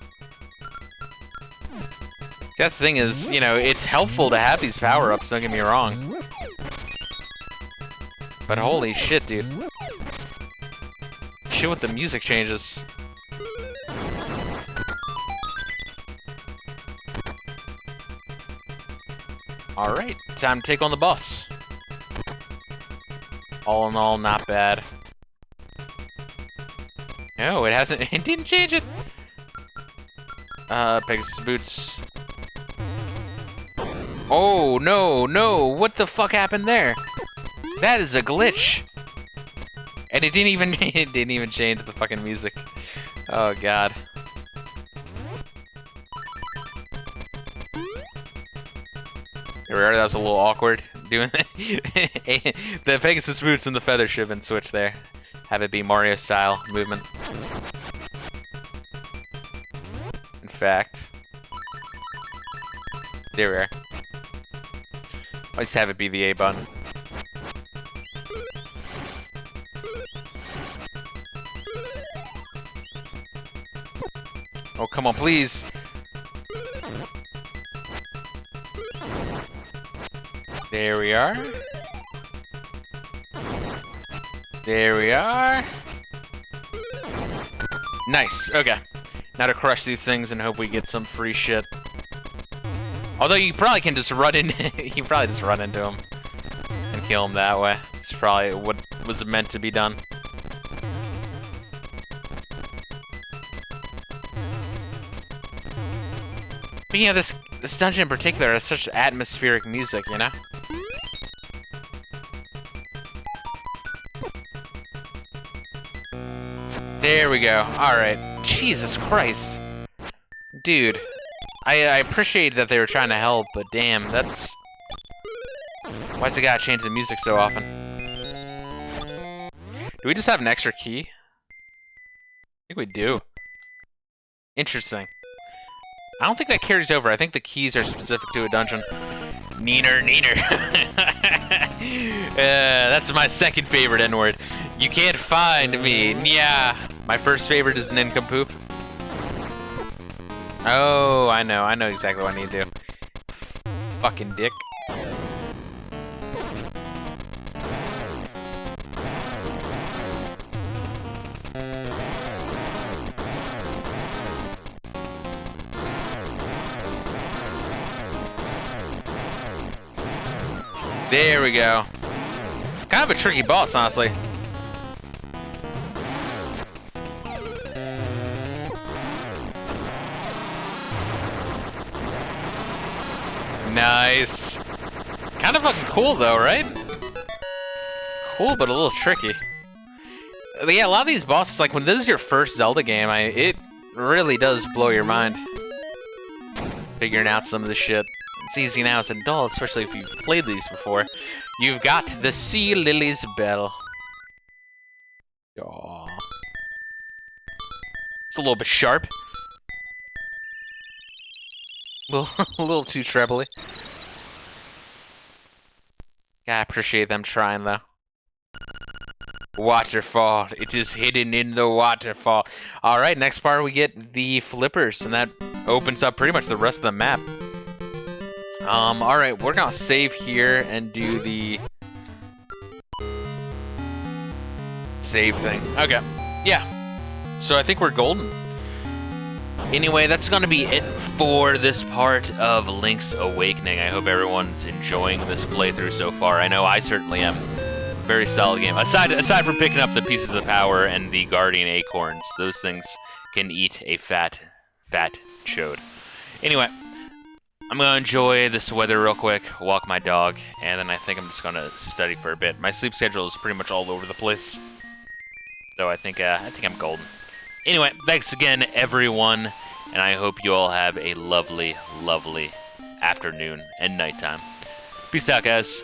That's the thing is, you know, it's helpful to have these power-ups, don't get me wrong. But holy shit, dude. Shit with the music changes. Alright, time to take on the boss. All in all, not bad. No, it hasn't. It didn't change it. Pegasus boots. Oh no, no! What the fuck happened there? That is a glitch. And it didn't even change the fucking music. Oh god. Here we are, that was a little awkward. Doing the Pegasus boots and the feather should have been switched there. Have it be Mario style movement. In fact. There we are. Always have it be the A button. Oh, come on, please. There we are. There we are. Nice, okay. Now to crush these things and hope we get some free shit. Although you probably can just run in, you probably just run into him and kill him that way. It's probably what was meant to be done. But you know, this dungeon in particular has such atmospheric music, you know? There we go. Alright. Jesus Christ. Dude. I appreciate that they were trying to help, but damn, that's... Why's it gotta change the music so often? Do we just have an extra key? I think we do. Interesting. I don't think that carries over. I think the keys are specific to a dungeon. Neener, neener. That's my second favorite N-word. You can't find me. Yeah. My first favorite is nincompoop. Oh, I know exactly what I need to do. Fucking dick. There we go. Kind of a tricky boss, honestly. Nice. Kind of fucking cool though, right? Cool, but a little tricky. But yeah, a lot of these bosses, like when this is your first Zelda game, it really does blow your mind. Figuring out some of the shit. It's easy now as an adult, especially if you've played these before. You've got the Sea Lily's Bell. Aww. It's a little bit sharp. A little too trebly. I appreciate them trying though. Waterfall. It is hidden in the waterfall. Alright, next part we get the flippers, and that opens up pretty much the rest of the map. Alright, we're gonna save here and do the save thing. Okay. Yeah. So I think we're golden. Anyway, that's gonna be it for this part of Link's Awakening. I hope everyone's enjoying this playthrough so far. I know I certainly am. Very solid game. Aside from picking up the pieces of power and the guardian acorns, those things can eat a fat chode. Anyway, I'm gonna enjoy this weather real quick, walk my dog, and then I think I'm just gonna study for a bit. My sleep schedule is pretty much all over the place, so I think I'm golden. Anyway, thanks again, everyone, and I hope you all have a lovely, lovely afternoon and nighttime. Peace out, guys.